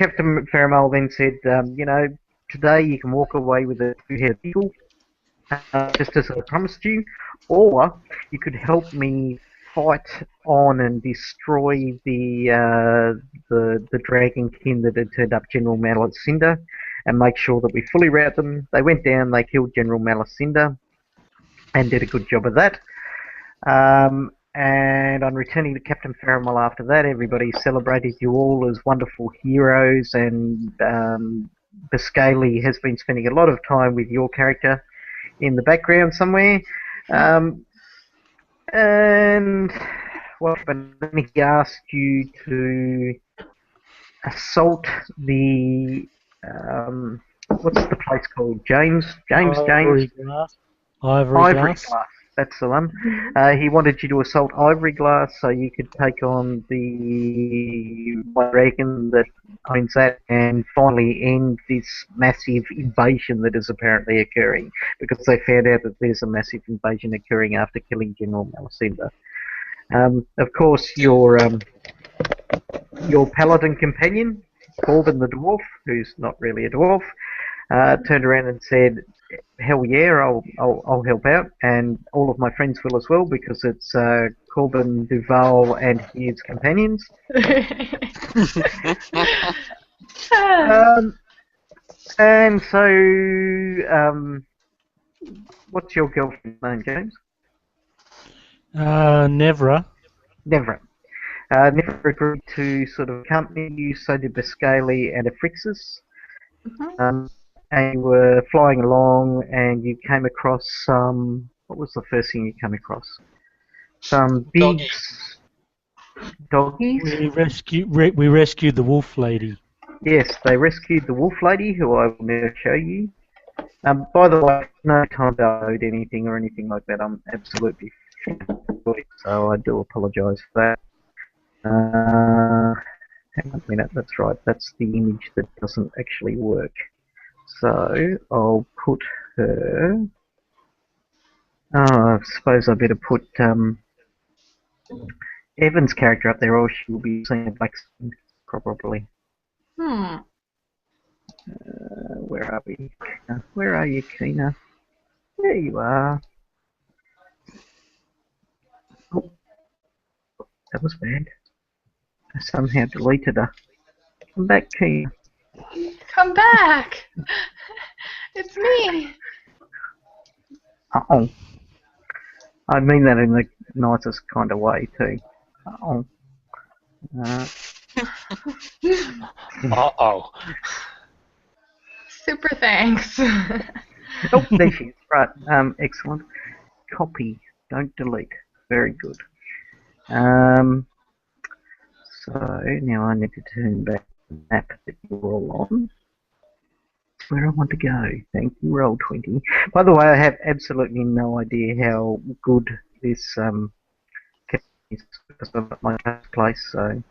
Captain Faramel then said, you know, today you can walk away with a two-headed eagle, just as I promised you, or you could help me fight on and destroy the dragonkin that had turned up General Malicinder, and make sure that we fully rout them. They went down, they killed General Malicinder, and did a good job of that. And on returning to Captain Faramel after that, everybody celebrated you all as wonderful heroes, and Biscaylee has been spending a lot of time with your character in the background somewhere. And well, but then he asked you to assault the what's the place called? James. Ivory Glass. That's the one. He wanted you to assault Ivory Glass so you could take on the dragon that owns that and finally end this massive invasion that is apparently occurring, because they found out that there's a massive invasion occurring after killing General Malicinder. Of course, your paladin companion, Corbin the dwarf, who's not really a dwarf, turned around and said, "Hell yeah, I'll help out," and all of my friends will as well, because it's Corbin Duval and his companions. And so, what's your girlfriend's name, James? Nevra. Nevra. Nevra agreed to sort of accompany you, so did Biscaylee and Aphrixis. And you were flying along, and you came across some. What was the first thing you came across? Some big doggies. We rescued the wolf lady. Yes, they rescued the wolf lady, who I will now show you. By the way, no time to download anything or anything like that. I'm absolutely so I do apologise for that. Hang on a minute, that's right. That's the image that doesn't actually work. So I'll put her. I suppose I better put Evan's character up there, or she will be seeing a black screen probably. Where are we? Where are you, Kina? There you are. Oh, that was bad. I somehow deleted her. Come back, Kina. Come back! It's me! Uh-oh. I mean that in the nicest kind of way, too. Uh-oh. Uh-oh. Super thanks. Oh, there she is. Right, excellent. Copy. Don't delete. Very good. So, now I need to turn back the map that you're all on. Where I want to go. Thank you, Roll20. By the way, I have absolutely no idea how good this is, because I'm at my place, so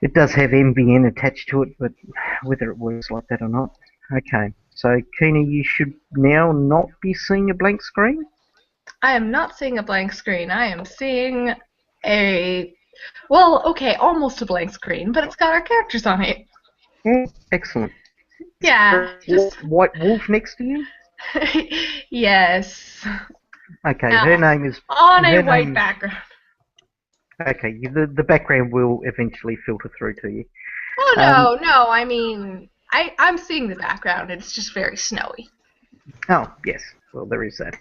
it does have MVN attached to it, but whether it works like that or not. Okay, so Kina, you should now not be seeing a blank screen. I am not seeing a blank screen. I am seeing a, well, okay, almost a blank screen, but it's got our characters on it. Excellent. Yeah. Just White wolf next to you? Yes. Okay, her name is... On a white background. Okay, the background will eventually filter through to you. Oh, no, I mean, I'm seeing the background, it's just very snowy. Oh, yes, well, there is that.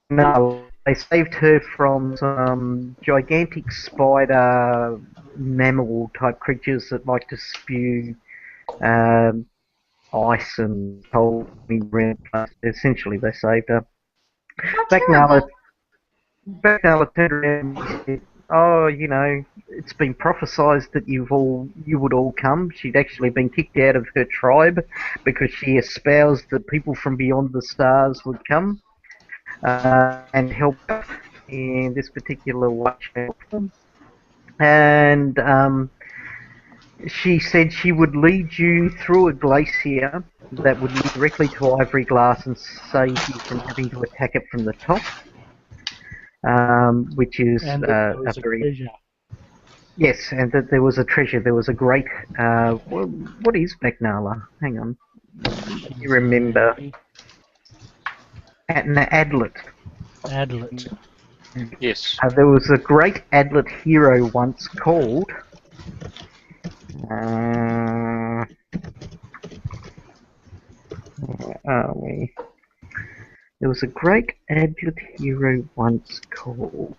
No, they saved her from some gigantic spider mammal-type creatures that like to spew ice and cold around. Essentially, they saved her. Backnala turned around and said, "Oh, you know, it's been prophesized that you would all come." She'd actually been kicked out of her tribe because she espoused that people from beyond the stars would come and help in this particular watch. And she said she would lead you through a glacier that would lead directly to Ivory Glass and save you from having to attack it from the top, which is a very... Yes, and that there was a treasure. There was a great. What is Magnala? Hang on. You remember? An adlet. Adlet. Yes. There was a great adlet hero once called. Where are we? There was a great adlet hero once called.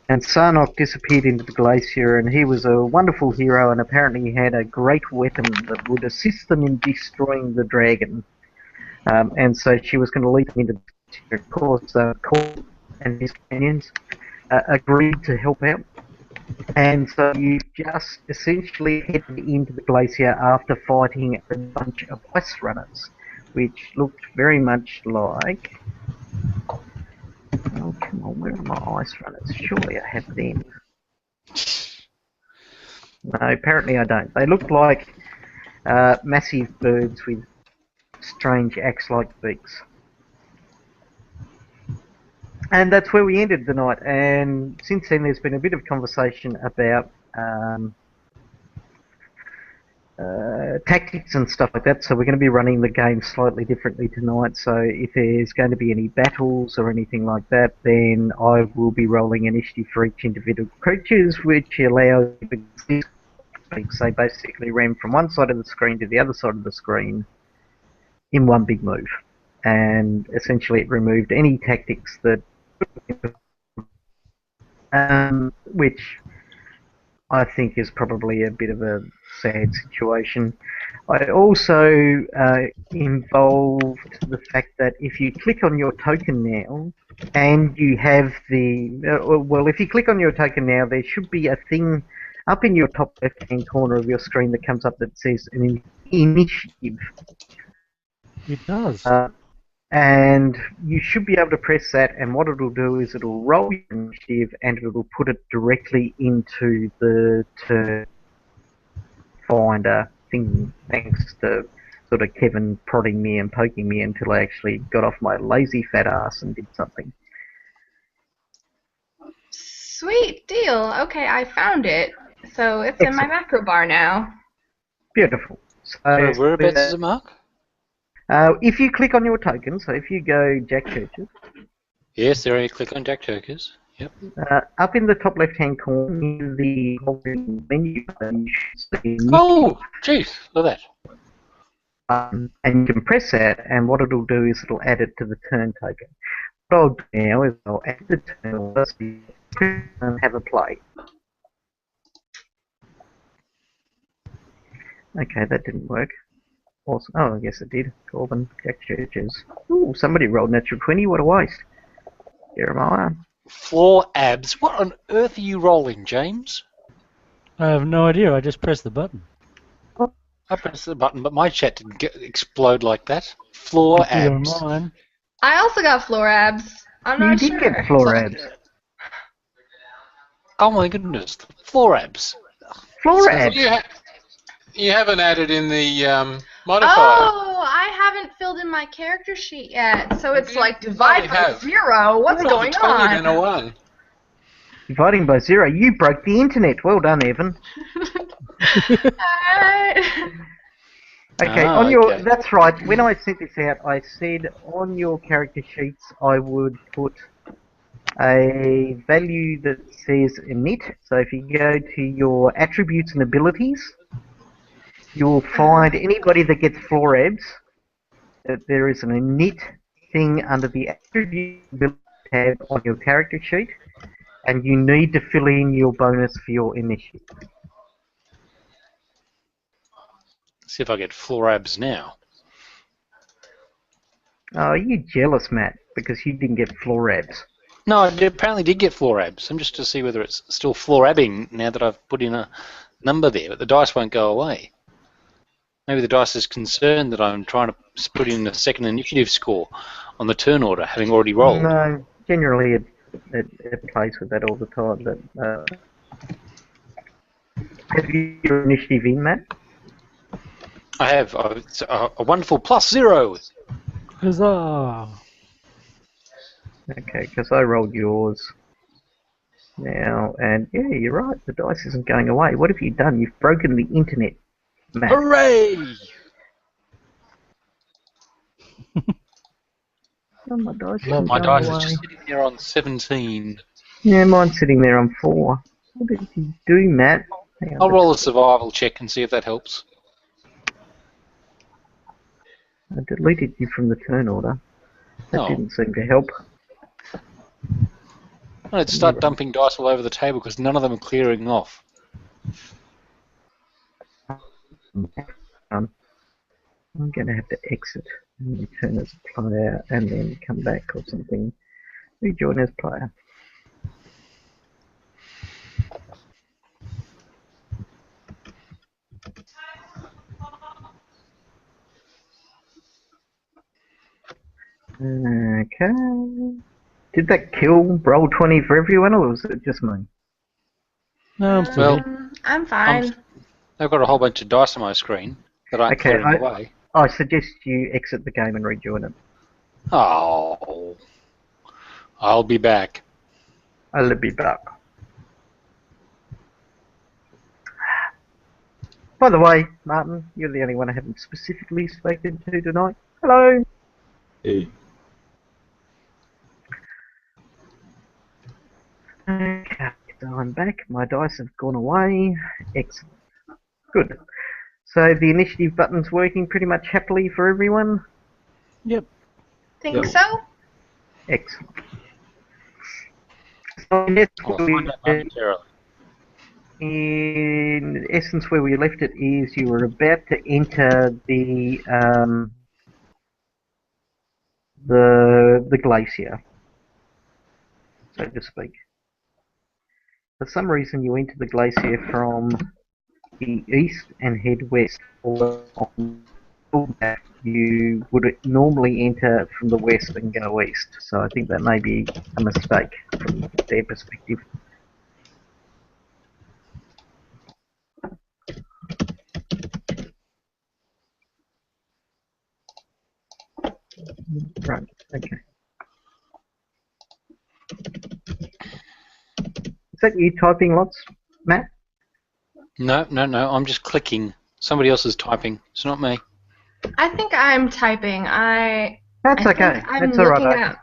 And Sarnok disappeared into the glacier, and he was a wonderful hero, and apparently he had a great weapon that would assist them in destroying the dragon. And so she was going to lead them into the glacier. Of course, Corb and his companions agreed to help out. And so you just essentially headed into the glacier after fighting a bunch of ice runners, which looked very much like... Oh, come on, where are my ice runners? Surely I have them. No, apparently I don't. They look like massive birds with strange axe-like beaks. And that's where we ended the night. And since then there's been a bit of conversation about tactics and stuff like that, so we're going to be running the game slightly differently tonight. So if there's going to be any battles or anything like that, then I will be rolling initiative for each individual creatures, which allows they basically ran from one side of the screen to the other side of the screen in one big move, and essentially it removed any tactics that which I think is probably a bit of a sad situation. I also involved the fact that if you click on your token now, and you have the... well, if you click on your token now, there should be a thing up in your top left-hand corner of your screen that comes up that says an initiative. It does. And you should be able to press that, and what it'll do is it'll roll your initiative and it'll put it directly into the turn finder thing, thanks to sort of Kevin prodding me and poking me until I actually got off my lazy fat ass and did something. Sweet deal. Okay, I found it. So it's in my macro bar now. Beautiful. So whereabouts is it, Mark? If you click on your token, so if you go Jack Churches. Yes, there you click on Jack Churches. Yep. Up in the top left-hand corner, near the menu button, you should see... Oh, jeez, look at that. And you can press that, and what it'll do is it'll add it to the turn token. What I'll do now is I'll add the turn order and have a play. Okay, that didn't work. Awesome. Oh, I guess it did. Corbin, Jack Churches. Ooh, somebody rolled natural 20. What a waste. Jeremiah. Floor abs. What on earth are you rolling, James? I have no idea. I just pressed the button. I pressed the button, but my chat didn't explode like that. Floor abs. Mine. I also got floor abs. I'm not sure. You did get floor abs. Oh my goodness. Floor abs. Floor abs. You haven't added in the modifier. Oh, I haven't filled in my character sheet yet. So it's like divide by 0. What's going on? And a 1. Dividing by 0. You broke the internet. Well done, Evan. Okay, on your... okay. That's right. When I sent this out, I said on your character sheets I would put a value that says emit. So if you go to your attributes and abilities, you'll find anybody that gets floor abs, that there is an init thing under the attribute tab on your character sheet, and you need to fill in your bonus for your initiative. See if I get floor abs now. Oh, you jealous, Matt, because you didn't get floor abs. No, I apparently did get floor abs. I'm just to see whether it's still floor abbing now that I've put in a number there, but the dice won't go away. Maybe the dice is concerned that I'm trying to put in a second initiative score on the turn order, having already rolled. No, generally it plays with that all the time. But have you your initiative in, Matt? I have it's a wonderful +0. Huzzah! Okay, because I rolled yours. now, and yeah, you're right. The dice isn't going away. What have you done? You've broken the internet, Matt. Hooray! Oh, my dice Love isn't My going dice is away. just sitting there on 17. Yeah, mine's sitting there on 4. What did you do, Matt? Hang on, I'll roll a survival check and see if that helps. I deleted you from the turn order. That Oh. didn't seem to help. I'd start dumping dice all over the table because none of them are clearing off. I'm going to have to exit and return as a player and then come back or something. Rejoin as player. Okay. Did that kill roll 20 for everyone or was it just me? No, I'm still Well, here. I'm fine. I've got a whole bunch of dice on my screen that aren't Okay, clearing away. I suggest you exit the game and rejoin it. Oh. I'll be back. I'll be back. By the way, Martin, you're the only one I haven't specifically spoken to tonight. Hello. Hey. Okay, so I'm back. My dice have gone away. Excellent. Good. So the initiative button's working pretty much happily for everyone. Yep. Think Yep. so? Excellent. So I'll find out momentarily. in essence, where we left it is you were about to enter the glacier, so to speak. For some reason, you enter the glacier from the east and head west. Or on that, you would normally enter from the west and go east. So I think that may be a mistake from their perspective. Right, okay. Is that you typing lots, Matt? No, I'm just clicking. Somebody else is typing. It's not me. I think I'm typing. That's I okay. think I'm That's all looking right. at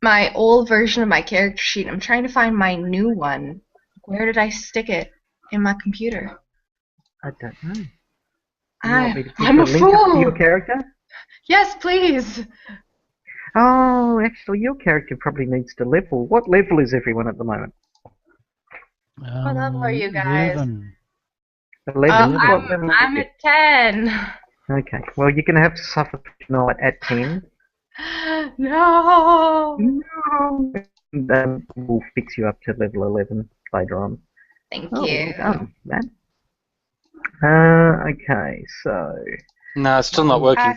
my old version of my character sheet. I'm trying to find my new one. Where did I stick it in my computer? I don't know. You want me to put I'm the a link up to your fool. character? Yes, please. Oh, actually, your character probably needs to level. What level is everyone at the moment? What level are you guys? 11. 11? What level are I'm you? at 10. Okay, well, you're going to have to suffer tonight at 10. No. No. And we'll fix you up to level 11 later on. Thank Oh, you. well done, Matt. Okay, so... No, it's still not working.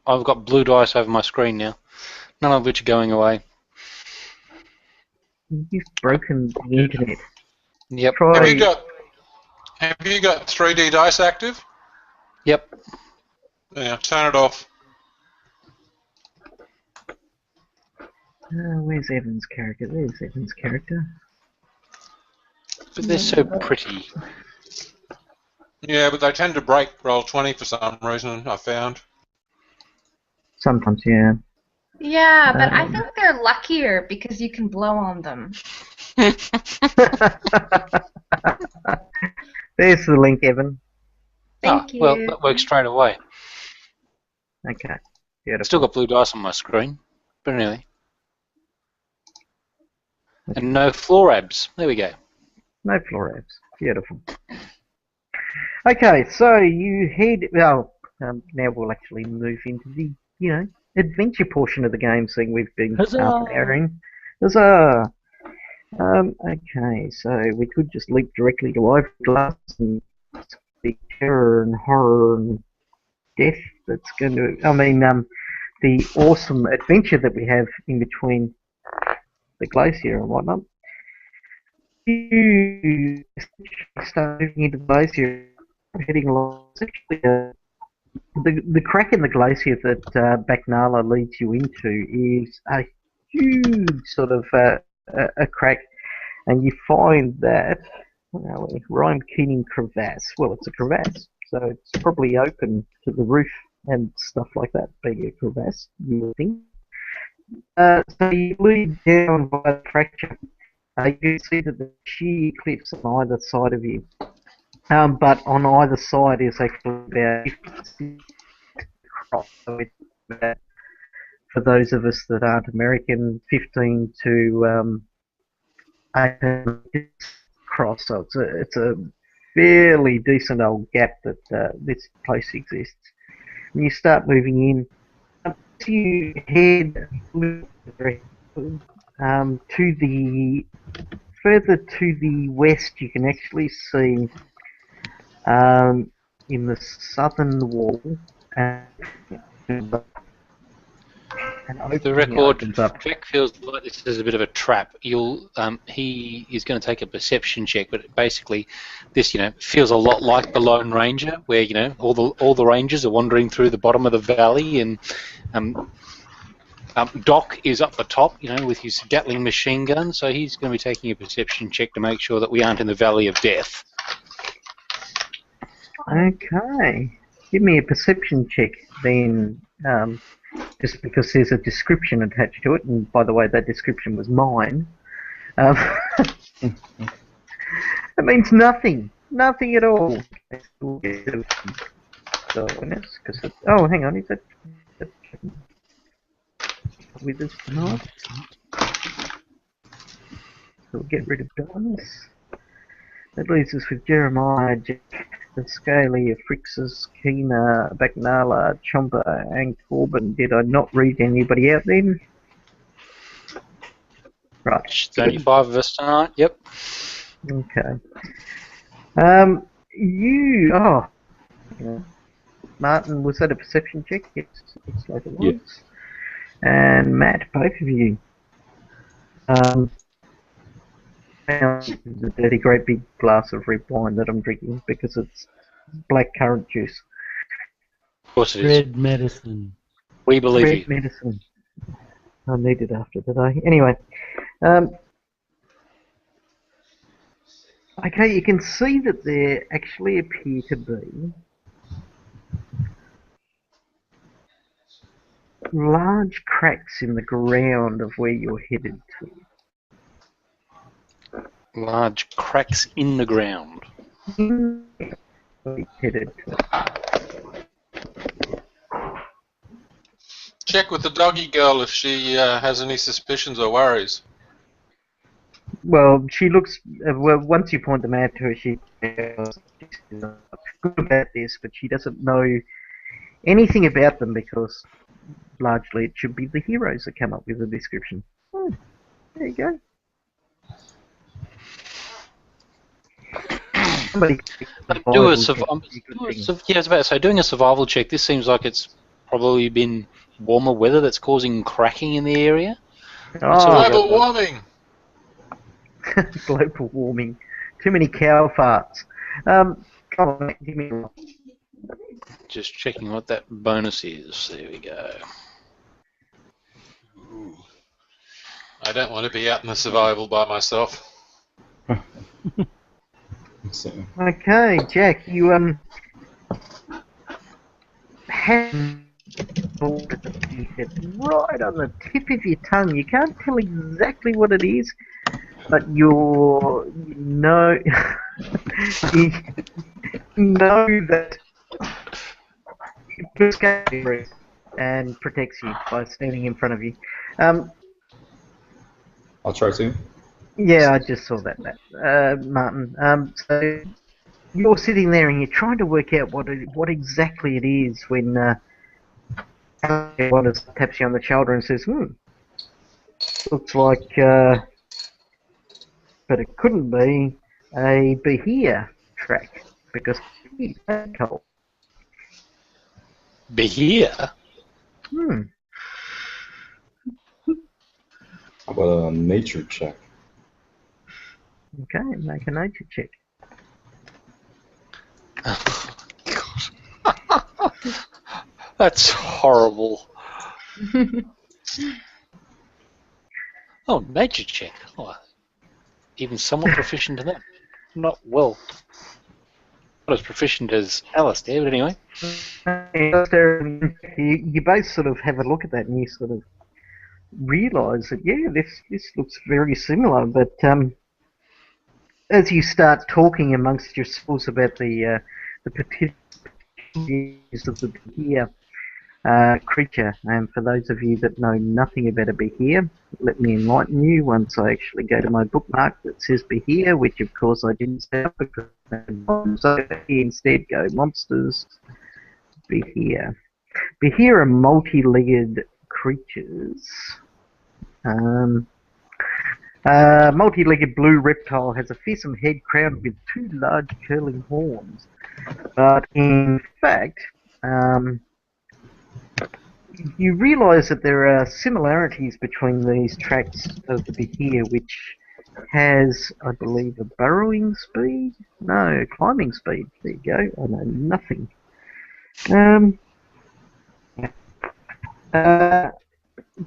I've got blue dice over my screen now. None of which are going away. You've broken the internet. Yep. Try... Have you got 3D dice active? Yep. Yeah, turn it off. where's Evan's character? There's Evan's character. But they're so pretty. Yeah, but they tend to break roll 20 for some reason, I found. Sometimes, yeah. Yeah, but I think they're luckier because you can blow on them. There's the link, Evan. Thank you. Well, that works straight away. Okay, beautiful. Still got blue dice on my screen. But anyway. And no floor abs. There we go. No floor abs. Beautiful. Okay, so you head... Well, now we'll actually move into the, adventure portion of the game, seeing we've been Huzzah! airing. Huzzah! Okay, so we could just leap directly to Overglass and the terror and horror and death that's going to... the awesome adventure that we have in between the glacier and whatnot. You start moving into the glacier, heading along. It's actually the crack in the glacier that Baknala leads you into is a huge sort of a crack and you find that Rhyme Keening crevasse. Well, it's a crevasse, so it's probably open to the roof and stuff like that, being a crevasse, you would think. So you lead down by the fracture. You can see that the sheer cliffs on either side of you. But on either side is actually about 50 across. So it's about, for those of us that aren't American, 15 to 18 across. So it's a fairly decent old gap that this place exists. And you start moving in. As you head to the further to the west, you can actually see in the southern wall The record, Jack feels like this is a bit of a trap. He is going to take a perception check, but basically, this feels a lot like the Lone Ranger, where all the rangers are wandering through the bottom of the valley, and Doc is up the top, with his Gatling machine gun. So he's going to be taking a perception check to make sure that we aren't in the Valley of Death. Okay, give me a perception check then. Just because there's a description attached to it, and by the way, that description was mine. It means nothing at all. Oh, hang on, is that with us tonight? So we'll get rid of darkness. That leaves us with Jeremiah, Jack, the Scaly, Frixus, Keena, Bagnala, Chomper, and Corbin. Did I not read anybody out then? Right. 35 of us tonight, yep. Okay. Martin, was that a perception check? Yes, looks like it was. Yes. And Matt, both of you. The dirty great big glass of red wine that I'm drinking because it's black currant juice. Of course it is. Red medicine. We believe you. Red medicine. I need it after today. Anyway. Okay, you can see that there actually appear to be large cracks in the ground of where you're headed to. Large cracks in the ground. Headed to. Check with the doggy girl if she has any suspicions or worries. Well, she looks. Well, once you point them out to her, she's good about this, but she doesn't know anything about them because largely it should be the heroes that come up with the description. Oh, there you go. Doing a survival check. This seems like it's probably been warmer weather that's causing cracking in the area. Global warming. Global warming. Too many cow farts. Come on, give me one. Just checking what that bonus is. There we go. Ooh. I don't want to be out in the survival by myself. Okay, Jack, you have right on the tip of your tongue. You can't tell exactly what it is, but you know that it escapes you and protects you by standing in front of you. I'll try to. Yeah, I just saw that, Martin. So you're sitting there and you're trying to work out what exactly it is when one taps you on the shoulder and says, looks like, but it couldn't be a Bahia track because it's cold. Bahia? How about a nature check? Okay, make a nature check. That's horrible. Oh, nature check. Oh, even somewhat proficient in that. Not well. Not as proficient as Alistair, but anyway. You both sort of have a look at that and you sort of realise that, yeah, this looks very similar, but as you start talking amongst yourselves about the particulars of the Behir creature, and for those of you that know nothing about a Behir, let me enlighten you once I actually go to my bookmark that says Behir, which of course I didn't set up because so instead go monsters, Behir. Behir are multi-legged creatures. Multi-legged blue reptile has a fearsome head crowned with two large curling horns. But in fact, you realise that there are similarities between these tracks of the Behir, which has, I believe, a burrowing speed? No, climbing speed. There you go. I know nothing.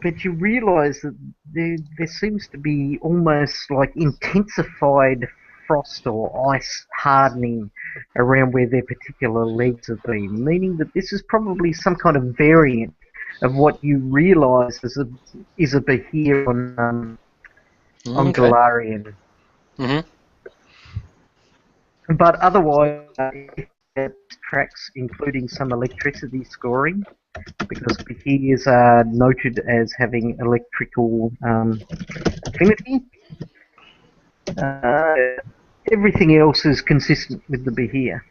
But you realise that there seems to be almost like intensified frost or ice hardening around where their particular legs have been, meaning that this is probably some kind of variant of what you realise is a Behir on Golarion. Mm-hmm. But otherwise, tracks including some electricity scoring, because Behirs are noted as having electrical affinity. Everything else is consistent with the Behir.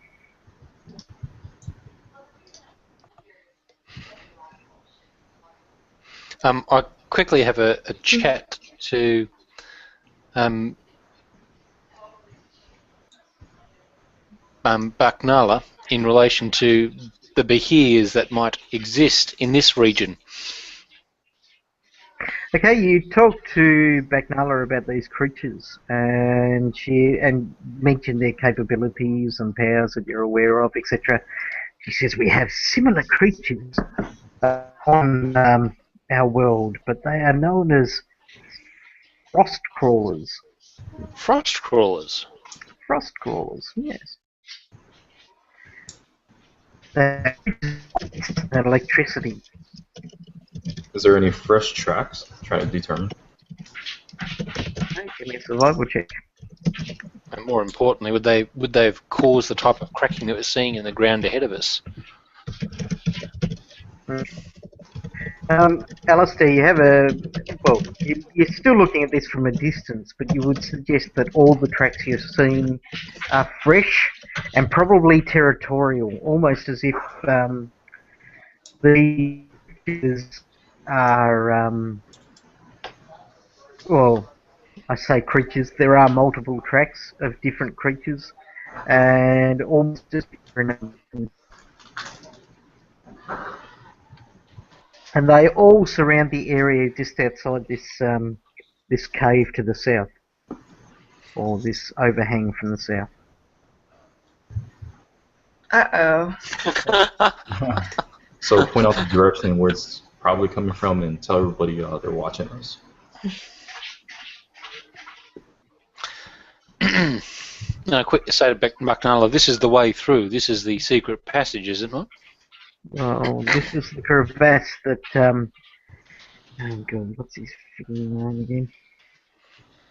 I quickly have a chat to Baknala in relation to the Behirs that might exist in this region. Okay, you talk to Baknala about these creatures, and she mentioned their capabilities and powers that you're aware of, etc. She says we have similar creatures on our world, but they are known as frost crawlers. Frost crawlers. Frost crawlers, yes. Electricity. Is there any fresh tracks? Trying to determine. Okay, give me a survival check. And more importantly, would they have caused the type of cracking that we're seeing in the ground ahead of us? Alistair, you have you're still looking at this from a distance, but you would suggest that all the tracks you've seen are fresh and probably territorial, almost as if the creatures are, I say creatures, there are multiple tracks of different creatures, and almost just different. And they all surround the area just outside this this cave to the south, or this overhang from the south. Uh-oh. So point out the direction where it's probably coming from and tell everybody they're watching us. No, quick say to Baknala, this is the way through. This is the secret passage, is it not? Well, this is the crevasse that, oh god, what's his freaking name again?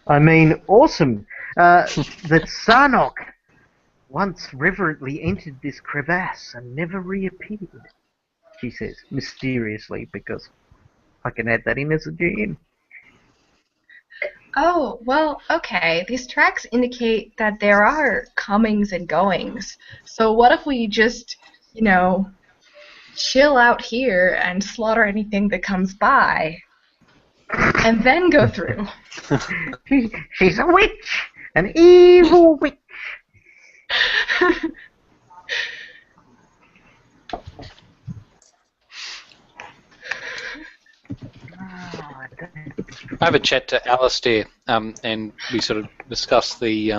I mean, awesome! That Sarnok once reverently entered this crevasse and never reappeared, she says, mysteriously, because I can add that in as a GM. Oh, well, okay. These tracks indicate that there are comings and goings. So what if we just, chill out here and slaughter anything that comes by, and then go through? She's a witch! An evil witch! I have a chat to Alistair, and we sort of discuss the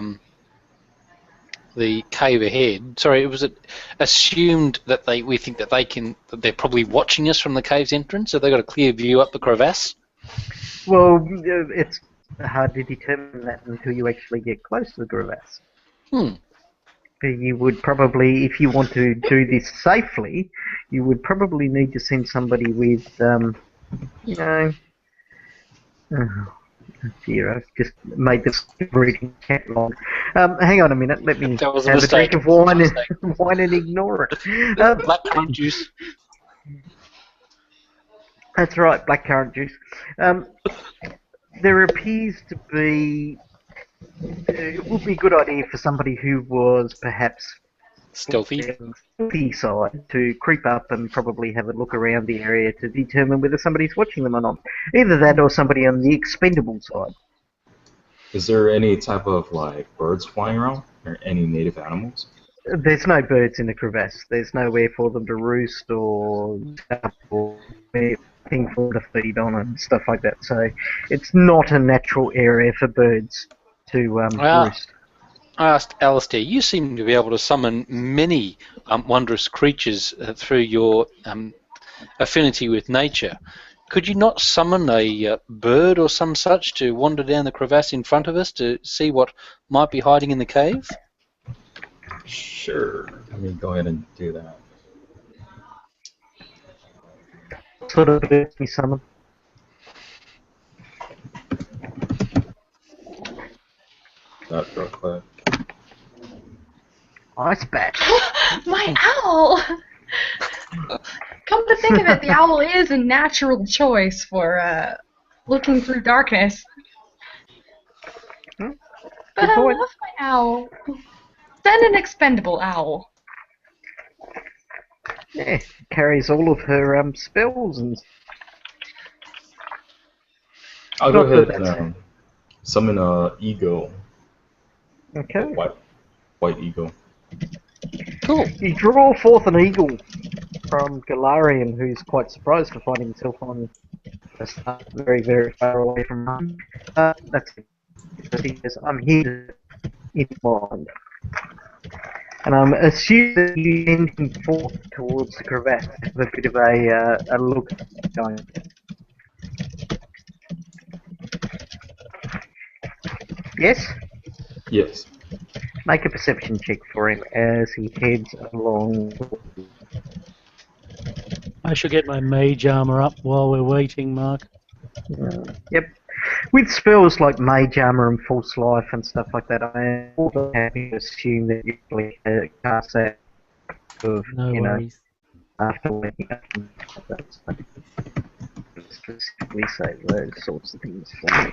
cave ahead. Sorry, was it assumed that we think that they're probably watching us from the cave's entrance? Have they got a clear view up the crevasse? Well, it's hard to determine that until you actually get close to the crevasse. Hmm. But you would probably, if you want to do this safely, you would probably need to send somebody with, you know, oh dear, I've just made this reading catalog. Hang on a minute, let me That was a have a mistake. drink of wine That was and, wine and ignore it. Blackcurrant juice. That's right, blackcurrant juice. There appears to be. It would be a good idea for somebody who was perhaps Stealthy. stealthy side to creep up and probably have a look around the area to determine whether somebody's watching them or not. Either that or somebody on the expendable side. Is there any type of like birds flying around or any native animals? There's no birds in the crevasse. There's nowhere for them to roost or anything for them to feed on and stuff like that. So it's not a natural area for birds to roost. I asked Alistair, you seem to be able to summon many wondrous creatures through your affinity with nature. Could you not summon a bird or some such to wander down the crevasse in front of us to see what might be hiding in the cave? Sure. Let me go ahead and do that. What sort of birds can you summon? That real quick. Ice bat. My owl! Come to think of it, the owl is a natural choice for looking through darkness. Hmm? But Good I point. love my owl. Send an expendable owl. Yeah, carries all of her spells and. I'll go Not ahead that and that's- summon a eagle. Okay. White eagle. Cool. You draw forth an eagle from Galarian, who's quite surprised to find himself on a star very, very far away from home. That's it. He says, I'm here in mind. And I'm assuming that you send him forth towards the crevasse with a bit of a look going. Yes? Yes. Make a perception check for him as he heads along. I shall get my mage armor up while we're waiting, Mark. Yep. With spells like Mage Armor and False Life and stuff like that, I am also happy to assume that you actually cast that of, No you know, worries. after waking up and stuff like that. So specifically say those sorts of things for me.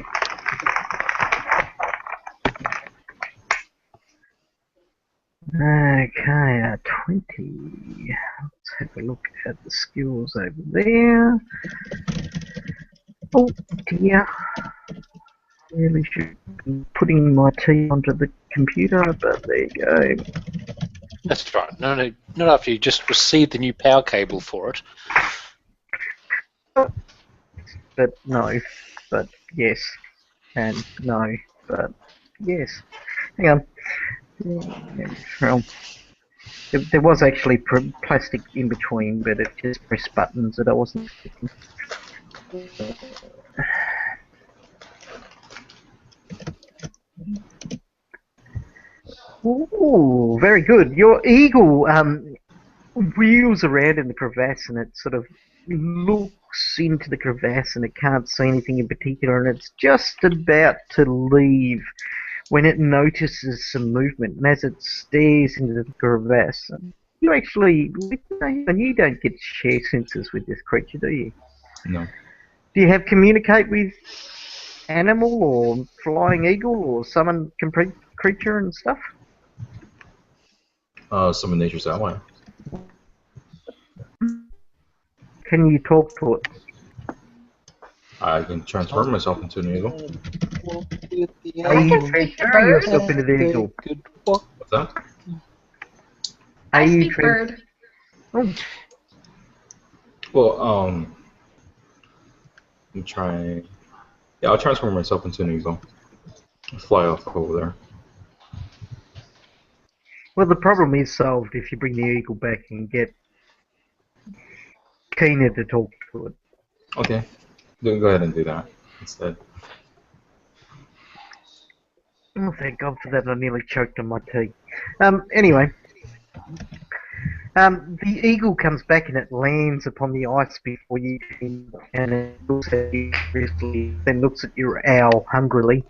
Okay, 20. Let's have a look at the skills over there. Oh dear. Really should be putting my tea onto the computer, but there you go. That's right. No, not after you just received the new power cable for it. But no, but yes, and no, but yes. Hang on. Well, there was actually plastic in between, but it just pressed buttons that I wasn't expecting. Ooh, very good. Your eagle wheels around in the crevasse and it sort of looks into the crevasse and it can't see anything in particular and it's just about to leave when it notices some movement, and as it stares into the crevasse, you actually, and you don't get share sensors with this creature, do you? No. Do you have communicate with animal or flying eagle or summon creature and stuff? Summon nature's ally. Can you talk to it? I can transform myself into an eagle. Are you can speak to transferring birds. yourself into the eagle? What's that? Are I you speak bird. Oh, Well, let me try. Yeah, I'll transform myself into an eagle. Fly off over there. well, the problem is solved if you bring the eagle back and get Keener to talk to it. Okay. Go ahead and do that instead. Oh, thank God for that! I nearly choked on my tea. Anyway, the eagle comes back and it lands upon the ice before you can, and it looks at you seriously, then looks at your owl hungrily,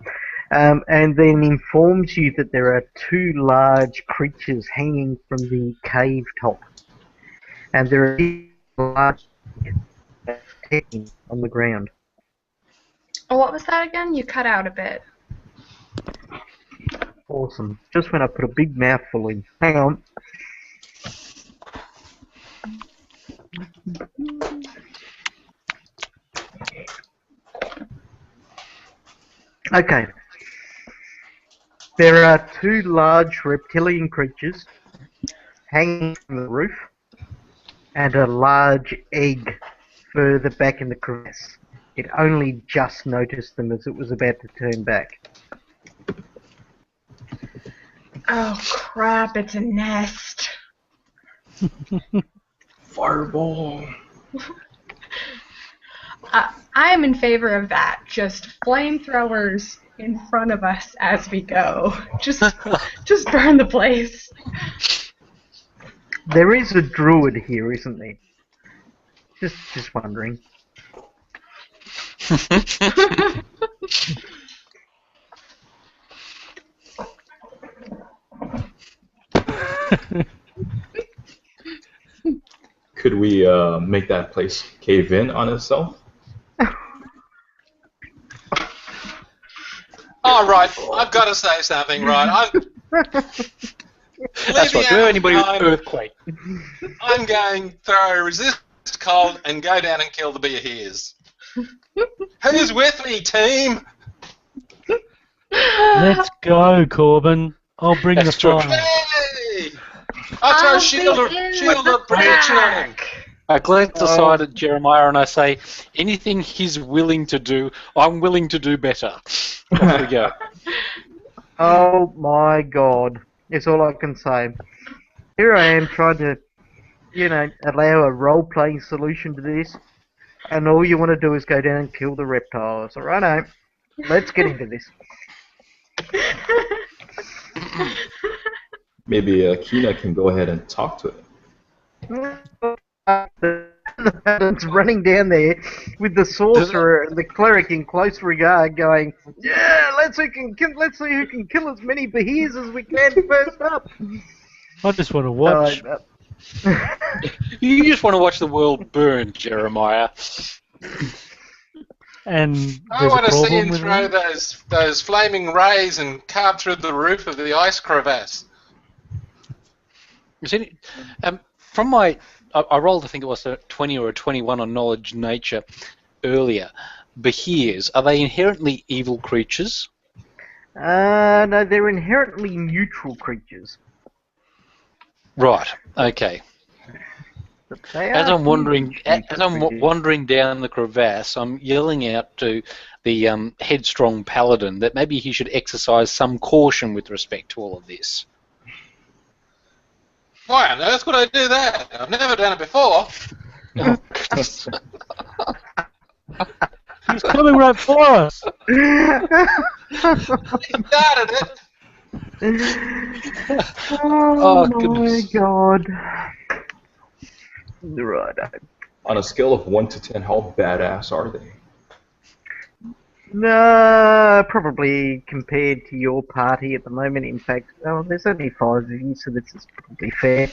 and then informs you that there are two large creatures hanging from the cave top, and there are large pecking on the ground. Oh, what was that again? You cut out a bit. Awesome. Just when I put a big mouthful in. Hang on. Okay. There are two large reptilian creatures hanging from the roof and a large egg further back in the crevice. It only just noticed them as it was about to turn back. Oh crap, it's a nest. Fireball. I am in favor of that. Just flamethrowers in front of us as we go. Just burn the place. There is a druid here, isn't there? Just wondering. Could we make that place cave in on itself? All right, I've got to say something, right? That's right. Do anybody with earthquake? I'm going to throw resist cold and go down and kill the behears. Who's with me, team? Let's go, Corbin. I'll bring That's the true. fire. Hey! I throw shield of protection on him. I glance aside at Jeremiah and I say, anything he's willing to do, I'm willing to do better. Off we go. Oh my God. That's all I can say. Here I am trying to, allow a role-playing solution to this, and all you want to do is go down and kill the reptiles. Alright, let's get into this. Maybe Kina can go ahead and talk to it. The paladin's running down there with the sorcerer and the cleric in close regard going, yeah, let's see who can kill as many behears as we can first up. I just want to watch. You just want to watch the world burn, Jeremiah. And I there's want a to see problem him with throw that? those flaming rays and carve through the roof of the ice crevasse. From my, I rolled, I think it was a 20 or a 21 on knowledge nature earlier. Behears, are they inherently evil creatures? No, they're inherently neutral creatures. Right. Okay. But they As are I'm wandering, huge as I'm creatures. wandering down the crevasse, I'm yelling out to the headstrong paladin that maybe he should exercise some caution with respect to all of this. Why on earth would I do that? I've never done it before. He's coming right for us. He started it. Oh, my goodness. God. Right. On a scale of 1 to 10, how badass are they? No, probably compared to your party at the moment. In fact, there's only 5 of you, so this is probably fair.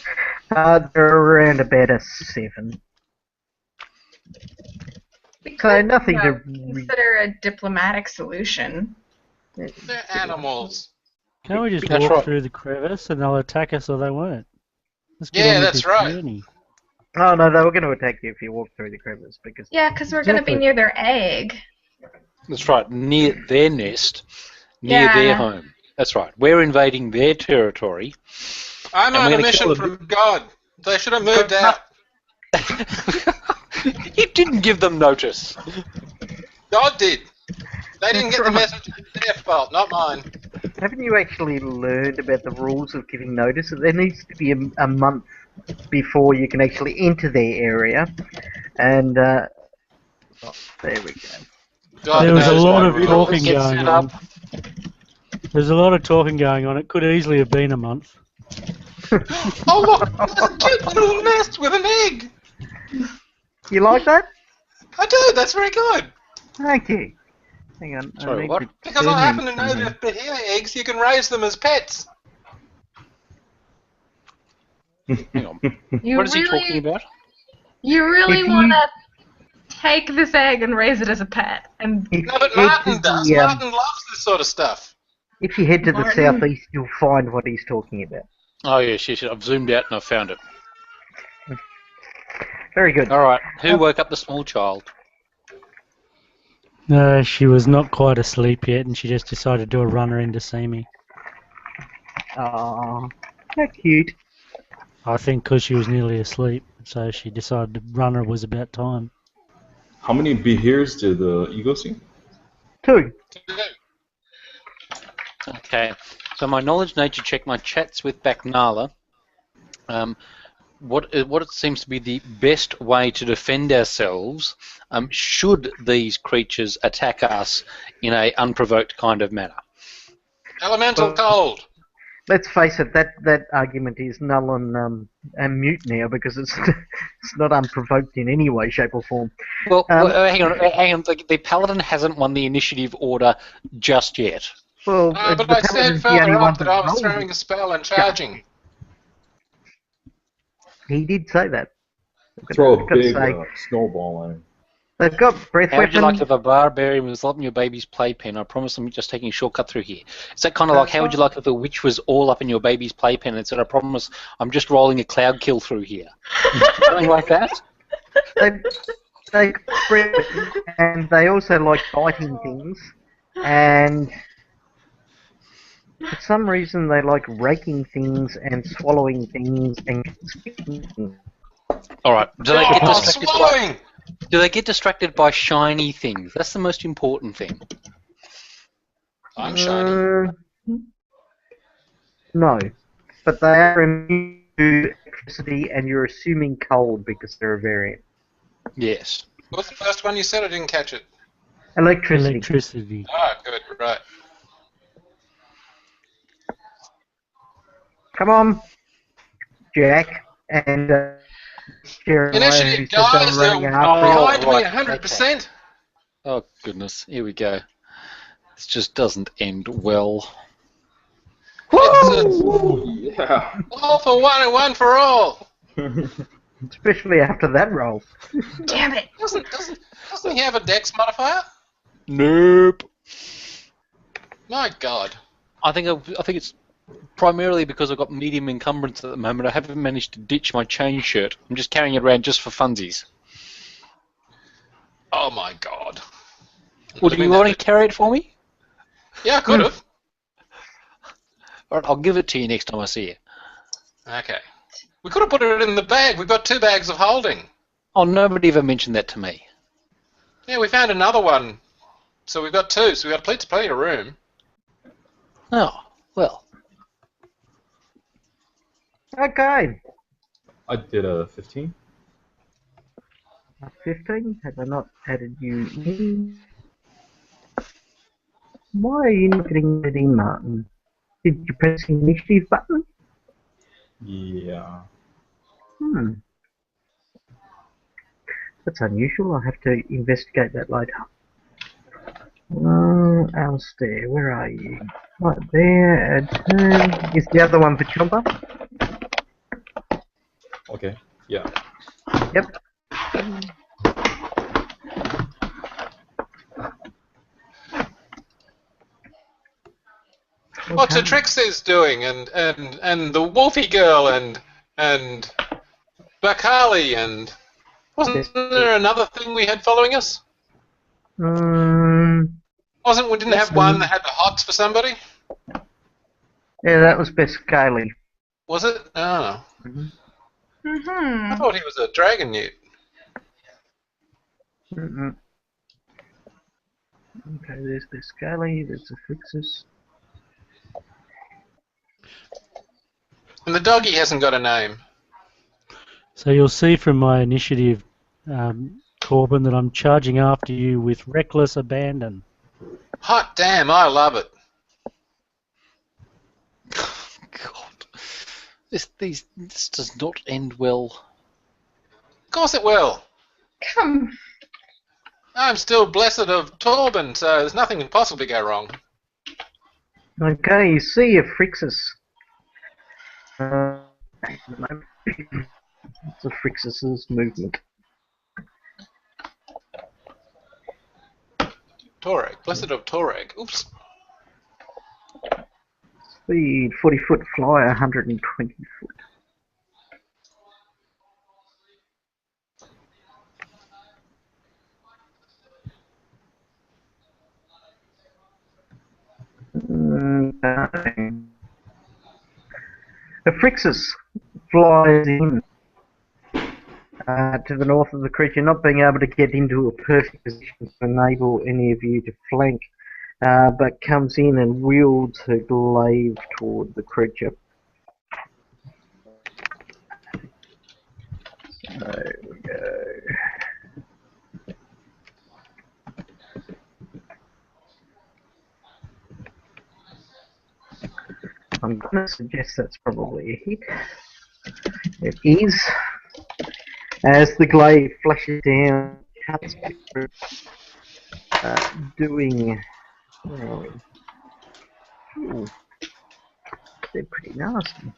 They're around about a 7. We So could, nothing to... consider a diplomatic solution. They're animals. Can't we just That's walk right. through the crevice and they'll attack us or they won't? Let's get Yeah, on with that's this right. journey. Oh, no, they were going to attack you if you walked through the crevice, because... Yeah, because we're going to be Exactly. near their egg. That's right, near their nest, near Yeah. their home. That's right. We're invading their territory. I'm And on we're a gonna mission kill from God. They should have moved out. You didn't give them notice. God did. They didn't get the message. It's their fault, not mine. Haven't you actually learned about the rules of giving notice? There needs to be a month before you can actually enter their area, and there we go. God There was a knows lot my of rules. talking Get going set on. up. There's a lot of talking going on. It could easily have been a month. Oh look, there's a cute little nest with an egg. You like that? I do. That's very good. Thank you. Hang on. Sorry, need what? to Because turn I happen to these know things that Bahia eggs you can raise them as pets. Hang on. You What is he really, talking about? You really If you- want to take this egg and raise it as a pet, and If No, but you head Martin to does. the, Martin loves this sort of stuff. if you head to the Martin. southeast, you'll find what he's talking about. Oh, yes. I've zoomed out and I've found it. Very good. All right. Who woke up the small child? She was not quite asleep yet, and she just decided to do a runner in to see me. Aww, how cute. I think because she was nearly asleep, so she decided the runner was about time. How many behears did the eagle see? 2. Okay. So my knowledge nature check, my chats with Baknala. What it seems to be the best way to defend ourselves should these creatures attack us in a unprovoked kind of manner. Elemental cold. Let's face it, that argument is null and mute now because it's it's not unprovoked in any way, shape, or form. Well, hang on. The paladin hasn't won the initiative order just yet. Well, But the I said paladin's the only further one up that I was rolled it. throwing a spell and charging. He did say that. Throw a I've got to big say, snowball on him. they've got breath How would you like weapons. if a barbarian was up in your baby's playpen? I promise I'm just taking a shortcut through here. Is that kind of like how would you like if a witch was all up in your baby's playpen and said, I promise I'm just rolling a cloud kill through here? Something like that? They breath weapons, and they also like biting things, and for some reason they like raking things and swallowing things and spitting things. All right. Do they get Oh, distracted by, swallowing! do they get distracted by shiny things? That's the most important thing. I'm shiny. No, but they are immune to electricity, and you're assuming cold because they're a variant. Yes. What's the first one you said? I didn't catch it. Electricity. Electricity. Ah, good, right. Come on, Jack and Jeremiah, who Initiative, said they guys. were running They're after Oh, behind me right, 100%. Oh, goodness. Here we go. This just doesn't end well. It's Yeah. all for one and one for all. especially after that roll. damn it! Doesn't he have a dex modifier? Nope. My God. I think it's primarily because I've got medium encumbrance at the moment. I haven't managed to ditch my chain shirt. I'm just carrying it around just for funsies. Oh my God. Well, do you want to carry it for me? Yeah, I could have. All right, I'll give it to you next time I see you. Okay. We could have put it in the bag. We've got 2 bags of holding. Oh, nobody ever mentioned that to me. Yeah, we found another one. So we've got 2. So we've got plenty of room. Oh, well. Okay. I did a 15. 15? Have I not added you in? Why are you not getting it in, Martin? Did you press the initiative button? Yeah. That's unusual. I'll have to investigate that later. Alistair, where are you? Right there, add turn. Is the other one for Chomper? Okay. Yeah. Yep. What's a Okay. Trixie's doing? And the Wolfie girl and Bakali and wasn't there another thing we had following us? We didn't have one that had the hots for somebody? Yeah, that was Bescali. Was it? Oh. I Mm-hmm. thought he was a dragon newt. Mm-mm. Okay, there's Bescali, there's the Frixus. And the doggy hasn't got a name. So you'll see from my initiative, Corbin, that I'm charging after you with reckless abandon. Hot damn, I love it. This does not end well. Of course it will. Come. I'm still blessed of Torben, so there's nothing can possibly go wrong. Okay, you see a Phrixus. It's a Phrixus's movement. Toreg, blessed of Toreg. Oops. Speed 40 foot, fly 120 foot. Okay. The Phrixus flies in to the north of the creature, not being able to get into a perfect position to enable any of you to flank, but comes in and wields her glaive toward the creature. So there we go. I'm going to suggest that's probably a hit. It is. As the glaive flashes down, cuts through, doing... ooh, they're pretty nasty.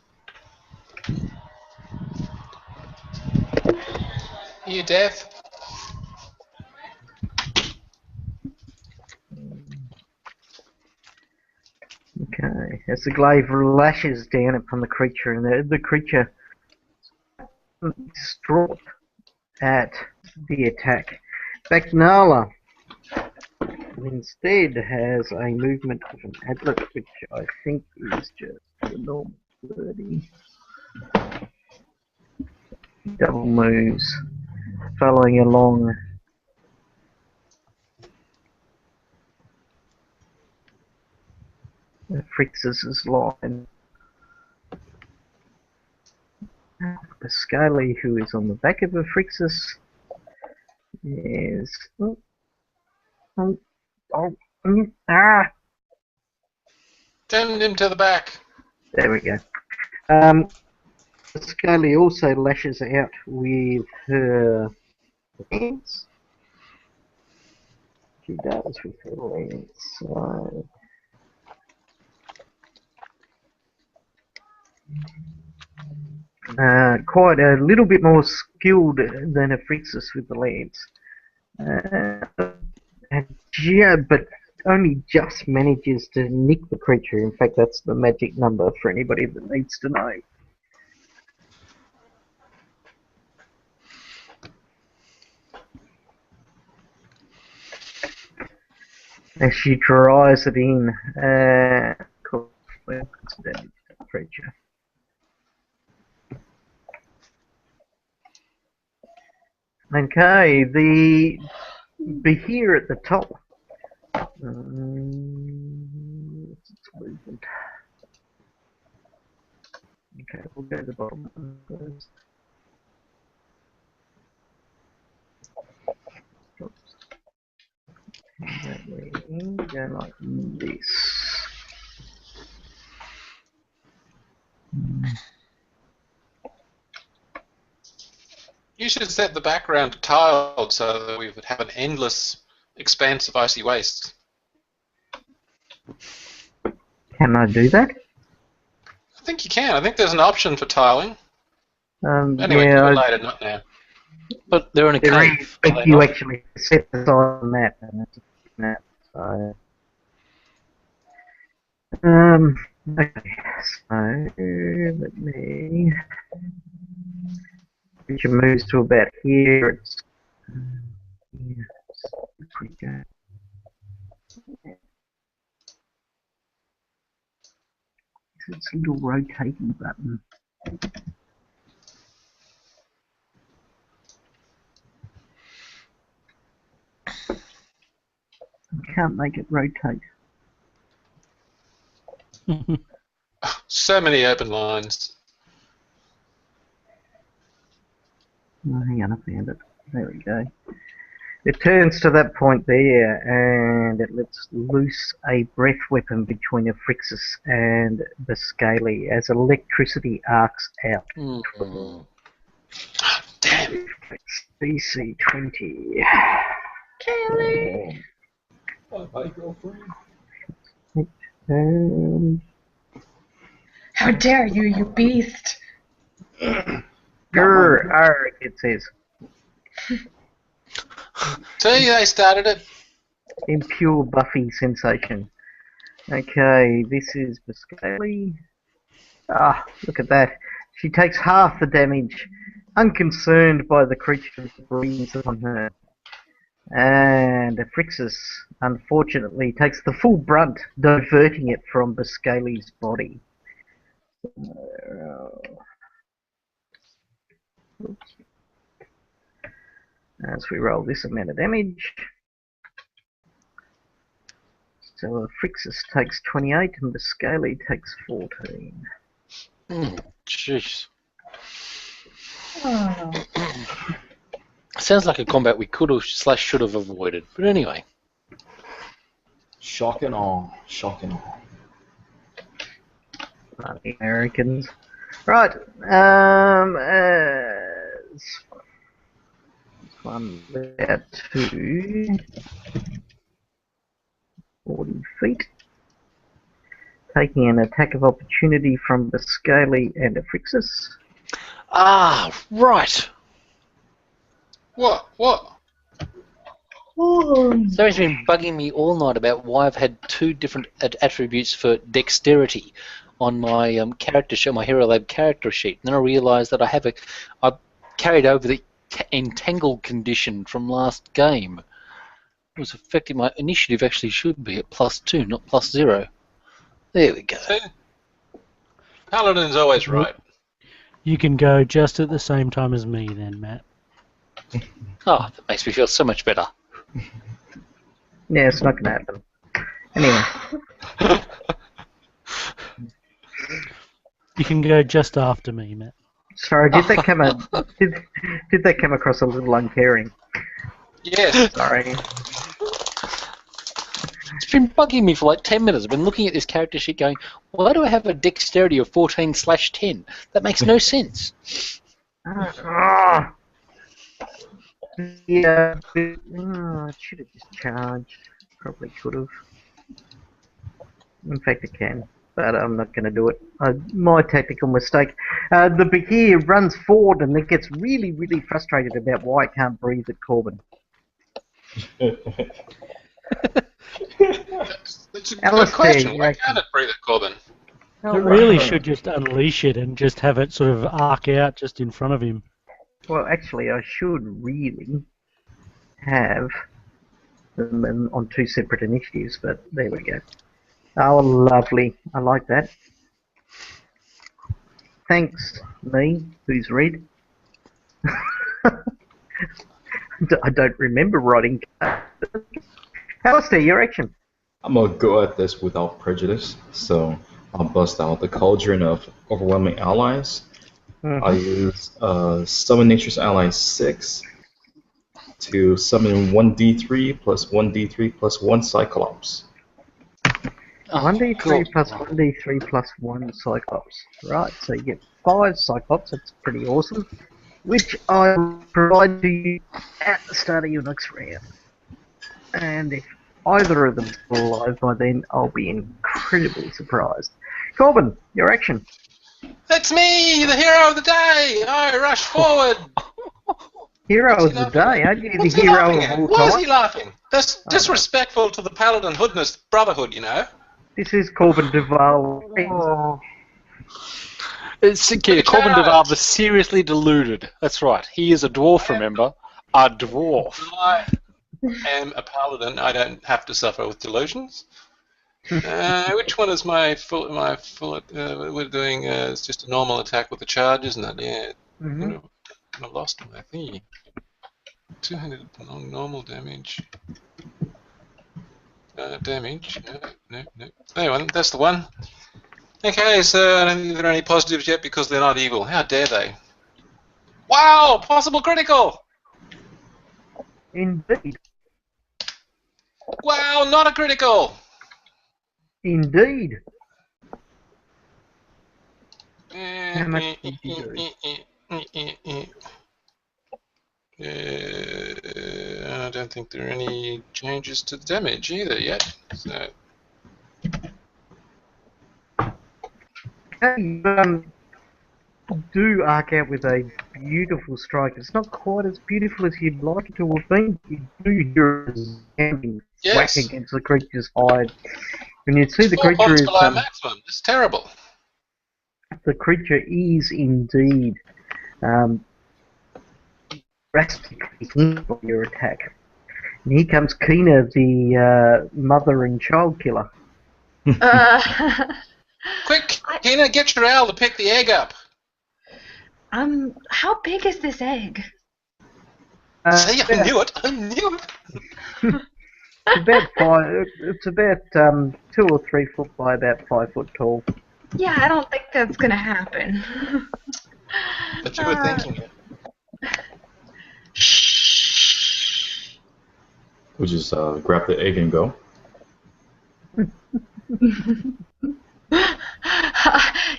You deaf? Okay, as the glaive lashes down upon the creature, and the creature, distraught at the attack, Bagnala instead has a movement of an adlet, which I think is just the normal 30. Double moves, following along the Phrixus's line. Pascali, who is on the back of a Phrixus, is... Send him to the back. There we go. Pascali also lashes out with her lance. She does with her lance. So... quite a little bit more skilled than a Phrixus with the lance. Yeah, but only just manages to nick the creature. In fact, that's the magic number for anybody that needs to know. As she drives it in, causes damage to the creature. Okay, the Behir at the top. What's its movement? Okay, we'll go to the bottom one first. Oops. That way in, go like this. You should set the background tiled so that we would have an endless expanse of icy waste. Can I do that? I think you can. I think there's an option for tiling. Anyway, yeah, do it later, not now. But they're in a there cave. is, but you actually set the size of the map, and it's a map, so... Okay, so let me... Which moves to about here, it's... yeah, pretty good. It's a little rotating button. I can't make it rotate. So many open lines. Oh, hang on, I found it. There we go. It turns to that point there, and it lets loose a breath weapon between Aphrixis and Biscali as electricity arcs out. Hmm. Damn. DC 20. Kaylee! Bye, girlfriend. How dare you, you beast! Grr, arg, it says. See, they started it. Impure Buffy sensation. Okay, this is Biscali. Ah, look at that. She takes half the damage, unconcerned by the creature's breeze on her. And Aphrixis, unfortunately, takes the full brunt, diverting it from Biscali's body. Oops. As we roll this amount of damage. So Aphrixis takes 28 and Biscali takes 14. Jeez. Oh. Sounds like a combat we could have / should have avoided. But anyway. Shock and awe. Shock and awe. Bloody Americans. Right, as one about to 40 feet. Taking an attack of opportunity from Biscali and Aphrixis. Ah, right. What? Zoe's been bugging me all night about why I've had two different attributes for dexterity on my character sheet, my Hero Lab character sheet. And then I realised that I carried over the entangled condition from last game. It was affecting my initiative. Actually, should be at +2, not +0. There we go. See? Paladin's always right. You can go just at the same time as me then, Matt. Oh, that makes me feel so much better. Yeah, it's not going to happen. Anyway. You can go just after me, Matt. Sorry, did that come across a little uncaring? Yes. Sorry. It's been bugging me for like 10 minutes. I've been looking at this character sheet going, why do I have a dexterity of 14/10? That makes no sense. Yeah, I should have just charged. Probably could have. In fact, I can, but I'm not going to do it. My tactical mistake. The Behir runs forward and then gets really, really frustrated about why it can't breathe at Corbin. That's a good Alistair, question. you Why reckon? can't it breathe at Corbin? It really should just unleash it and just have it sort of arc out just in front of him. Well, actually, I should really have them on two separate initiatives, but there we go. Oh, lovely. I like that. Thanks, me, who's read. I don't remember writing. Alistair, your action. I'm gonna go at this without prejudice, so I'll bust out the Cauldron of Overwhelming Allies. I'll use Summon Nature's Ally 6 to summon 1d3 plus 1d3 plus 1 Cyclops. 1d3 plus 1d3 plus 1 Cyclops. Right, so you get 5 Cyclops, that's pretty awesome. Which I will provide to you at the start of your next round. And if either of them is still alive by then, I'll be incredibly surprised. Corbin, your action. That's me, the hero of the day! I rush forward! Hero What's of he the laughing day, at? aren't you the What's he hero laughing of at? all Why is time? he laughing? That's disrespectful to the Paladin Hoodness Brotherhood, This is Corbin Duval. It's Corbin charge. Duval, the seriously deluded. That's right. He is a dwarf, remember? A dwarf. I am a Paladin. I don't have to suffer with delusions. Which one is my full? We're doing it's just a normal attack with a charge, isn't it? Yeah. I lost my thingy. 200 normal damage. Damage. No. Anyway, that's the one. Okay, so I don't think there are any positives yet because they're not evil. How dare they? Wow! Possible critical! Indeed. Wow, not a critical! Indeed. How much did you I don't think there are any changes to the damage either yet. So Okay, do arc out with a beautiful strike. It's not quite as beautiful as you'd like it to have been. You do hear a resounding whack yes, against the creature's hide. And you see it's the 4 creature points is below maximum. It's terrible. indeed drastically hit by your attack. And here comes Kina, the mother and child killer. Quick, Tina, get your owl to pick the egg up. How big is this egg? See, I knew it. I knew it. It's about 2 or 3 foot by about 5 foot tall. Yeah, I don't think that's gonna happen. But you were thinking it. We just grab the egg and go.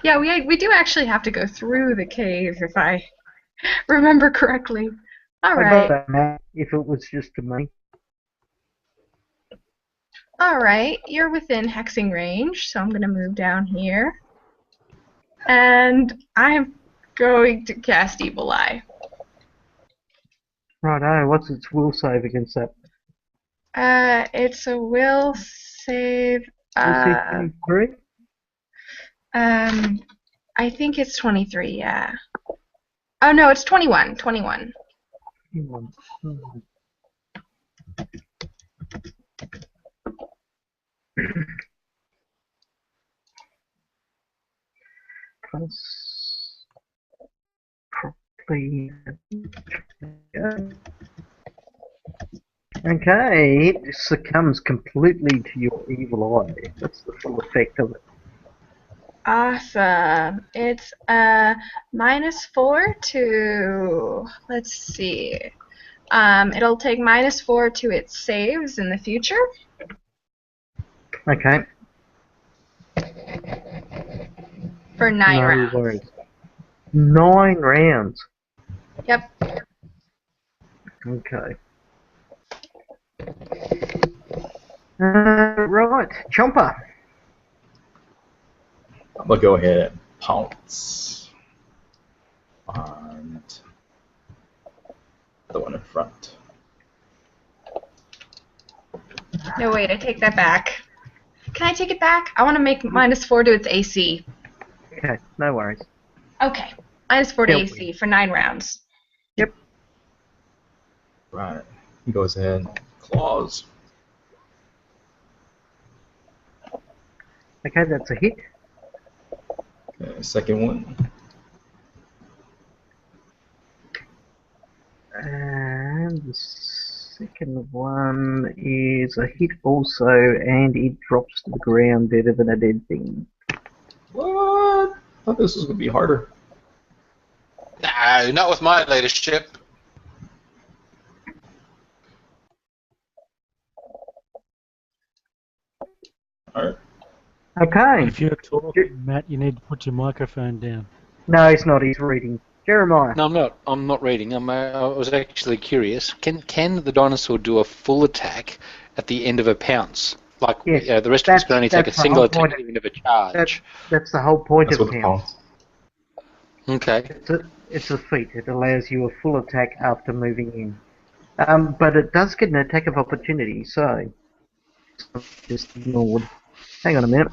Yeah, we do actually have to go through the cave, if I remember correctly. All I right. got that if it was just to me. All right, you're within hexing range, so I'm going to move down here. And I'm going to cast Evil Eye. Righto, what's its will save against that? It's a will save. DC 23? I think it's 23, yeah. Oh, no, it's 21. 21. Plus, probably. Okay, it succumbs completely to your evil eye. That's the full effect of it. Awesome. It's -4 to, let's see. It'll take -4 to its saves in the future. Okay. For 9 rounds. Worries. 9 rounds. Yep. Okay. Right, Chomper. I'm gonna go ahead and pounce on the one in front. No, wait, I take that back. Can I take it back? I want to make -4 to its AC. Okay, no worries. Okay. -4 to Yep. AC for 9 rounds. Yep. Right. He goes ahead, claws. Okay, that's a hit. Okay, second one. And the second one is a hit also, and it drops to the ground deader than a dead thing. What? I thought this was gonna be harder. No, not with my leadership. Alright. Okay. If you're talking, Matt, you need to put your microphone down. No, he's not. He's reading. Jeremiah. No, I'm not. I'm not reading. I was actually curious. Can the dinosaur do a full attack at the end of a pounce? Like Yes, the rest of us can only take a that's the single whole attack point at the end of a charge. That's the whole point That's of what the pounce. pounce. Okay. It's a feat. It allows you a full attack after moving in. But it does get an attack of opportunity, so just ignored. Hang on a minute.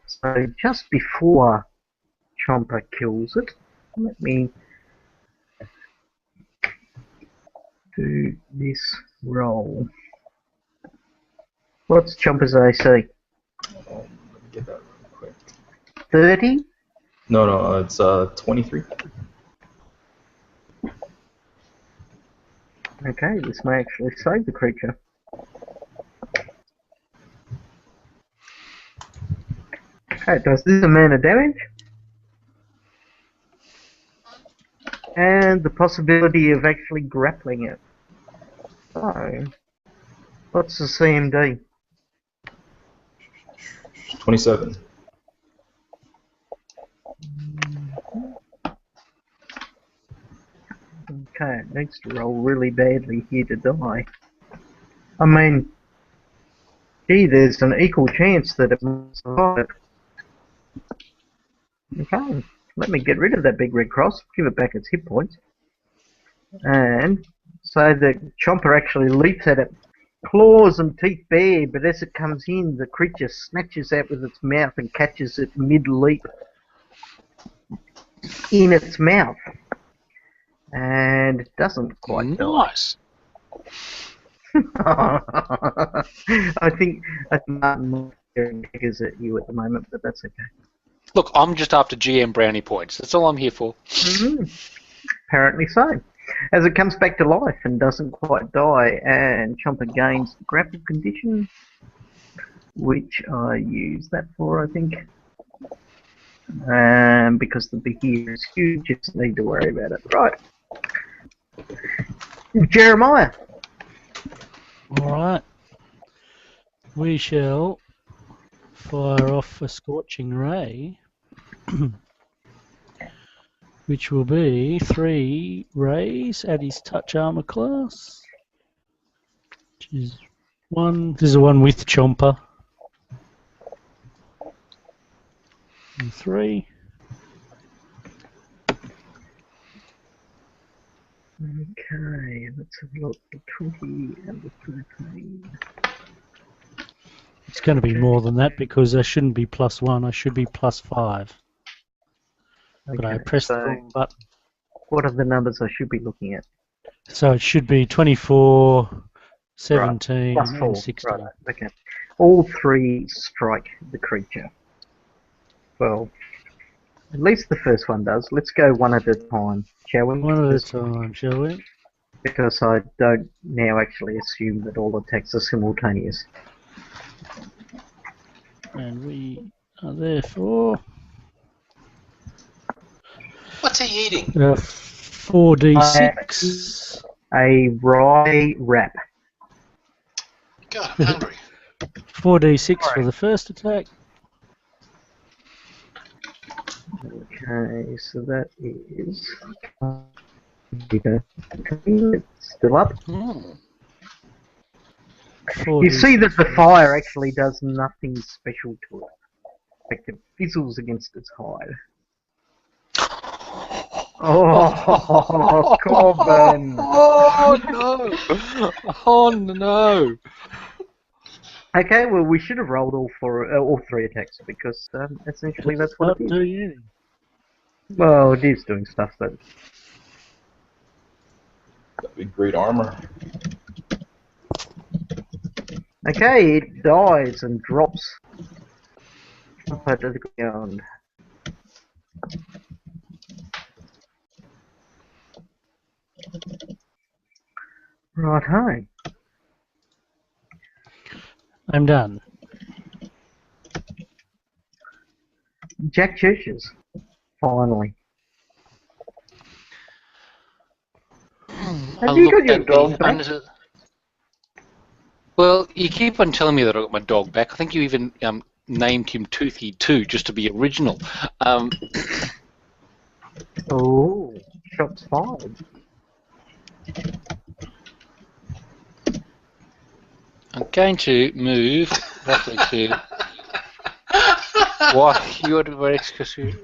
So just before Chomper kills it, let me do this roll. What's Chomper's AC? Let me get that real quick. 30? No, it's 23. Okay, this may actually save the creature. Okay, does this amount of damage? and the possibility of actually grappling it. So, what's the CMD? 27. Okay, it needs to roll really badly here to die. I mean, gee, there's an equal chance that it might survive. Okay, let me get rid of that big red cross, give it back its hit points. And so the Chomper actually leaps at it, claws and teeth bare, but as it comes in, the creature snatches out with its mouth and catches it mid-leap in its mouth. And it doesn't quite die. Nice. I think Martin is at you at the moment, but that's okay. Look, I'm just after GM brownie points. That's all I'm here for. Apparently so. As it comes back to life and doesn't quite die, and Chomper gains the grapple condition, which I use that for, I think. Because the Behir is huge, you just need to worry about it. Right. Jeremiah. Alright. We shall fire off a Scorching Ray, which will be 3 rays at his touch armor class. Which is one. This is the one with Chomper. And 3. Okay, let's have a look. The 20 and the 13. It's going to be more than that because I shouldn't be +1. I should be +5. But I pressed the wrong button. What are the numbers I should be looking at? So it should be 24, 17, Plus 4. and 16. Right, okay. All 3 strike the creature. Well, at least the first one does. Let's go one at a time, shall we? One at a time, shall we? Because I don't now actually assume that all attacks are simultaneous. And we are therefore What's he eating? 4d6. A rye wrap. God, I'm hungry. 4d6 for the first attack. Okay, so that is... It's still up. Hmm. You see that the fire actually does nothing special to it. In fact, it fizzles against its hide. Oh, Corbin! Oh no! Oh no! Okay, well, we should have rolled all 3 attacks because essentially that's what it is. Do you? Well, it is doing stuff that. That'd be great armor. Okay, it dies and drops up to the ground. Right, hi. I'm done. Jack Churches. Finally. Have you got your dog back? Well, you keep on telling me that I got my dog back. I think you even named him Toothy too, just to be original. Oh, shots fired. I'm going to move roughly to. Why you are very exclusive?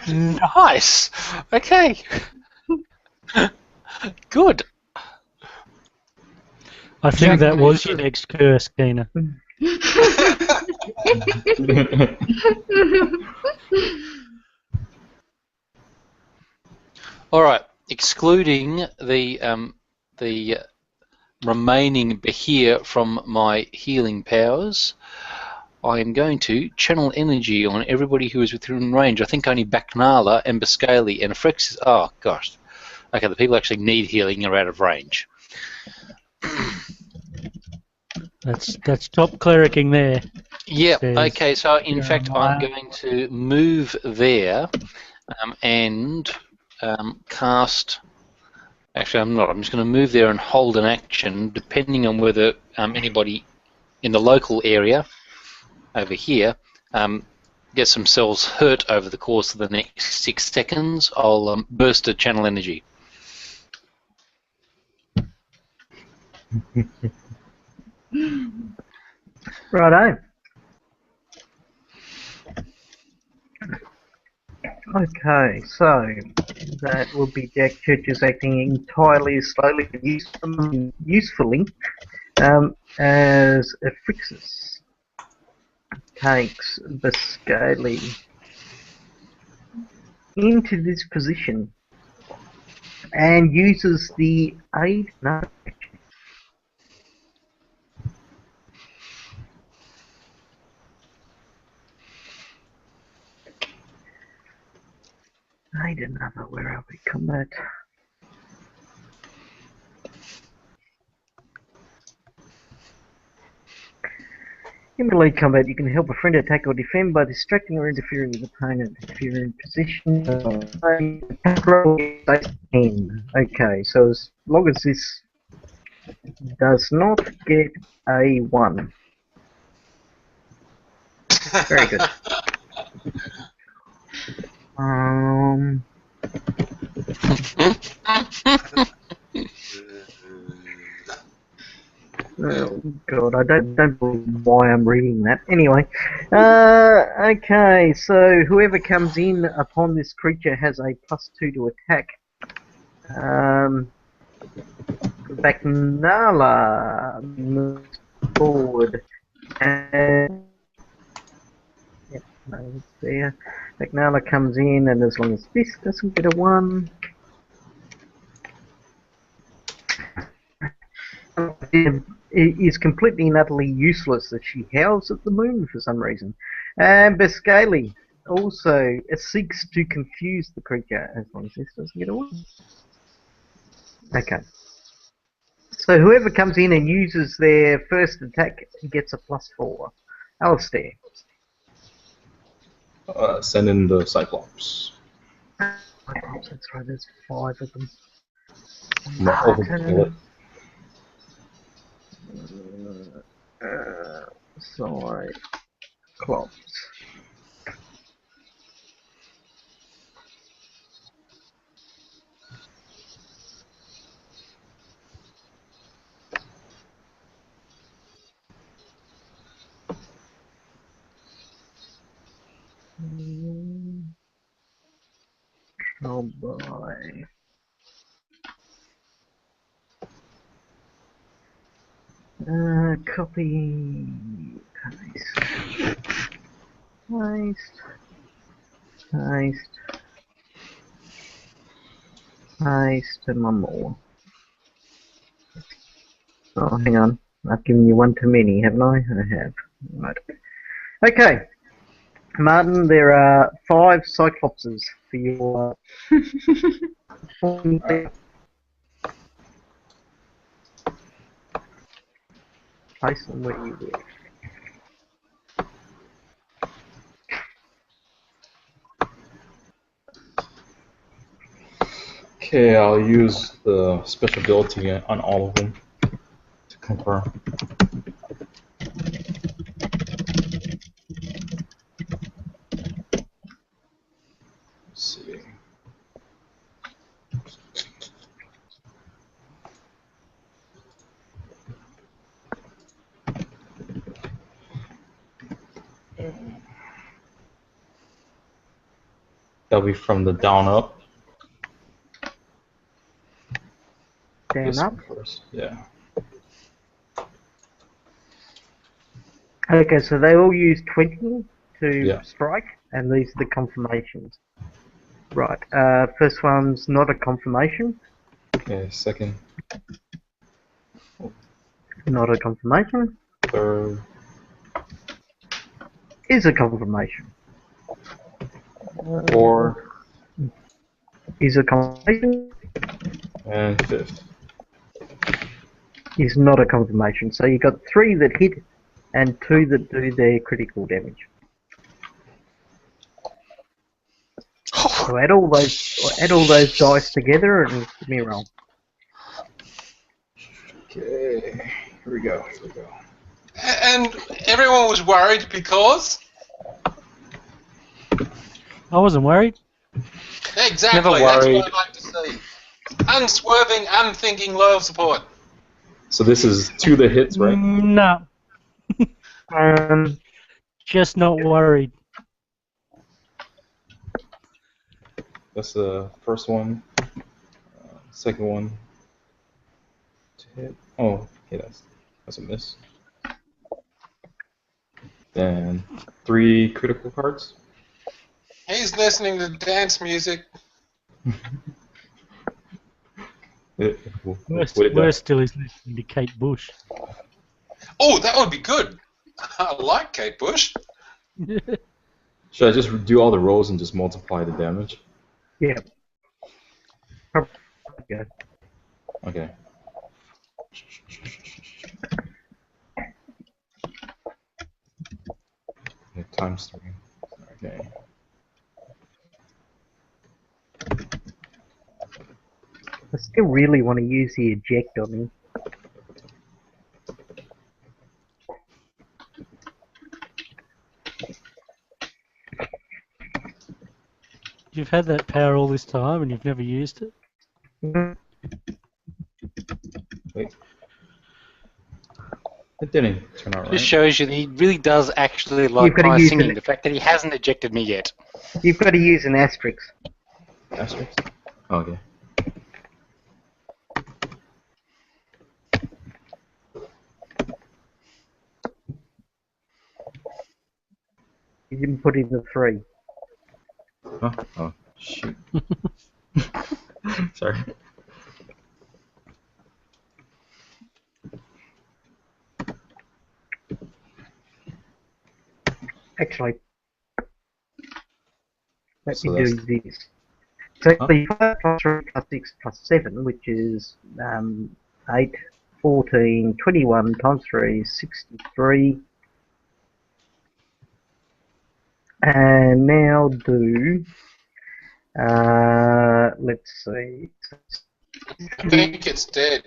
Nice. Okay. Good. I think that was your next curse, Keena. All right. Excluding the remaining Behir from my healing powers, I am going to channel energy on everybody who is within range. I think only Baknala and Biscali and Frexis. Oh gosh. Okay, the people actually need healing are out of range. That's top clericing there. Yeah. Says Okay. So in fact, I'm Jeremiah. going to move there, and cast. Actually, I'm not. I'm just going to move there and hold an action, depending on whether anybody in the local area over here gets themselves hurt over the course of the next 6 seconds. I'll burst a channel energy. Righto. Okay, so that would be Jack Churches acting entirely slowly and usefully as Phrixus takes Biscaylee into this position and uses the aid. No, aid another. Where are we? Combat. In melee combat, you can help a friend attack or defend by distracting or interfering with the opponent. If you're in position, okay, so as long as this does not get a 1. Very good. Oh God, I don't know why I'm reading that. Anyway, okay, so whoever comes in upon this creature has a +2 to attack. Bagnala moves forward and yep, no, it's there. Bagnala comes in, and as long as this doesn't get a 1. It is completely and utterly useless that she howls at the moon for some reason. And Biscaylee also seeks to confuse the creature as long as this doesn't get a 1. Okay. So whoever comes in and uses their first attack gets a +4. Alistair. Send in the Cyclops. Cyclops, that's right, there's 5 of them. Cyclops. Oh boy. Copy. Paste. Paste. Paste. Paste. And one more. Oh, hang on. I've given you one too many, haven't I? I have. Right. Okay. Martin, there are 5 Cyclopses for your... Place them where you wish. Okay, I'll use the special ability on all of them to confirm. Let's see. That'll be from the down up. Down This up? one first. Yeah. Okay, so they all use 20 to Yeah. strike, and these are the confirmations. Right, first one's not a confirmation. Okay, second, Not a confirmation. third, Is a confirmation. fourth, Is a confirmation. and fifth. Is not a confirmation. So you've got 3 that hit and 2 that do their critical damage. So add all those dice together and give me a roll. Okay, here we go. And everyone was worried because... I wasn't worried. Exactly, Never that's worried. what I'd like to see. Unswerving, unthinking, loyal support. So this is to the hits, right? No, just not worried. That's the first one. Second one. To hit. Oh, okay, that's a miss. Then 3 critical cards. He's listening to dance music. Worse still is listening to Kate Bush. Oh, that would be good. I like Kate Bush. Should I just do all the rolls and just multiply the damage? Yeah. Okay. Okay. Times 3. Okay. I still really want to use the eject on him. You've had that power all this time and you've never used it? Wait. It didn't turn out right. Just shows you that he really does actually like You've gotta my use singing. it. The fact that he hasn't ejected me yet. You've got to use an asterisk. Asterisk? Oh, okay. You didn't put in the 3. Huh? Oh, shoot. Sorry. Actually, let So me do that's- this. So Huh? the 5 plus 3 plus 6 plus 7, which is 8, 14, 21 times 3 is 63. And now do, let's see, I think it's dead.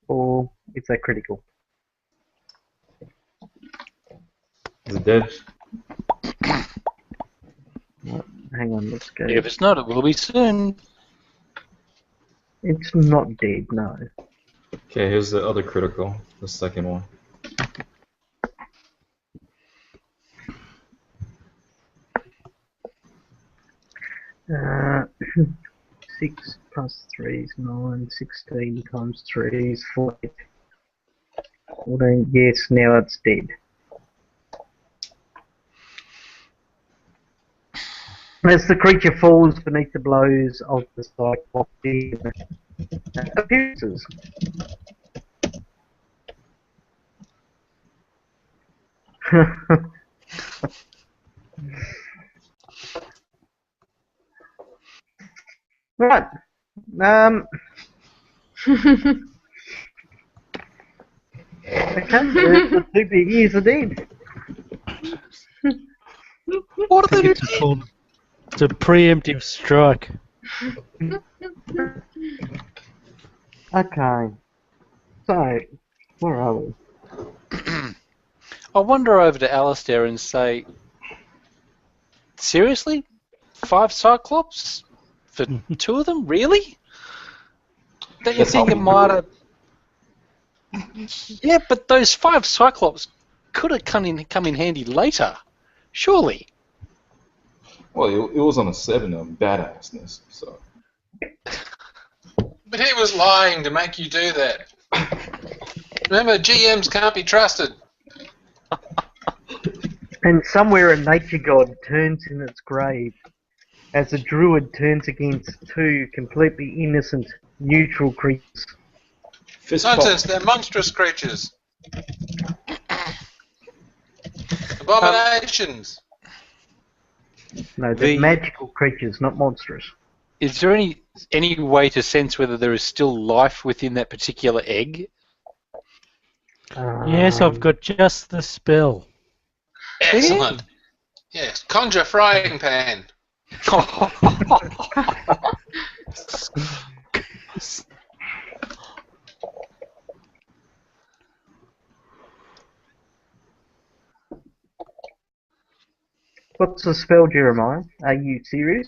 or is that critical? Is it dead? Hang on, let's go. If it's not, it will be soon. It's not dead, no. Okay, here's the other critical. The second one. Uh, 6 plus 3 is 9, 16 times 3 is 40. 14, yes, now it's dead. As the creature falls beneath the blows of the Cyclops, it appearances. Right. Okay, the 2 big ears are dead. What are they It's called it's a preemptive strike. Okay. So, where are we? I wander over to Alistair and say, seriously? 5 Cyclops? For 2 of them? Really? Don't you That's think how it we might do have... Yeah, but those 5 Cyclops could have come in handy later. Surely. Well, it was on a 7 of badassness, so. But he was lying to make you do that. Remember, GMs can't be trusted. And somewhere a nature god turns in its grave as a druid turns against 2 completely innocent, neutral creatures. Fist bump. Nonsense, they're monstrous creatures. Abominations. No, they're The- magical creatures, not monstrous. Is there any way to sense whether there is still life within that particular egg? Yes, I've got just the spell. Excellent. Yes, conjure frying pan. What's the spell, Jeremiah? Are you serious?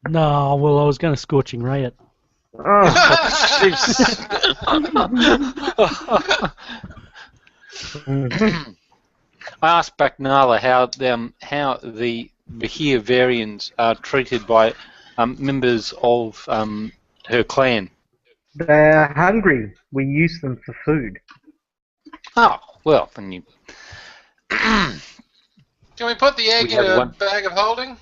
No, well, I was going to Scorching Ray it. Oh, I asked Baknala how the Bahir variants are treated by members of her clan. they're hungry. We use them for food. Oh, well, then you... Can we put the egg We in have a one. bag of holding?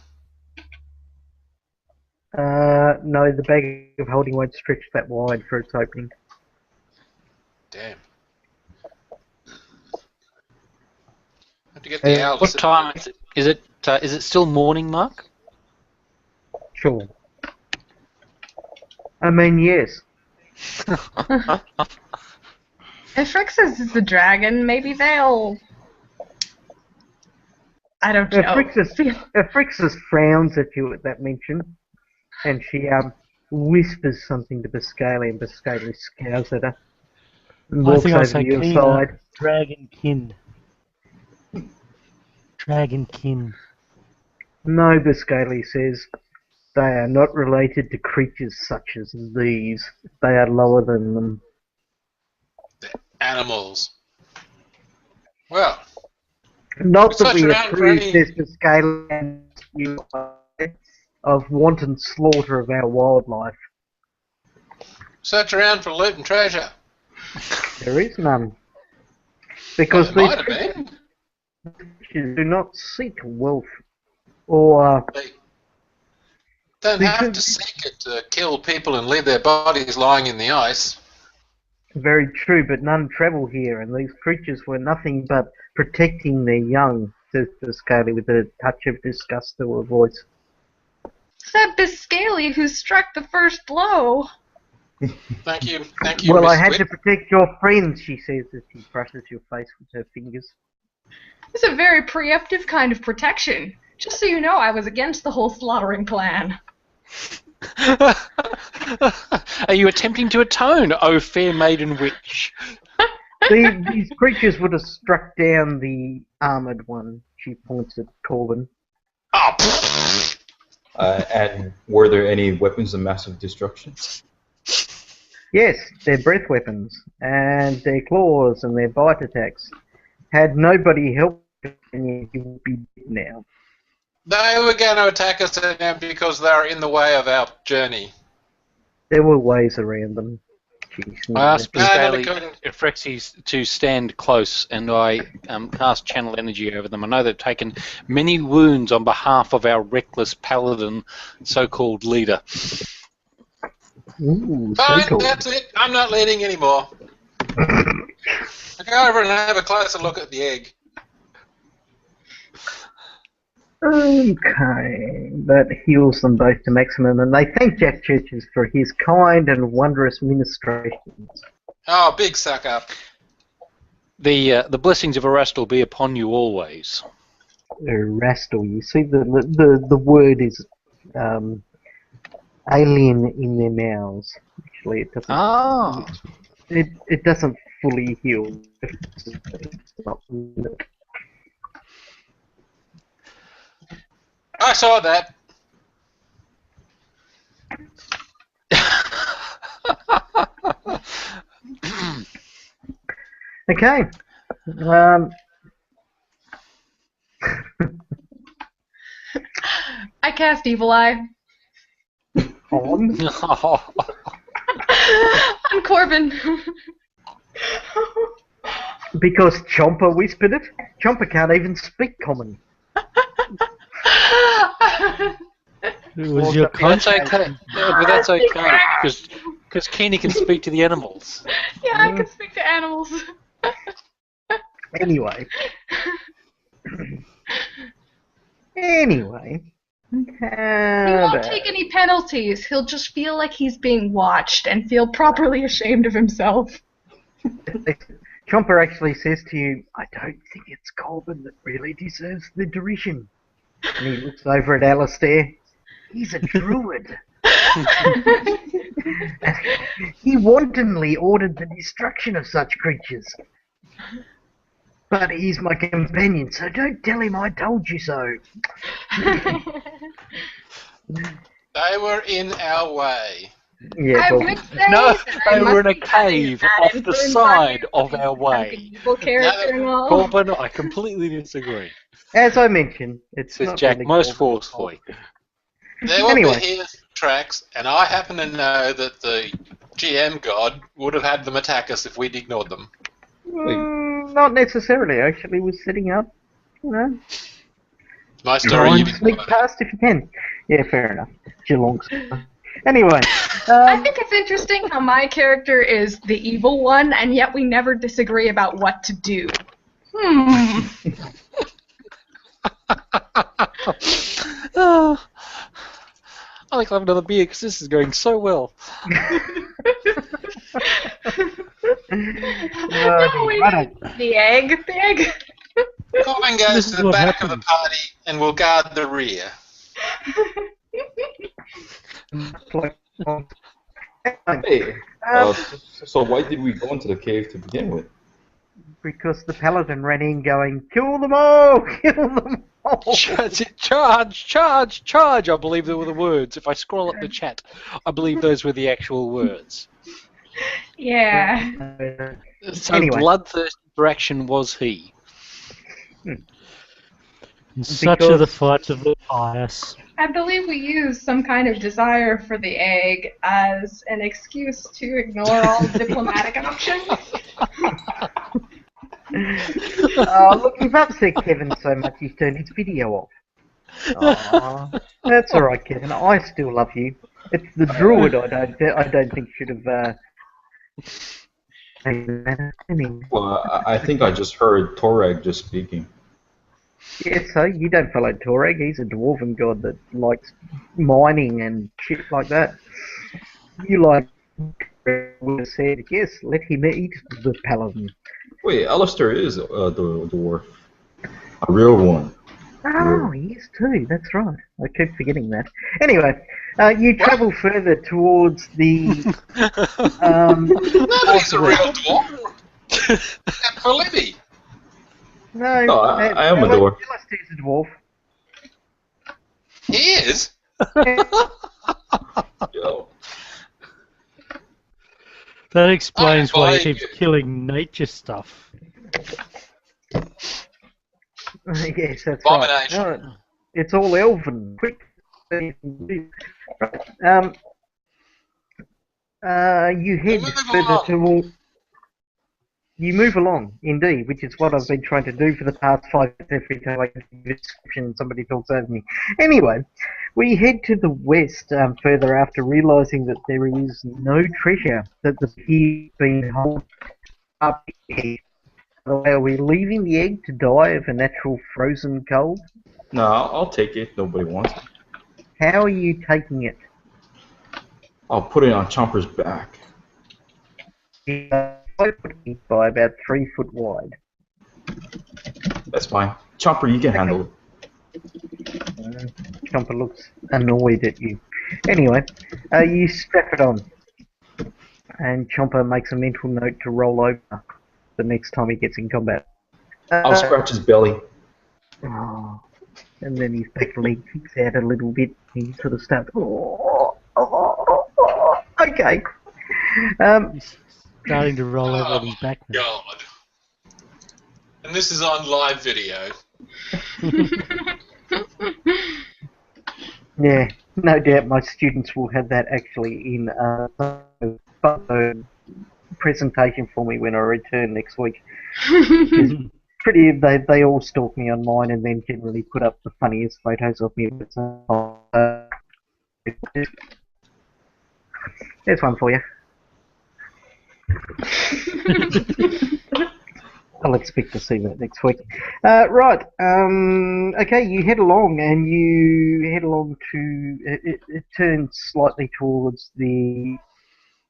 No, the bag of holding won't stretch that wide for its opening. Damn. Have to get the owl to What sit time there. is it? Is it still morning, Mark? Sure. I mean, yes. If Frixus is the dragon, maybe they'll... I don't know. Frixus frowns at you at that mention, and she whispers something to Biscali, and Biscali scowls at her and I walks think I'll over say to your Kina. side. Dragonkin. Dragonkin. No, Biscali says, they are not related to creatures such as these. They are lower than them. Animals. Well, Not that Such we around approve for any- this Biscali and you of wanton slaughter of our wildlife. search around for loot and treasure. There is none. Well, Because there these might have been. creatures do not seek wealth or They don't They have could- to seek it to kill people and leave their bodies lying in the ice. very true, but none travel here, and these creatures were nothing but protecting their young, says Biscali with a touch of disgust to her voice. It's that Biscali who struck the first blow. Thank you, Well, Miss I had Wit. to protect your friends, she says as she brushes your face with her fingers. It's a very preemptive kind of protection. Just so you know, I was against the whole slaughtering plan. Are you attempting to atone, O fair maiden witch? These creatures would have struck down the armoured one, she points at Corbin. Oh, pfft. And were there any weapons of massive destruction? Yes, their breath weapons, and their claws and their bite attacks. Had nobody helped you, you would be dead now. They were going to attack us now because they are in the way of our journey. There were ways around them. I asked No, not Biscali according- if Frexes to stand close, and I cast channel energy over them. I know they've taken many wounds on behalf of our reckless paladin, so-called leader. Ooh, so Fine, cool. that's it. I'm not leading anymore. I go over and have a closer look at the egg. Okay, that heals them both to maximum, and they thank Jack Churches for his kind and wondrous ministrations. Oh, big suck up. The blessings of Erastil be upon you always. Rastal, you see, the word is alien in their mouths. Actually, it doesn't. Ah. It doesn't fully heal. It's not- I saw that. Okay. I cast Evil Eye On. on Corbin. Because Chomper whispered it. Chomper can't even speak common. It was your That's conscience. okay. But that's okay, because Keeney can speak to the animals. Yeah, I can speak to animals. Anyway. Anyway. He won't take any penalties. He'll just feel like he's being watched and feel properly ashamed of himself. Chomper actually says to you, I don't think it's Colvin that really deserves the derision. And he looks over at Alistair. He's a druid. He wantonly ordered the destruction of such creatures. But he's my companion, so don't tell him I told you so. They were in our way. Yeah, I well, would say No, that I they must were in a be cutting cave that off and the putting side Barney of as our an way. evil character and all. Corbin, I completely disagree. as I mentioned, it's Says not Jack really most Corbin's forcefully. There were Anyway. Behemoth tracks, and I happen to know that the GM god would have had them attack us if we'd ignored them. Not necessarily. I actually was setting up. You know, My try story, and you've sneak ignored. past if you can. Yeah, fair enough. Geelong. Anyway, I think it's interesting how my character is the evil one, and yet we never disagree about what to do. Oh, I think I'll have another beer because this is going so well. No, we righto. need the egg. The egg. Corbin goes This to is the what back of the happens. party and will guard the rear. Hey, Um, so why did we go into the cave to begin with? because the paladin ran in going, kill them all, kill them all. Charge, charge, charge! I believe they were the words. If I scroll up the chat, I believe those were the actual words. Yeah. So Anyway. bloodthirsty for action was he. And such are the Because- fights of the pious. I believe we use some kind of desire for the egg as an excuse to ignore all diplomatic options. Oh, look, you've upset Kevin so much he's turned his video off. Aw, that's alright, Kevin. I still love you. It's the druid I don't think should have taken that. Anyway. Well, I think I just heard Torag just speaking. Yeah, so you don't follow Torag. He's a dwarven god that likes mining and shit like that. You like would have said, yes, let him eat the paladin. Wait, Alistair is the dwarf. A real one. Oh, he is too. That's right. I keep forgetting that. Anyway, you travel further towards the. Nobody's a real dwarf. Except for Libby. No, No, I am a dwarf. Alistair's a dwarf. He is. Yo. That explains I why he believe keeps you. killing nature stuff. Yes, that's Abomination. right. No, it's all elven. Quick. Right. You head Move further along. toward. You move along, indeed, which is what I've been trying to do for the past 5 minutes every time I give a description somebody talks over me. Anyway, we head to the west further after realising that there is no treasure that the pig's been holding up here. By the way, are we leaving the egg to die of a natural frozen cold? No, I'll take it. Nobody wants it. How are you taking it? I'll put it on Chomper's back. By about 3 foot wide. That's fine. Chomper, you can handle it. Chomper looks annoyed at you. Anyway, you strap it on, and Chomper makes a mental note to roll over the next time he gets in combat. I'll scratch his belly. Oh, and then his back leg kicks out a little bit. He sort of starts. Okay. Starting to roll over on his back now. God. And this is on live video. Yeah, no doubt my students will have that actually in a presentation for me when I return next week. They all stalk me on mine and then generally put up the funniest photos of me. There's one for you. I'll expect to see that next week. Right. Okay, you head along and you head along to. It turns slightly towards the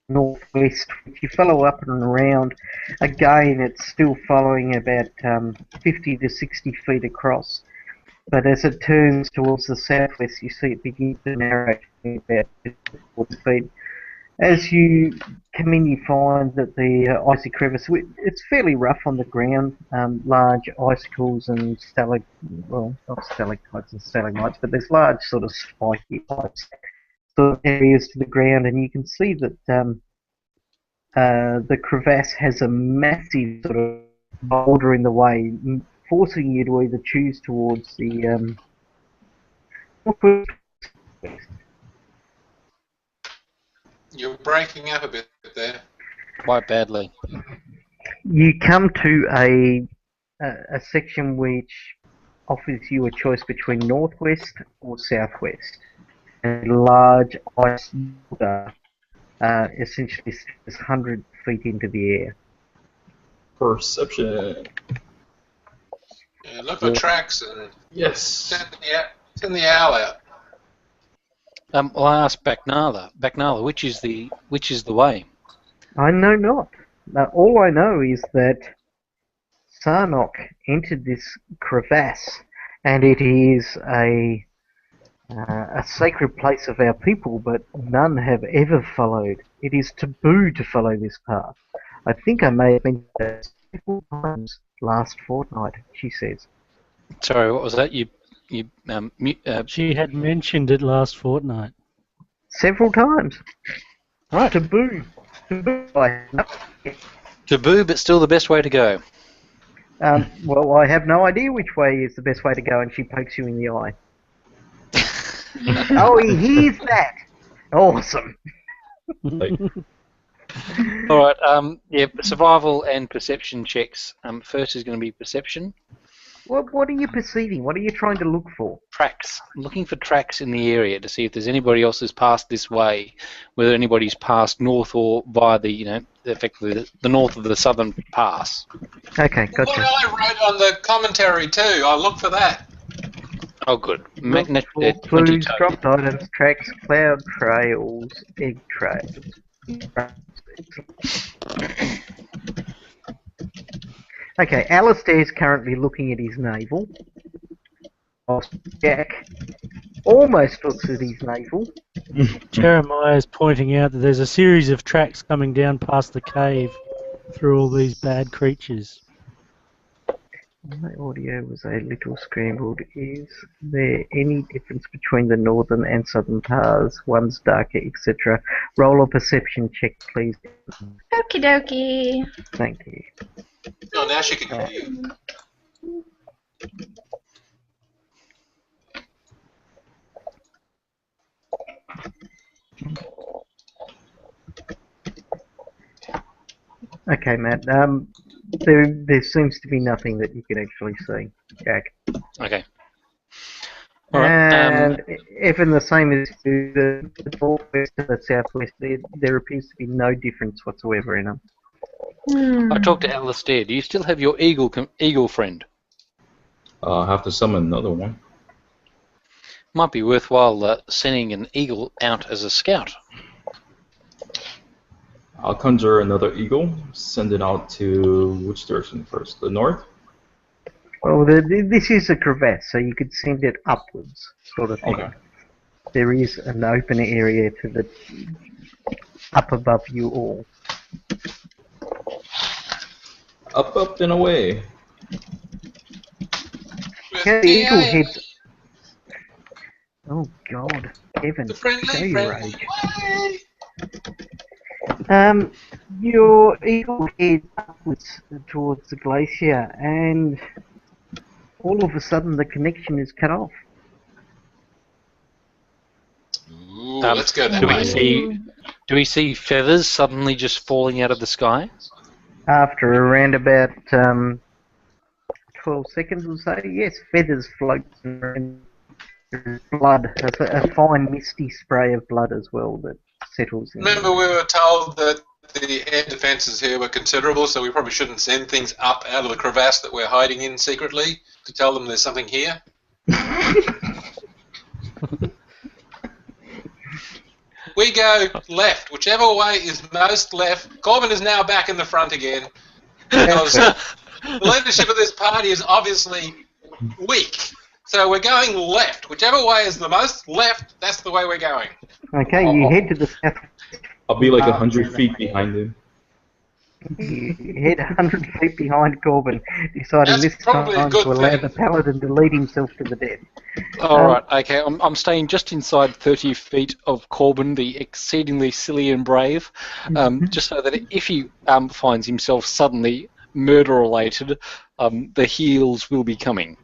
northwest. If you follow up and around, again, it's still following about 50 to 60 feet across. But as it turns towards the southwest, you see it begin to narrow to about 40 feet. As you come in, you find that the icy crevice, it's fairly rough on the ground, large icicles and not stalactites and stalagmites, but there's large sort of spiky ice sort of areas to the ground, and you can see that the crevasse has a massive sort of boulder in the way, forcing you to either choose towards the northwest. You're breaking up a bit there. Quite badly. You come to a section which offers you a choice between northwest or southwest. A large ice boulder essentially is 100 feet into the air. Perception. Yeah, look for tracks and Yes. send the owl out. Well, I asked Baknala. Baknala, which is the way? I know not. All I know is that Sarnok entered this crevasse, and it is a sacred place of our people, but none have ever followed. It is taboo to follow this path. I think I may have mentioned that several times last fortnight, she says. Sorry, what was that? She had mentioned it last fortnight. Several times. Right. Taboo. Taboo. Taboo, but still the best way to go. Well, I have no idea which way is the best way to go, and she pokes you in the eye. Oh, he hears that! Awesome. All right. Yeah. Survival and perception checks. First is going to be perception. What are you perceiving? What are you trying to look for? Tracks. I'm looking for tracks in the area to see if there's anybody else who's passed this way, whether anybody's passed north or via the, effectively the north of the southern pass. Okay, What gotcha. I wrote on the commentary too, I'll look for that. Oh, good. Look for 20 clues, total. dropped items, tracks, cloud trails, egg trails. Okay, Alistair is currently looking at his navel. Whilst Jack almost looks at his navel. Jeremiah is pointing out that there's a series of tracks coming down past the cave through all these bad creatures. My audio was a little scrambled. Is there any difference between the northern and southern paths? One's darker, etc. Roll a perception check, please. Okie dokie. Thank you. Oh, now she can hear you. Okay, Matt. There seems to be nothing that you can actually see, Jack. Okay. All right. And even the same as the northwest and the southwest, there appears to be no difference whatsoever in them. I talked to Alistair. Do you still have your eagle friend? I'll have to summon another one. Might be worthwhile sending an eagle out as a scout. I'll conjure another eagle, send it out to which direction first? The north? Well, this is a crevasse, so you could send it upwards, sort of thing. Okay. There is an open area to the up above you all. Up, up, and away. Okay, the eagle heads. Oh God, Kevin, The show friendly, your friendly age. way. Your eagle heads upwards towards the glacier, and all of a sudden the connection is cut off. Ooh, let's go that do way. we see feathers suddenly just falling out of the sky? After around about 12 seconds or so, yes, feathers float and blood, a fine misty spray of blood as well that settles in. Remember, we were told that the air defences here were considerable, so we probably shouldn't send things up out of the crevasse that we're hiding in secretly to tell them there's something here. We go left, whichever way is most left. Corbin is now back in the front again because the leadership of this party is obviously weak. So we're going left. Whichever way is the most left, that's the way we're going. Okay, you head to the south. I'll be like 100 feet behind him. You head 100 feet behind Corbin, deciding That's this probably a time good to allow thing. the paladin to lead himself to the death. Alright, okay, I'm staying just inside 30 feet of Corbin, the exceedingly silly and brave, just so that if he finds himself suddenly murder-related, the heals will be coming.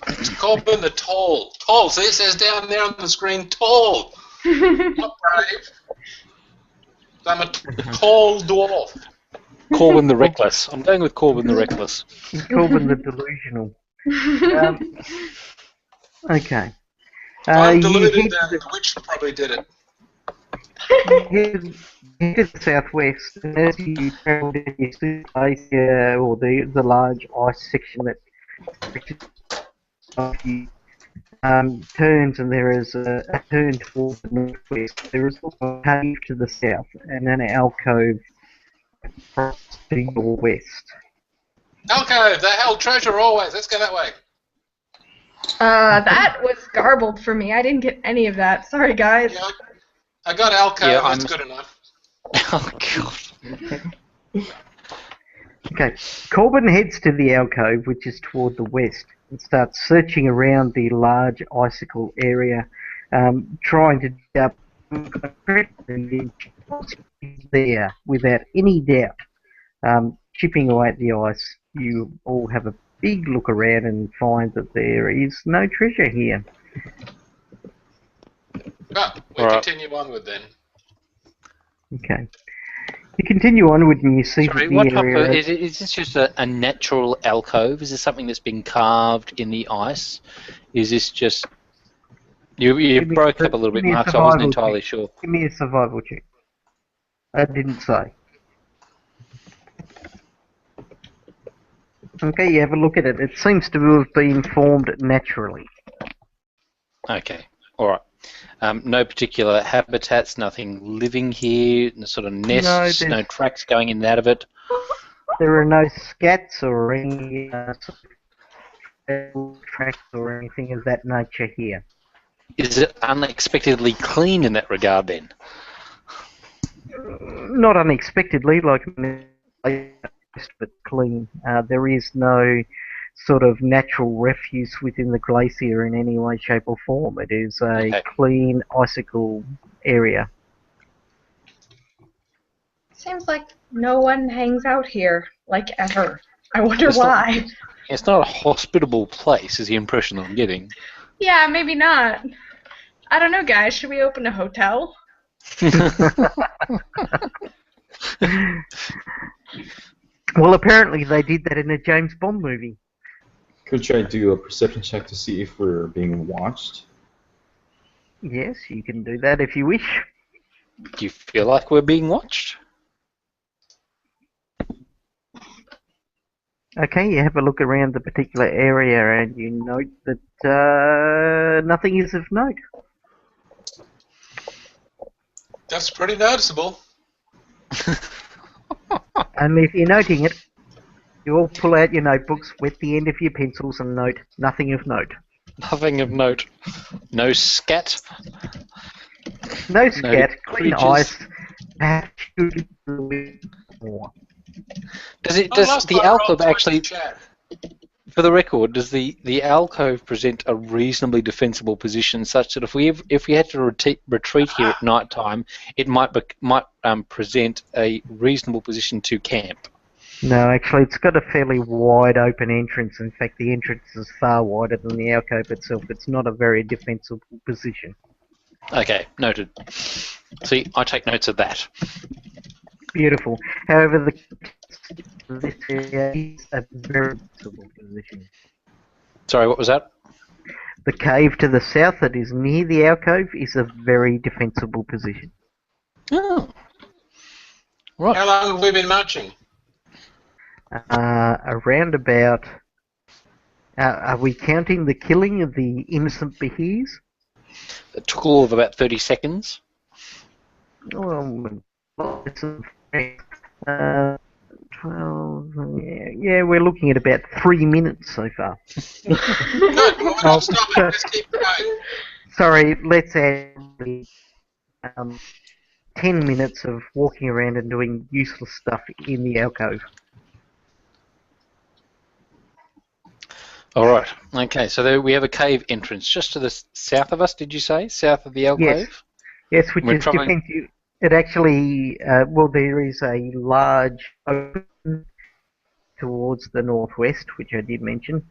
It's Corbin the tall. Tall. See, it says down there on the screen, tall. Not brave. I'm a tall dwarf. Corbin the Reckless. I'm going with Corbin the Reckless. Corbin the delusional. Okay. I'm You deluded head that the witch probably did it. head to the southwest, and as you travel down, you see the glacier, or the large ice section that stretches off you. Turns, and there is a turn towards the northwest. There is also a cave to the south and an alcove to your west. Alcove, they held treasure always. Let's go that way. That was garbled for me. I didn't get any of that. Sorry, guys. Yeah, I got alcove. Yeah, That's good enough. Oh, God. Okay, Corbin heads to the alcove, which is toward the west, and starts searching around the large icicle area, trying to dig up there without any doubt. Chipping away at the ice, you all have a big look around and find that there is no treasure here. Oh, we Right. continue onward then. Okay. You continue onward and you see Sorry, that what the type area... of, is this just a natural alcove? Is this something that's been carved in the ice? Is this just... You Give me- broke up a little bit, give me a Mark, so I wasn't survival entirely check. sure. Give me a survival check. I didn't say. Okay, you have a look at it. It seems to have been formed naturally. Okay, alright. No particular habitats, nothing living here, no sort of nests, no there's- tracks going in and out of it. There are no scats or any sort of tracks or anything of that nature here. Is it unexpectedly clean in that regard then? Not unexpectedly, but clean. There is no sort of natural refuse within the glacier in any way, shape or form. It is a Okay. clean icicle area. Seems like no one hangs out here, like ever. I wonder It's not- why. It's not a hospitable place, is the impression I'm getting. Yeah, maybe not. I don't know, guys. Should we open a hotel? Well, apparently they did that in a James Bond movie. Could try to do a perception check to see if we're being watched. Yes, you can do that if you wish. Do you feel like we're being watched? Okay, you have a look around the particular area and you note that nothing is of note. That's pretty noticeable. Only if you're noting it, you all pull out your notebooks, wet the end of your pencils and note nothing of note. Nothing of note. No scat. No scat, clean creatures. ice, perhaps should be more. Does it? Oh, Does last the time I rolled alcove twice in actually, chat. for the record, does the alcove present a reasonably defensible position, such that if we had to retreat here at night time, it might present a reasonable position to camp? No, actually, it's got a fairly wide open entrance. In fact, the entrance is far wider than the alcove itself. It's not a very defensible position. Okay, noted. See, I take notes of that. Beautiful. However, this area is a very defensible position. Sorry, what was that? The cave to the south that is near the alcove is a very defensible position. Oh. Right. How long have we been marching? Around about... are we counting the killing of the innocent Behees? It took all of about 30 seconds. Well, 12. Yeah, we're looking at about 3 minutes so far. Good. Well, we're not stopping. Just keep going. Sorry, let's add 10 minutes of walking around and doing useless stuff in the alcove. All right. Okay. So there we have a cave entrance just to the south of us. Did you say south of the alcove? Yes, which We're is trying- defensive. It actually, well, there is a large open towards the northwest, which I did mention.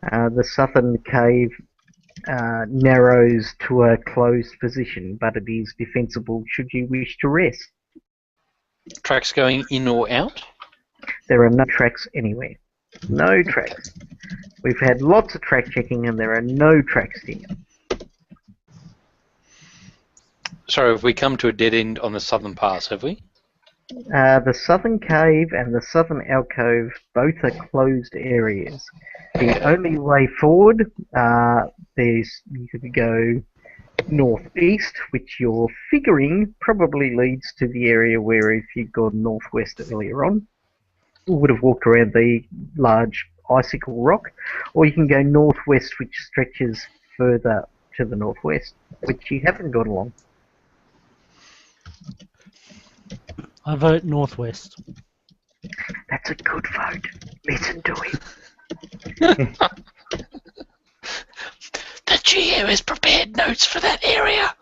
The southern cave narrows to a closed position, but it is defensible should you wish to rest. Tracks going in or out? There are no tracks anywhere. No tracks. We've had lots of track checking and there are no tracks here. Sorry, have we come to a dead end on the southern pass? Have we? The southern cave and the southern alcove both are closed areas. The only way forward, you could go northeast, which you're figuring probably leads to the area where if you'd gone northwest earlier on, you would have walked around the large icicle rock, or you can go northwest, which stretches further to the northwest, which you haven't gone along. I vote northwest. That's a good vote. Listen to him. The GM has prepared notes for that area.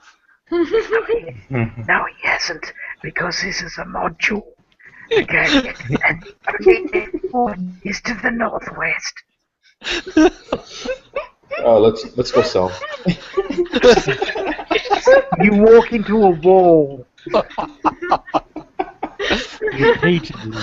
No, he hasn't, because this is a module. Okay, and the one is to the northwest. Let's go south. You walk into a wall. Repeatedly.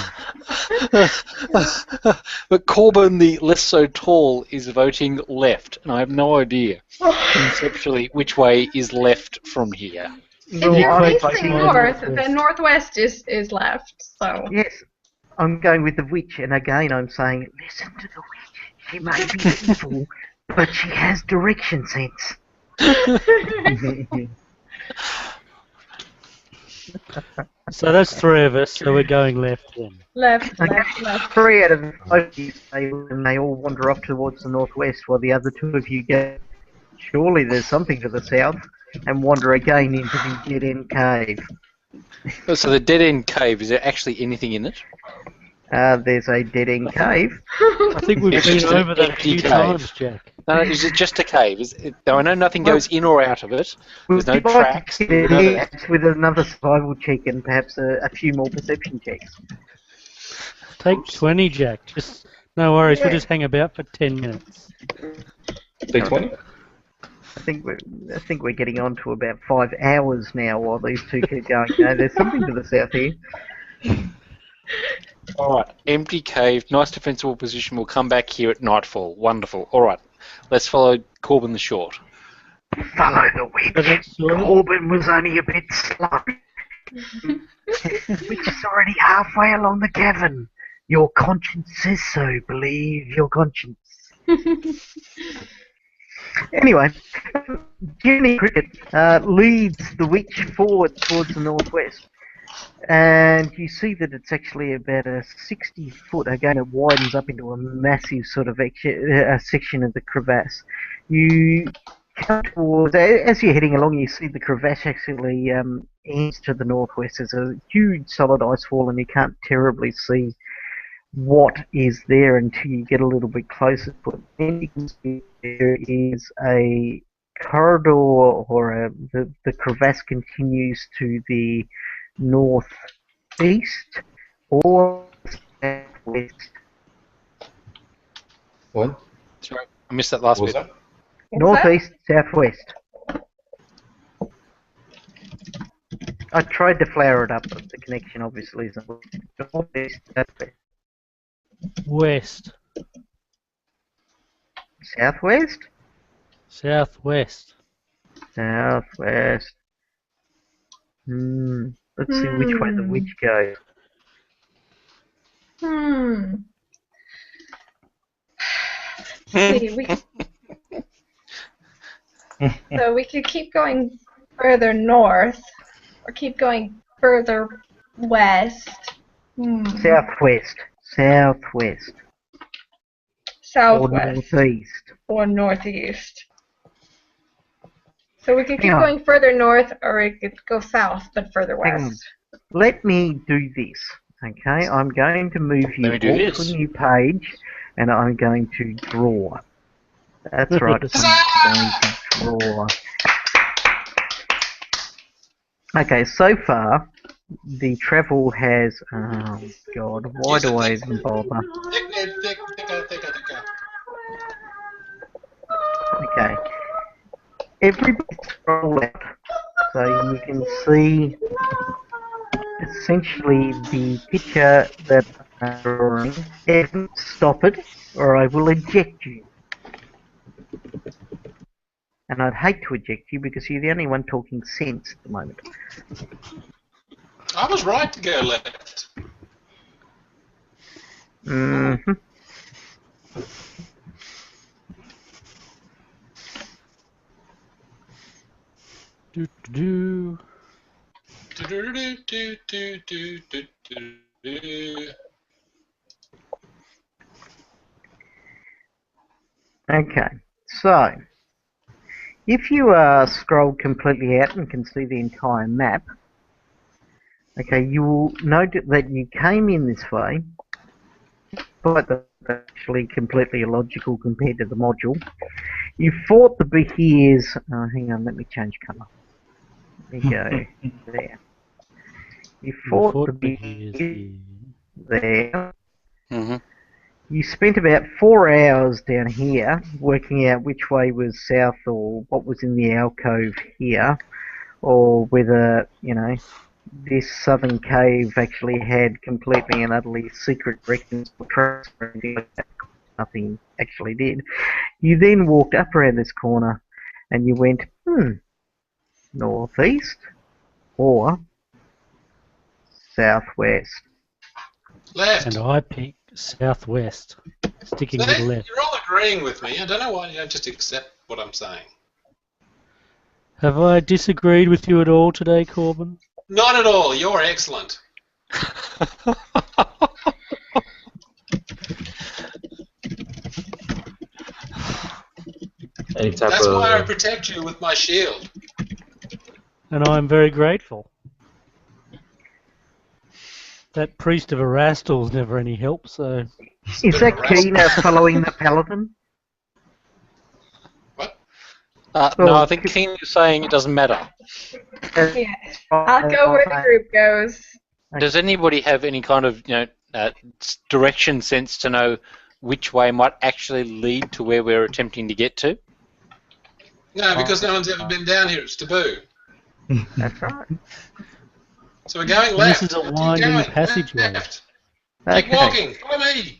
But Corbin, the less so tall, is voting left, and I have no idea conceptually which way is left from here. If you're I'm facing voting north, then northwest is left. So Yes, I'm going with the witch, and again I'm saying, listen to the witch. She may be evil, but she has direction sense. So that's three of us, so we're going left then. left. 3 out of the 5 of you say, and they all wander off towards the northwest, while the other 2 of you go, surely there's something to the south, and wander again into the dead-end cave. So the dead end cave, is there actually anything in it? There's a dead-end cave. I think we've It's been just an over that a empty few cave. times, Jack. No, is it just a cave? I know nothing goes in or out of it. There's no We'd like tracks. to get it with another survival check and perhaps a few more perception checks. Take 20, Jack. Just no worries. We'll just hang about for 10 minutes. Take 20? I think we're getting on to about 5 hours now while these 2 keep going. No, there's something to the south here. All right, empty cave, nice defensible position. We'll come back here at nightfall. Wonderful. All right, let's follow Corbin the Short. Follow the So witch. that's sort of- Corbin was only a bit slow. Witch is already halfway along the cavern. Your conscience says so. Believe your conscience. Anyway, Jimmy Cricket leads the witch forward towards the northwest. And you see that it's actually about a 60-foot, again it widens up into a massive sort of section of the crevasse. You come towards, as you're heading along, you see the crevasse actually ends to the northwest. There's a huge solid ice wall and you can't terribly see what is there until you get a little bit closer to it. Then you can see there is a corridor, or the crevasse continues to the northeast or southwest. What? Sorry, I missed that last What was bit. that? Northeast, southwest. I tried to flower it up, but the connection obviously isn't working. Northeast, southwest. West. Southwest? Southwest. Southwest. Let's see which way the witch goes. See, so we could keep going further north, or keep going further west. Southwest. southwest, or Southwest northeast. or northeast. So we can keep Hang on. going further north, or we could go south, but further Hang on. west. Let me do this. Okay, I'm going to move you Let me do all this. to a new page, and I'm going to draw. That's right. I'm going to draw. Okay, so far the travel has. Oh God, why do I even bother? Okay, everybody scroll out so you can see essentially the picture that I'm drawing. Evan, stop it, or I will eject you. And I'd hate to eject you because you're the only one talking sense at the moment. I was right to go left. Mm-hmm. Do. Okay, so if you scroll completely out and can see the entire map, okay, you will note that you came in this way, but that's actually completely illogical compared to the module. You fought the Behirs. Hang on, let me change colour. There you go. There. You fought the Behirs there. Mm-hmm. You spent about 4 hours down here working out which way was south or what was in the alcove here, or whether, you know, this southern cave actually had completely and utterly secret rectangles or traps or anything like that. Nothing actually did. You then walked up around this corner and you went, northeast or southwest. Left. And I pick southwest, sticking with left. You're all agreeing with me. I don't know why you don't just accept what I'm saying. Have I disagreed with you at all today, Corbin? Not at all. You're excellent. Any type That's of why I protect you with my shield. And I'm very grateful. That priest of Erastal's never any help, so... Is that Keener following the paladin? What? No, I think Keen is saying it doesn't matter. Yeah, I'll go where the group goes. Does anybody have any kind of direction sense to know which way might actually lead to where we're attempting to get to? No, because no one's ever been down here. It's taboo. That's right. So we're going And left. this is a Keep winding going. passageway. Left. Keep walking. Follow me.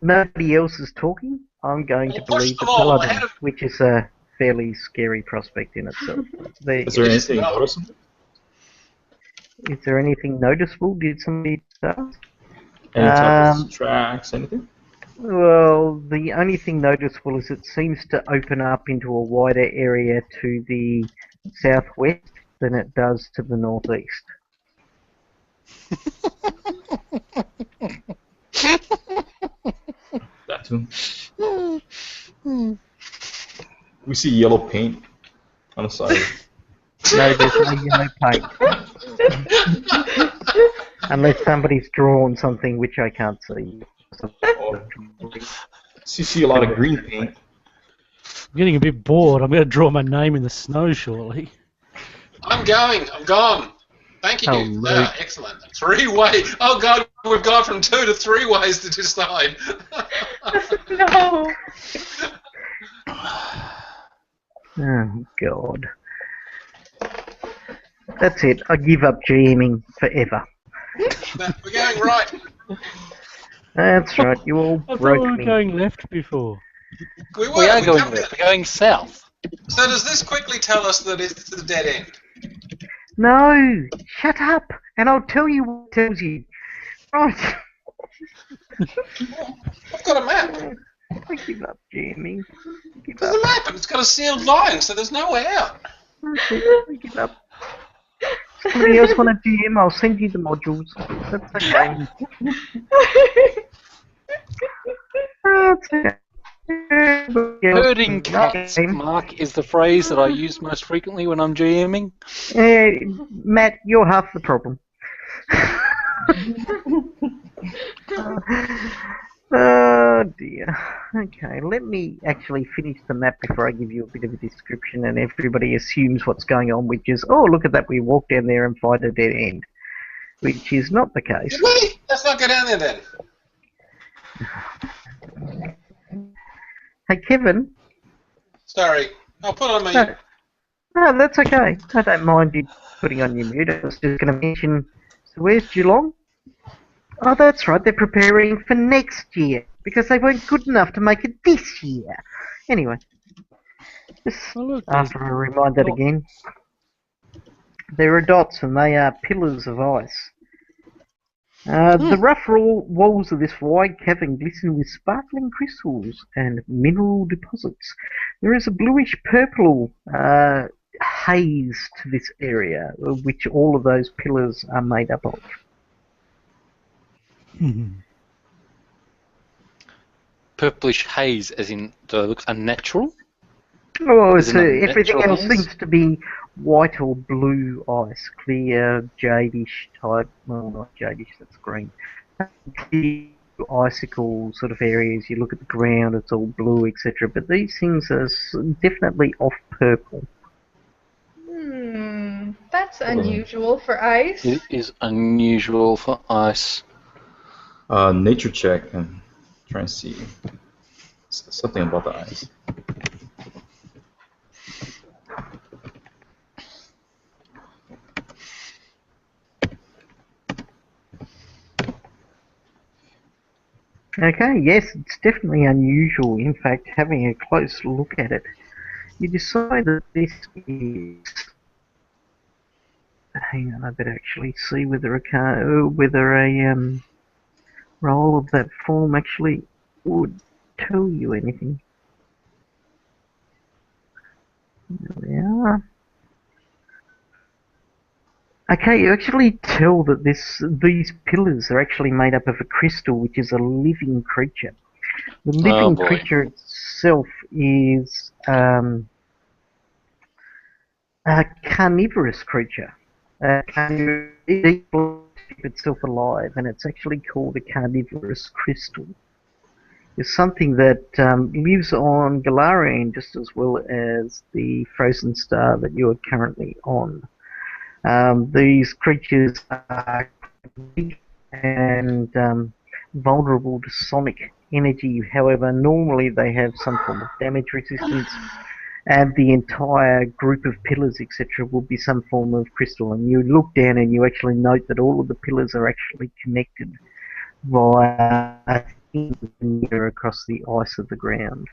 Nobody else is talking. I'm going to Well, push believe the them all paladin, ahead of- which is a fairly scary prospect in itself. Is there anything No. noticeable? Is there anything noticeable? Did somebody ask? Any type of tracks, anything? Well, the only thing noticeable is it seems to open up into a wider area to the southwest than it does to the northeast. That too. We see yellow paint on the side. No, there's no yellow paint. Unless somebody's drawn something which I can't see. Oh. So you see a lot of green paint. I'm getting a bit bored. I'm going to draw my name in the snow shortly. I'm going. I'm gone. Thank you. Oh, Luke. Ah, excellent. 3-way. Oh, God, we've gone from 2 to 3 ways to decide. No. Oh, God. That's it. I give up GMing forever. No, we're going right. That's right. You all I thought we broke were me. going left before. We We are going come left. to- We're going south. So does this quickly tell us that it's the dead end? No! Shut up! And I'll tell you what it tells you. Right. I've got a map. I give up GMing. I give There's up. a map, and it's got a sealed line, so there's no way out. That's it. I give up. Somebody else want to GM? I'll send you the modules. That's okay. That's okay. Herding cats, Mark, is the phrase that I use most frequently when I'm GMing. Matt, you're half the problem. Oh dear. Okay, let me actually finish the map before I give you a bit of a description and everybody assumes what's going on, which is, oh, look at that, we walk down there and find a dead end. Which is not the case. Did we? Let's not go down there then. Hey, Kevin. Sorry. I'll put on my... No, that's okay. I don't mind you putting on your mute. I was just going to mention, so where's Geelong? Oh, that's right. They're preparing for next year because they weren't good enough to make it this year. Anyway, just after I remind that again, there are dots and they are pillars of ice. The rough walls of this wide cavern glisten with sparkling crystals and mineral deposits. There is a bluish-purple haze to this area, which all of those pillars are made up of. Purplish haze, as in, do they look unnatural? Oh, everything else seems to be white or blue ice, clear, jadish type. Well, not jadish, that's green. Clear icicle sort of areas. You look at the ground, it's all blue, etc. But these things are definitely off purple. That's unusual for ice. It is unusual for ice. Nature check and try and see something about the ice. Okay, yes, it's definitely unusual. In fact, having a close look at it, you decide that this is... Hang on, I better actually see whether a roll of that form actually would tell you anything. There we are. Okay, you actually tell that these pillars are actually made up of a crystal, which is a living creature. The living creature itself is a carnivorous creature. It keeps itself alive, and it's actually called a carnivorous crystal. It's something that lives on Galarian just as well as the frozen star that you are currently on. These creatures are big and vulnerable to sonic energy. However, normally they have some form of damage resistance, and the entire group of pillars, etc., will be some form of crystal. And you look down and you actually note that all of the pillars are actually connected via a thin layer across the ice of the ground.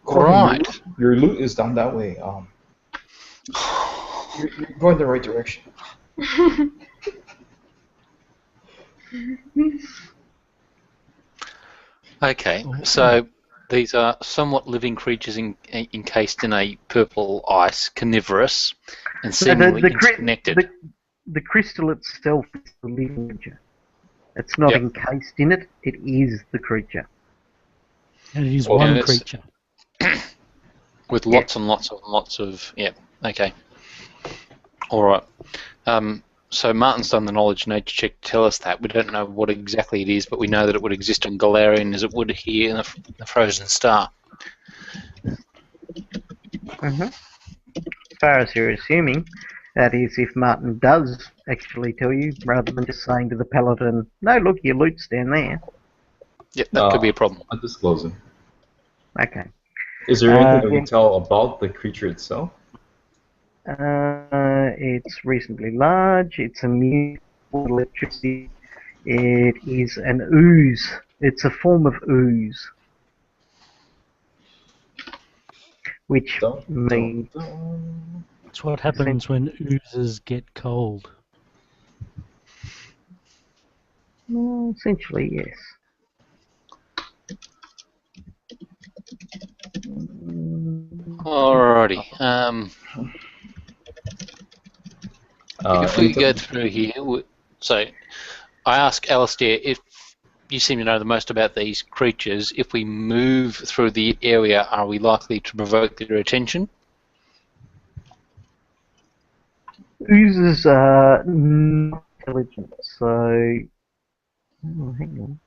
Right. Your loot is down that way. You're going the right direction. Okay, so these are somewhat living creatures encased in a purple ice, carnivorous, and seemingly interconnected. The crystal itself is the living creature. It's not encased in it, it is the creature. And it is one creature. With lots and lots of... Yeah, okay. Alright. So Martin's done the knowledge nature check to tell us that. We don't know what exactly it is, but we know that it would exist on Galarian as it would here in the Frozen Star. As far as you're assuming, that is if Martin does actually tell you, rather than just saying to the Paladin, no, look, your loot's down there. Yep, that could be a problem. I'm disclosing. Okay. Is there anything we can tell about the creature itself? It's reasonably large. It's immune to electricity. It is an ooze. It's a form of ooze. Which means... It's what happens when oozes get cold. Well, essentially, yes. Alrighty. If we go through here, so I ask Alistair if you seem to know the most about these creatures. If we move through the area, are we likely to provoke their attention? Oozes not intelligent, so... Oh, hang on.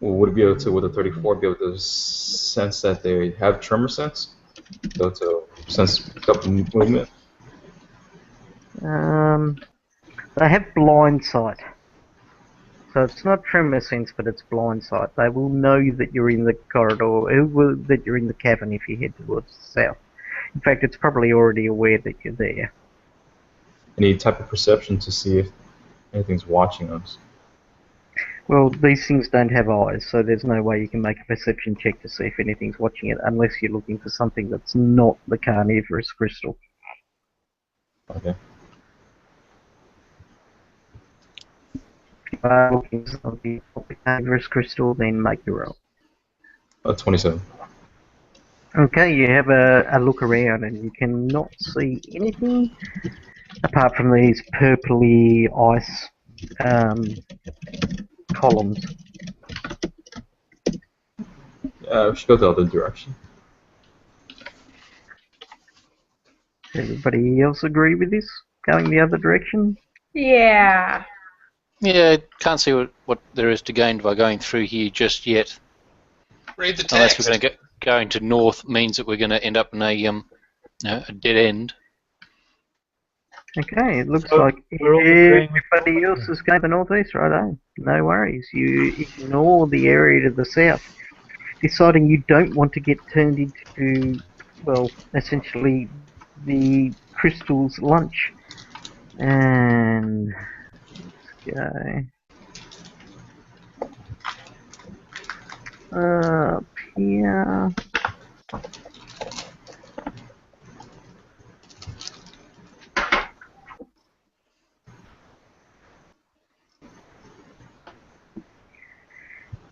Well, would it be able to, with a 34, be able to sense that they have tremor sense? Be able to sense double movement? They have blind sight. So it's not tremor sense, but it's blind sight. They will know that you're in the corridor, that you're in the cavern if you head towards the south. In fact, it's probably already aware that you're there. Any type of perception to see if anything's watching us? Well, these things don't have eyes, so there's no way you can make a perception check to see if anything's watching it, unless you're looking for something that's not the carnivorous crystal. Okay. If you are looking for something not the carnivorous crystal, then make your roll. 27. Okay, you have a look around and you cannot see anything apart from these purpley ice columns. We should go the other direction. Everybody else agree with this? Going the other direction? Yeah. Yeah, can't see what there is to gain by going through here just yet. Read the Unless text. we're going to going to north means that we're going to end up in a dead end. Okay, it looks So, like we're all agreeing with everybody else is going to the northeast, righto. No worries. You ignore the area to the south, deciding you don't want to get turned into, well, essentially the crystal's lunch. And let's go up here.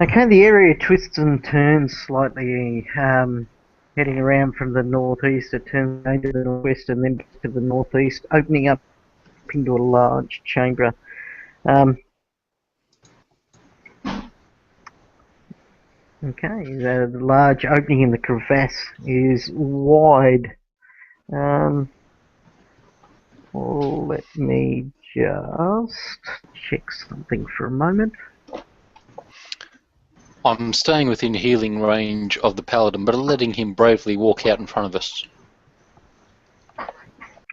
Okay, the area twists and turns slightly, heading around from the northeast. It turns into the northwest and then back to the northeast, opening up into a large chamber. Okay, the large opening in the crevasse is wide. Well, let me just check something for a moment. I'm staying within healing range of the paladin, but letting him bravely walk out in front of us.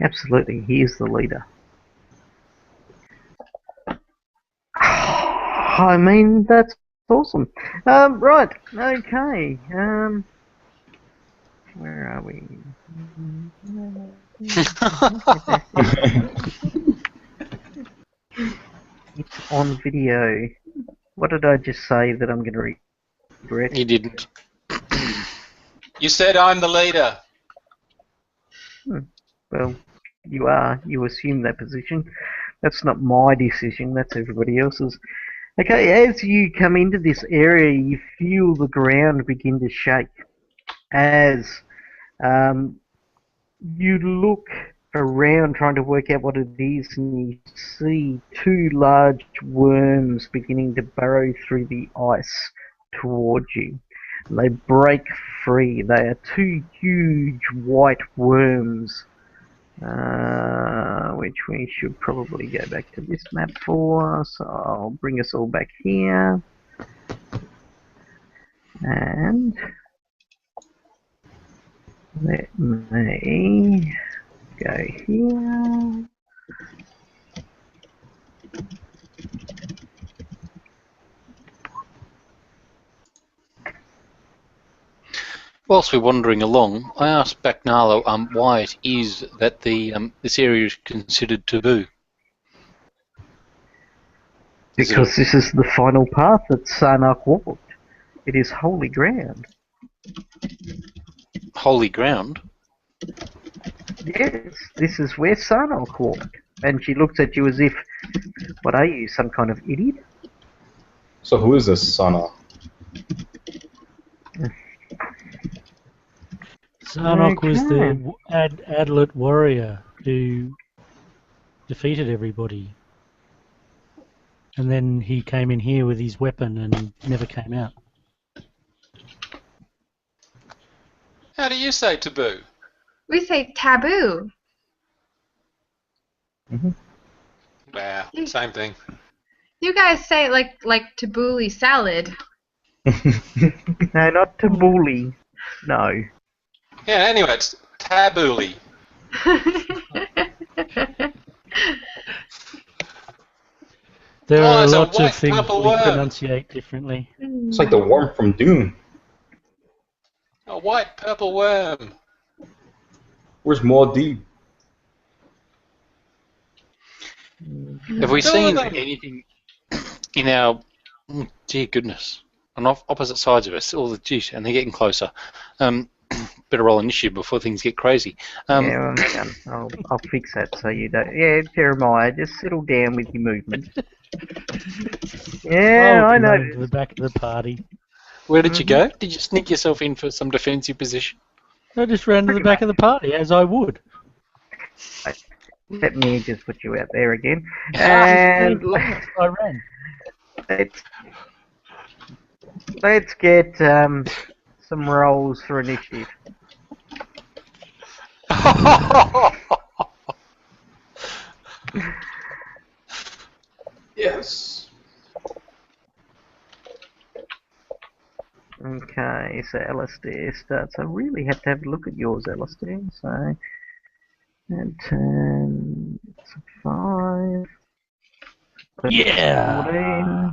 Absolutely, he is the leader. I mean, that's awesome. Right, okay. Where are we? It's on video. What did I just say that I'm going to regret? You didn't. You said I'm the leader. Well, you are. You assume that position. That's not my decision. That's everybody else's. Okay, as you come into this area, you feel the ground begin to shake. As you look around trying to work out what it is, and you see two large worms beginning to burrow through the ice towards you. And they break free. They are two huge white worms, which we should probably go back to this map for. So I'll bring us all back here. And let me go here. Whilst we're wandering along, I asked Baknalo why it is that this area is considered taboo. Because this is the final path that Sarnak walked. It is holy ground. Holy ground? Yes, this is where Sarnak walked. And she looks at you as if, what are you, some kind of idiot? So who is this Sana? Sarnak was Okay. the Adlet warrior who defeated everybody. And then he came in here with his weapon and never came out. How do you say taboo? We say taboo. Wow, same thing. You guys say it like tabbouleh salad. No, not tabbouleh. No. Yeah, anyway, it's tabooly. There Oh, are it's a lots of white things purple we worm. pronunciate differently. It's like the worm from Doom. A white purple worm. Where's Maudie? Have we Two of seen them. anything in our... dear goodness. On opposite sides of us. All the geez, and they're getting closer. Better roll initiative before things get crazy. Yeah, well, hang on. I'll fix that so you don't. Yeah, Jeremiah, just settle down with your movement. Yeah, I'll I be know. running to the back of the party. Where did you go? Did you sneak yourself in for some defensive position? I just ran to the back of the party, as I would. Let me just put you out there again. And I ran. let's get some rolls for initiative. Yes. Okay, so Alistair starts. I really have to have a look at yours, Alistair. So, and 10, it's a 5. That's Yeah.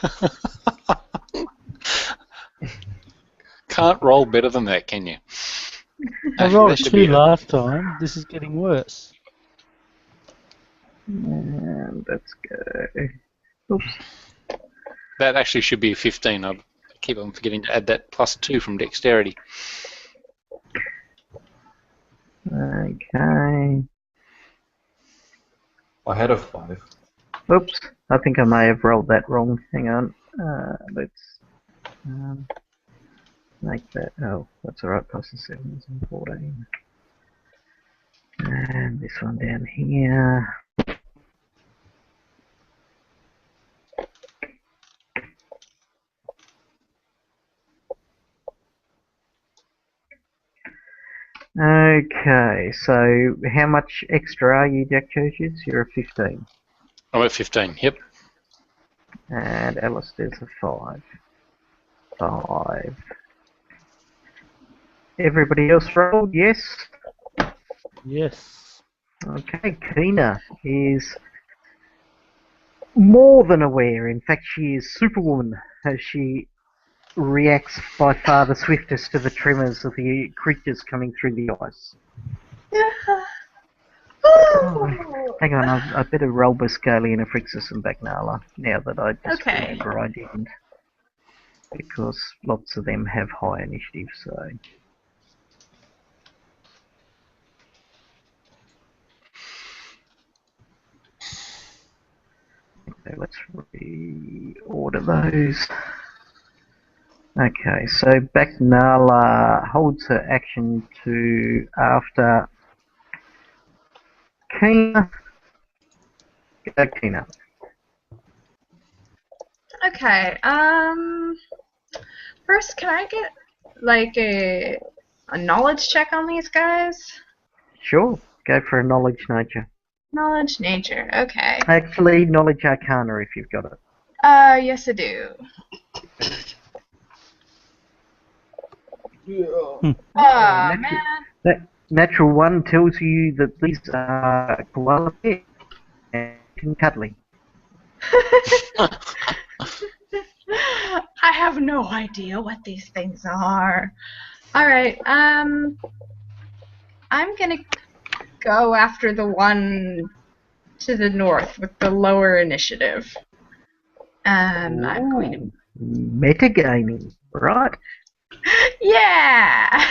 14. Can't roll better than that, can you? I Actually, rolled that should 2 be last time. This is getting worse. And let's go. Oops. That actually should be a 15. I keep on forgetting to add that +2 from dexterity. Okay. I had a 5. Oops. I think I may have rolled that wrong. Hang on. Let's make that. Oh, that's alright. Plus the 7 is 14. And this one down here. Okay, so how much extra are you, Jack Churches? You're a 15. I'm at 15, yep. And Alistair's a 5. 5. Everybody else rolled, yes? Yes. Okay, Kina is more than aware. In fact, she is Superwoman as she reacts by far the swiftest to the tremors of the creatures coming through the ice. Hang on, I better roll Buscalian and Phrixus and Bagnala now that I just remember I didn't. Because lots of them have high initiative, so... Okay, let's reorder those. Okay, so Bagnala holds her action to after Kina. Go, Kina. Okay. First, can I get like a knowledge check on these guys? Sure, go for a knowledge nature. Knowledge nature. Okay. Actually, knowledge arcana if you've got it. Yes I do. Oh man. Natural 1 tells you that these are koala bears and cuddly. I have no idea what these things are. Alright, I'm gonna go after the one to the north with the lower initiative. I'm going to... Metagaming, right? Yeah!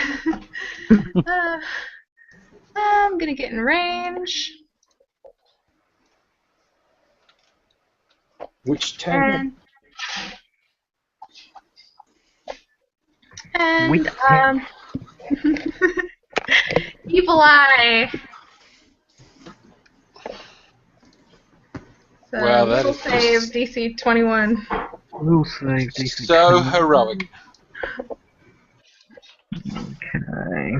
I'm gonna get in range. Which tag? And Evil Eye. So Wow, that will is save just DC 21. We'll save DC. so heroic. Okay.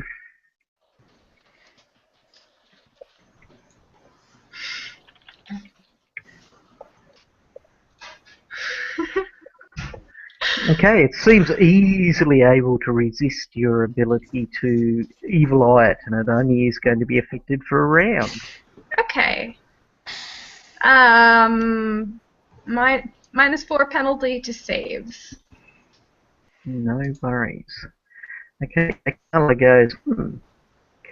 Okay, it seems easily able to resist your ability to evil eye it, and it only is going to be affected for a round. Okay. -4 penalty to saves. No worries. Okay, Akala goes,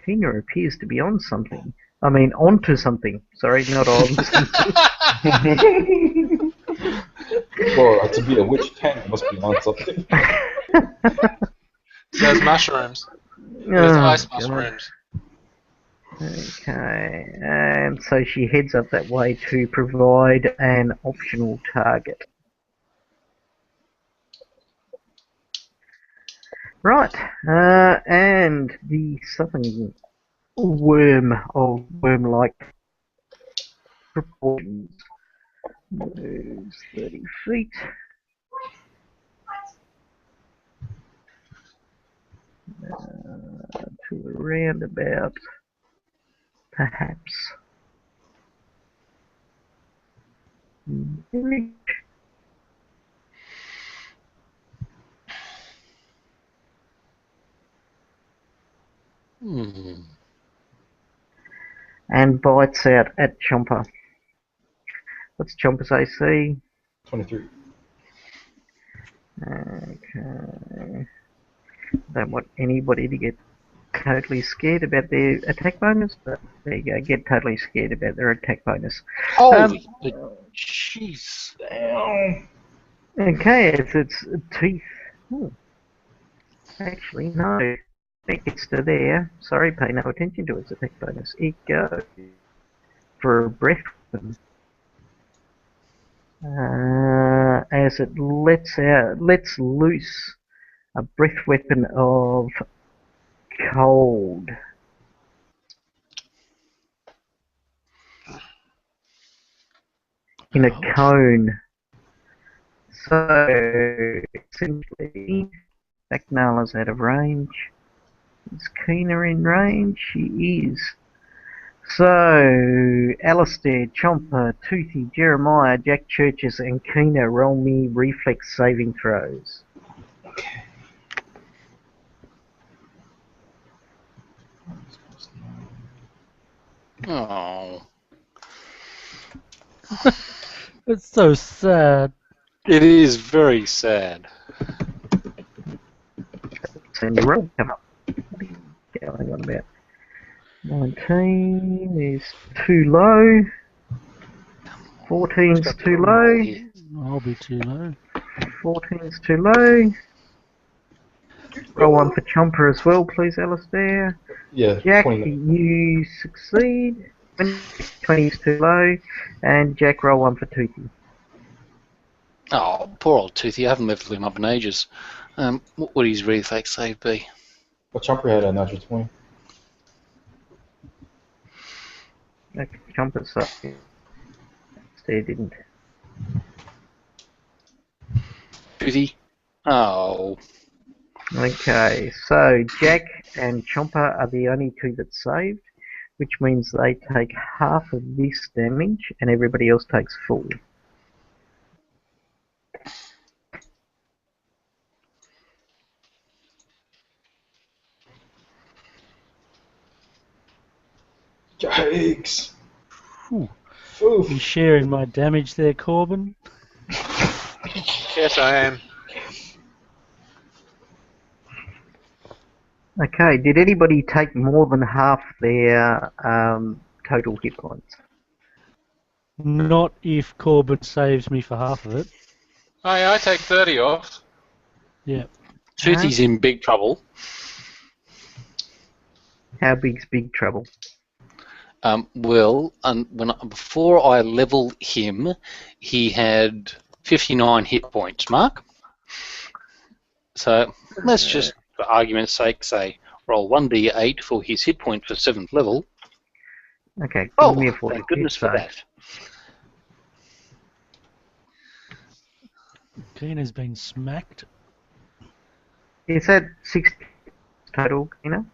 Kina appears to be on something. I mean, onto something. Sorry, not on something. Well, to be a witch tank, it must be on something. Those mushrooms. Oh, Those ice God. mushrooms. Okay, and so she heads up that way to provide an optional target. Right, and the southern worm of worm-like proportions moves 30 feet. To around about, perhaps, and bites out at Chomper. What's Chomper's AC? 23. Okay. Don't want anybody to get totally scared about their attack bonus, but there you go, get totally scared about their attack bonus. Holy jeez. Okay, it's its teeth. Actually, no. It gets to there. Sorry, pay no attention to its attack bonus. It goes for a breath weapon. As it lets loose a breath weapon of cold. In a cone. So, essentially, Backnala's out of range. Is Kina in range? She is. So, Alistair, Chomper, Toothy, Jeremiah, Jack Churches, and Kina roll me reflex saving throws. Okay. Oh. It's so sad. It is very sad. So your roll come up. What are you going on about? 19 is too low. 14's too low. I'll be too low. 14's too low. Roll one for Chomper as well, please, Alistair. Yeah, Jack, 20. you succeed. 20's too low. And Jack, roll one for Toothy. Oh, poor old Toothy. I haven't lifted him up in ages. What would his reflex save be? Well, Chomper had a natural 20. Okay, Chomper's up. Alistair didn't. Toothy? Oh. Okay, so Jack and Chomper are the only two that saved, which means they take half of this damage and everybody else takes full. Yikes! Whew. Oof. You sharing my damage there, Corbin? Yes, I am. Okay, did anybody take more than half their total hit points? Not if Corbin saves me for half of it. I take 30 off. Yeah. Toothy's in big trouble. How big's big trouble? Before I level him, he had 59 hit points, Mark. So let's just, for argument's sake, say roll 1d8 for his hit point for 7th level. Okay, Oh, give me a 40. thank goodness for that. Keena's been smacked. Is that 60 total, Keena?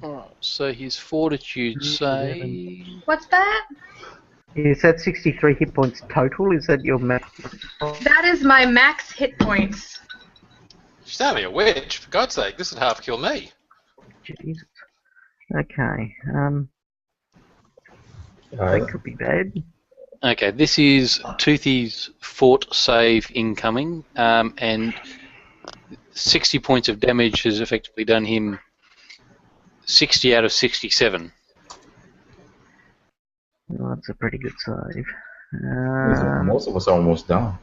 Alright, so his fortitude save. What's that? Is that 63 hit points total? Is that your max? That is my max hit points. She's only a witch, for God's sake. This would half kill me. Jesus. Okay. Alright. That could be bad. Okay, this is Toothy's fort save incoming, and 60 points of damage has effectively done him 60 out of 67. Well, that's a pretty good save. Most of us are almost down.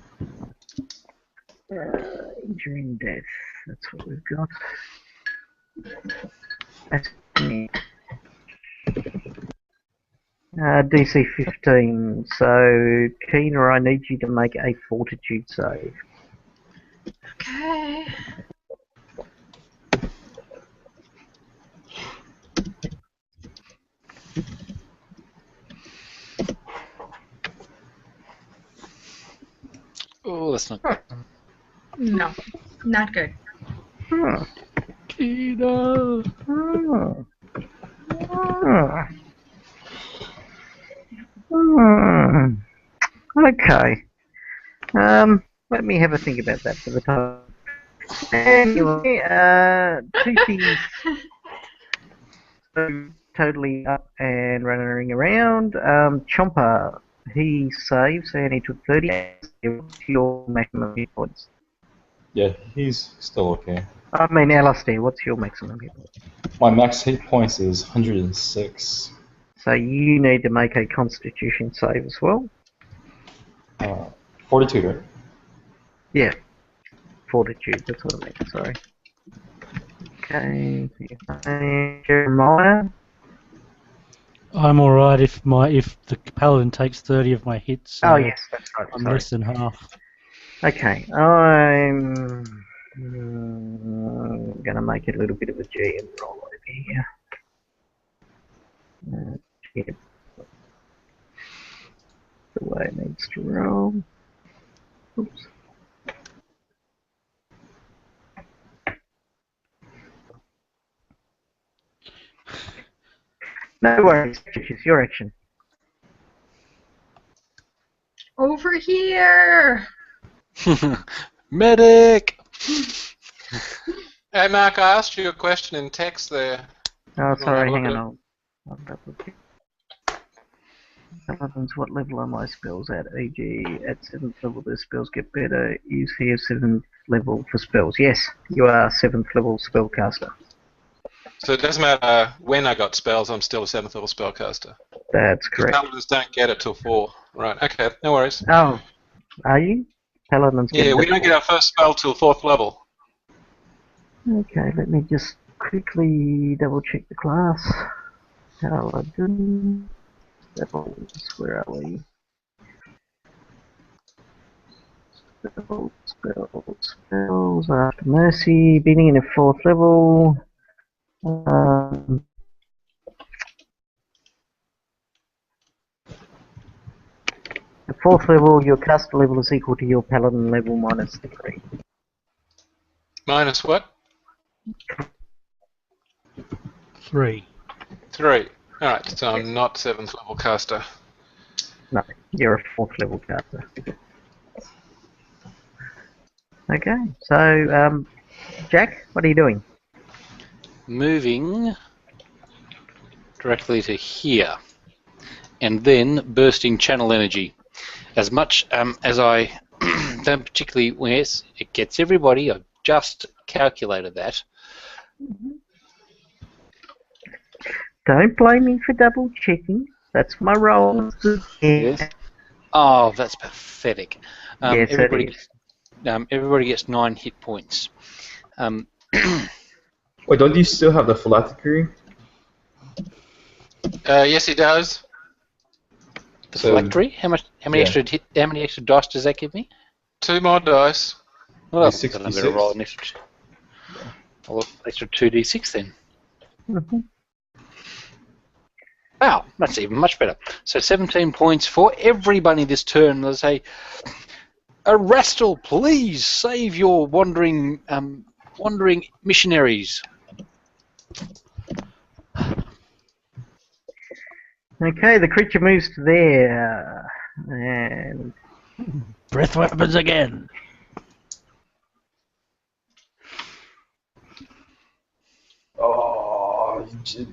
Injury and death. That's what we've got. That's me. DC 15. So, Keena, I need you to make a fortitude save. Okay. Oh, that's not good. No, not good. Hmm. Keena! Hmm. Hmm. Okay. Let me have a think about that for the time. Anyway, Toothy's totally up and running around. Chomper, he saves and he took 30. What's your maximum hit points? Yeah, he's still okay. I mean, Alistair, what's your maximum hit points? My max hit points is 106. So you need to make a Constitution save as well. 42, right? Yeah. Fortitude, that's what I meant, sorry. Okay, Jeremiah. I'm alright if the paladin takes 30 of my hits. So Oh yes, that's right. I'm Sorry. less than half. Okay, I'm gonna make it a little bit of a G and roll over here. Get the way it needs to roll. Oops. No worries, it's your action. Over here. Medic! Hey, Mark, I asked you a question in text there. Oh, sorry, look hang at on. I'll double check. Paladins, what level are my spells at? E.g., at 7th level, the spells get better. Use here 7th level for spells. Yes, you are 7th level spellcaster. So it doesn't matter when I got spells, I'm still a 7th level spellcaster. That's Because correct. paladins don't get it till 4. Right, okay, no worries. Oh, are you? Paladins get Yeah, we it don't get our first spell till 4th level. Okay, let me just quickly double check the class. Paladin. Levels, where are we? Spells, after mercy, beating in a 4th level. At 4th level, your caster level is equal to your paladin level minus 3. Minus what? 3. 3. Alright, so I'm not 7th level caster. No, you're a 4th level caster. Okay, so, Jack, what are you doing? Moving directly to here, and then bursting channel energy. As much as I don't particularly, yes, it gets everybody. I've just calculated that. Don't blame me for double checking. That's my role. Yes. Oh, that's pathetic. Yes, everybody, it is. Everybody gets 9 hit points. Wait, don't you still have the phylactery? Yes, he does. The So- phylactery? How many extra dice does that give me? 2 more dice. Well, Like then I'm going to 66? roll an extra 2d6 then. Mhm. Wow, that's even much better. So 17 points for everybody this turn. Let's say, Erastil, please save your wandering missionaries. Okay, the creature moves to there, and Breath weapons again. Oh, you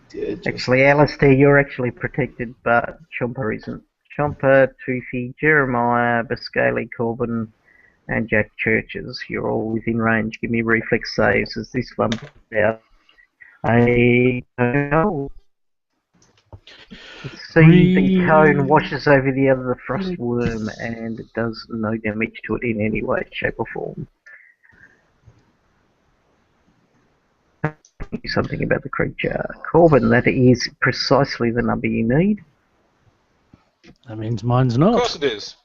did just... actually, Alistair, you're actually protected, but Chomper isn't. Chomper, Toothy, Jeremiah, Biscali, Corbin, and Jack Churches. You're all within range. Give me reflex saves as this one out. I don't know. See, the cone washes over the other frost worm, and it does no damage to it in any way, shape, or form. Something about the creature. Corbin, that is precisely the number you need. That means mine's Of not. course it is.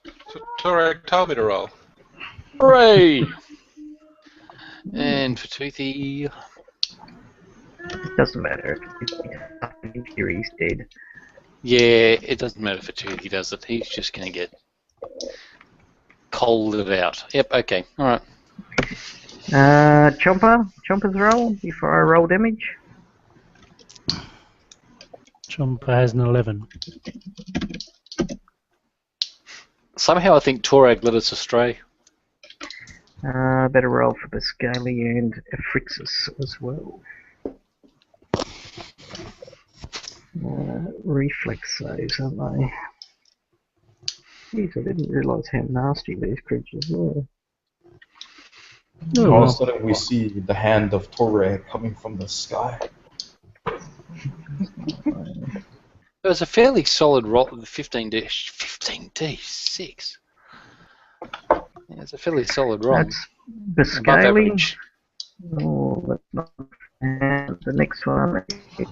Torag told me to roll. Hooray! And for Toothy, It doesn't matter if he's dead. yeah, it doesn't matter for Toothy, does it? He's just going to get colded out. Yep, okay, alright. Chomper's roll before I roll damage. Chomper has an 11. Somehow I think Torag led us astray. Better roll for Biscali and Phrixus as well. Reflex saves, aren't they? Jeez, I didn't realise how nasty these creatures were. Oh, All of a well. sudden, we see the hand of Torag coming from the sky. It was a fairly solid roll, 15d6. Yeah, it's a fairly solid roll. That's Above Biscali. average. Oh, that's not. And the next one is...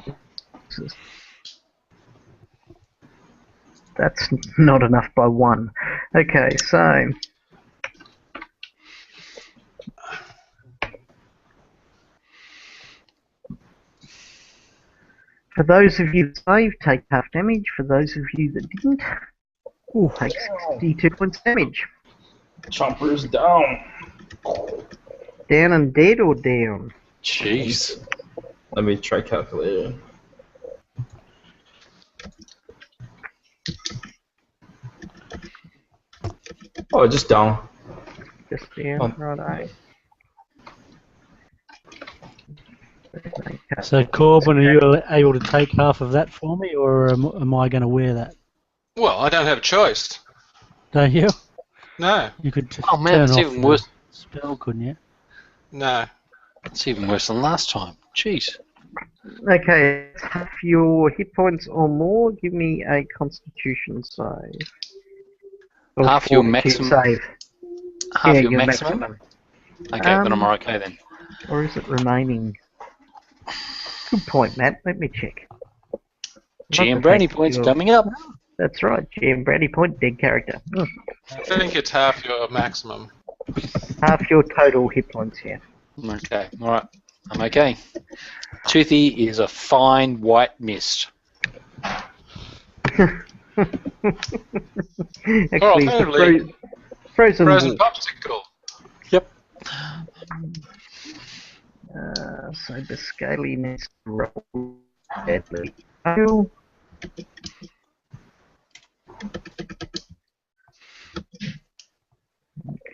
That's not enough by one. Okay, so... For those of you that saved, take half damage. For those of you that didn't, take 62 points damage. Chomper's down. Down and dead or down? Jeez. Let me try calculating. Oh, just down. Just down, righto. So, Corbin, are you able to take half of that for me, or am I going to wear that? Well, I don't have a choice. Don't you? No, You could just Oh man, turn it's off even the worse. spell, couldn't you? no. It's even worse than last time. Jeez. Okay, half your hit points or more, give me a constitution save. Or Half your fortitude maximum- save. Half Yeah, your maximum? Okay, then I'm okay then. Or is it remaining? Good point, Matt. Let me check. GM Brownie points coming up. That's right, GM Brownie point, dead character. I think it's half your maximum. Half your total hit points here. Okay, alright. I'm okay. Toothy is a fine white mist. Actually, alternatively, the frozen Frozen wolf. popsicle. Yep. So Biscali needs to roll deadly. Fail.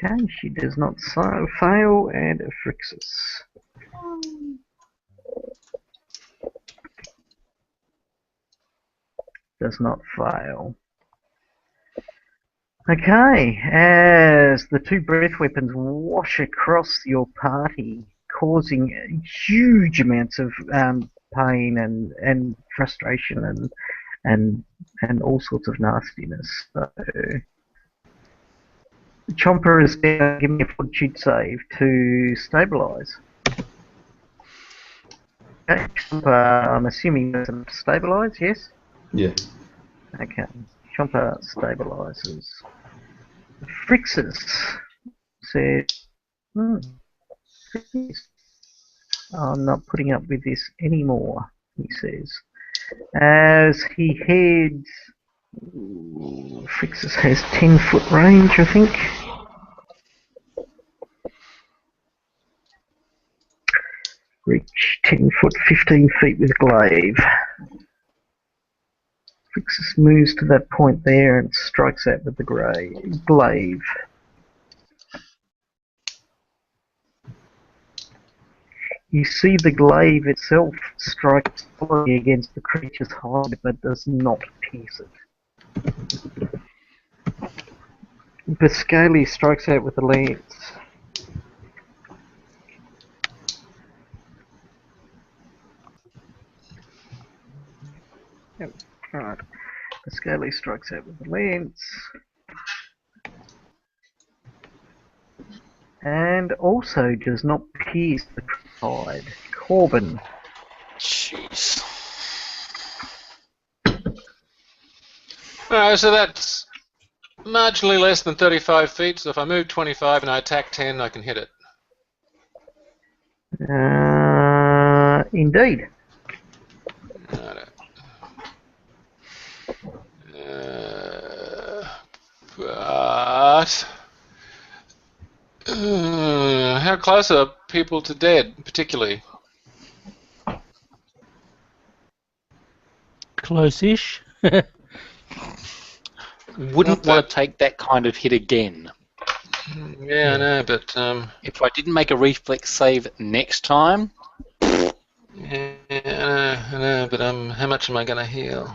Okay, she does not fail, and a Phrixus. Does not fail. Okay, as the two breath weapons wash across your party, causing huge amounts of pain and frustration and all sorts of nastiness. So, Chomper is down. Give me a fortitude save to stabilise. Okay, Chomper, I'm assuming that's enough to stabilise, yes? Yeah. Okay, Chomper stabilises. Phrixus says, I'm not putting up with this anymore, he says. as he heads. Frixus has 10-foot range, I think. Reach 10 foot, 15 feet with glaive. Frixus moves to that point there and strikes out with the glaive. You see the glaive itself strike solidly against the creature's hide, but does not pierce it. Biscali strikes out with the lance. Yep. Alright. Biscali strikes out with the lance. And also does not pierce the hide. Corbin. Jeez. Alright, so that's marginally less than 35 feet, so if I move 25 and I attack 10, I can hit it. Indeed. Righto. But how close are people to dead, particularly? Close-ish. Wouldn't want to take that kind of hit again. Yeah, I know, but If I didn't make a reflex save next time, yeah, I know, but how much am I going to heal?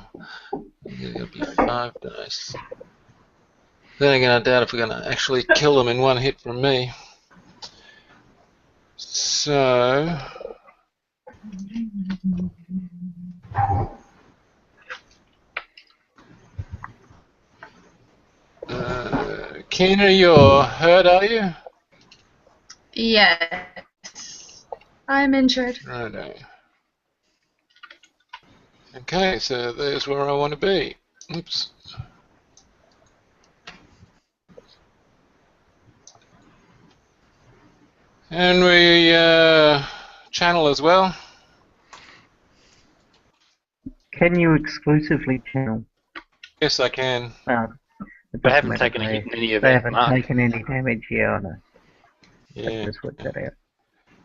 It'll be 5 dice. Then again, I doubt if we're going to actually kill them in one hit from me. So Kina, you're hurt, are you? Yes. I'm injured. Righto. Okay, so there's where I want to be. Oops. And we channel as well. Can you exclusively channel? Yes, I can. It I doesn't haven't matter. taken a hit in any of They that. haven't Mark. taken any damage, yeah, I know. Yeah. Let's work that out.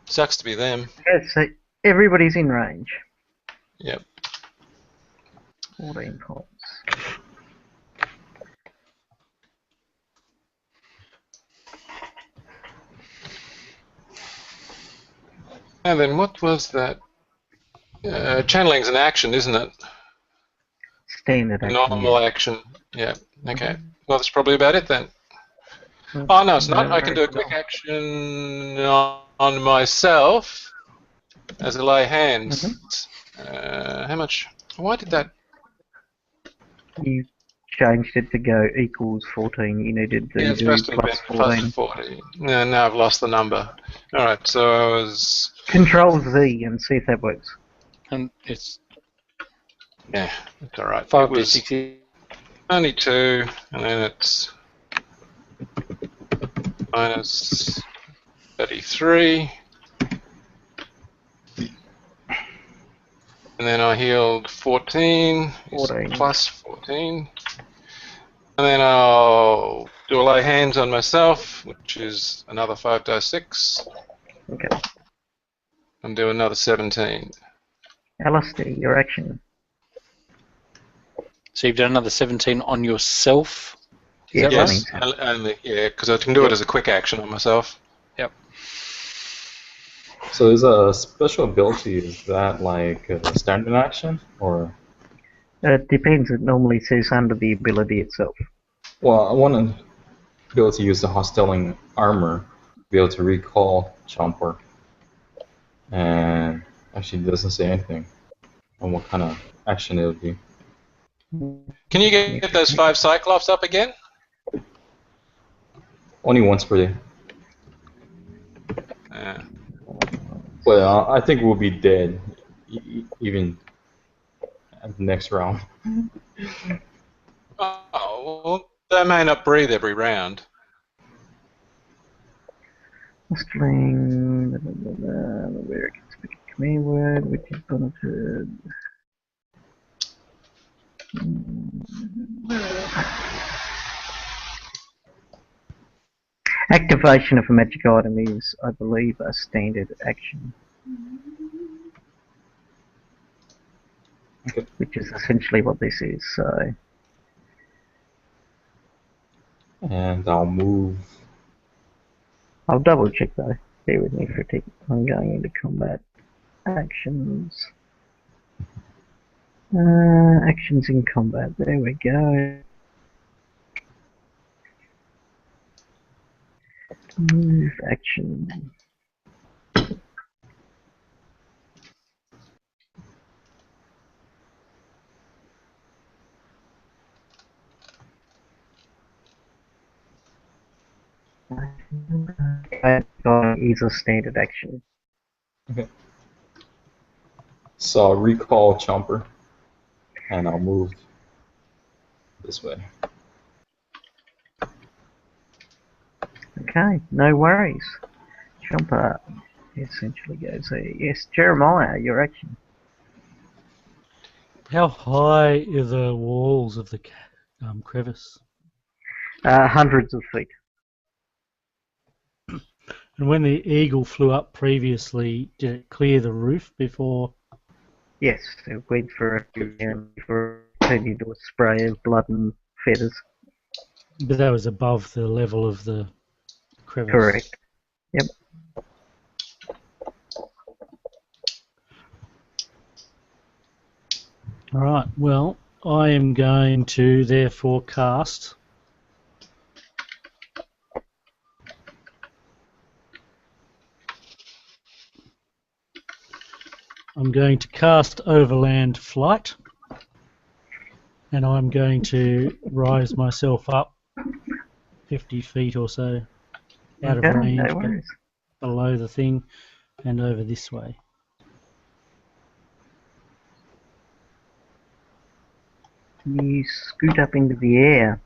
Sucks to be them. Yeah, so everybody's in range. Yep. 14 points. And then what was that? Channeling's an action, isn't it? Standard A action. normal action. Yeah. Okay. Well, that's probably about it then. Oh, no, it's not. I can do a quick action on myself as a lay hands. How much? Why did that? You changed it to go equals 14. You needed to Yeah, it's do supposed to have plus been 14. plus 40. No, now I've lost the number. All right, so I was. Control Z and see if that works. And it's Yeah, it's all right. 5 It to was 60. only 2, and then it's minus 33. And then I healed 14, 14. plus 14. And then I'll do a lay hands on myself, which is another 5 dice 6, Okay. and do another 17. Alistair, your action. So you've done another 17 on yourself. Is Yeah, that Yes, right? only, yeah, because I can do it as a quick action on myself. Yep. So is a special ability, is that like a standard action? Or, It depends. It normally says under the ability itself. well, I want to be able to use the Hostelling armor, be able to recall Chomper. And actually it doesn't say anything on what kind of action it would be. Can you get those 5 Cyclops up again? Only once per day. Yeah. But I think we'll be dead even at the next round. Oh, well, they may not breathe every round. String. Where it can speak a command word, which is benefit. Activation of a magic item is, I believe, a standard action. Okay. Which is essentially what this is, so... And I'll move. I'll double check though. Bear with me for a tick. I'm going into combat. Actions. Actions in combat. There we go. Move action. Is a standard action. Okay. So I'll recall Chomper, and I'll move this way. Okay, no worries. Jumper essentially goes there. Yes, Jeremiah, your action. How high are the walls of the crevice? Hundreds of feet. And when the eagle flew up previously, did it clear the roof before? Yes, it went for a few rounds before it turned into a spray of blood and feathers. But that was above the level of the crevice. Correct. Yep. Alright, well, I am going to therefore cast Overland Flight, and I'm going to rise myself up 50 feet or so out of range, no but worries. below the thing, and over this way. You scoot up into the air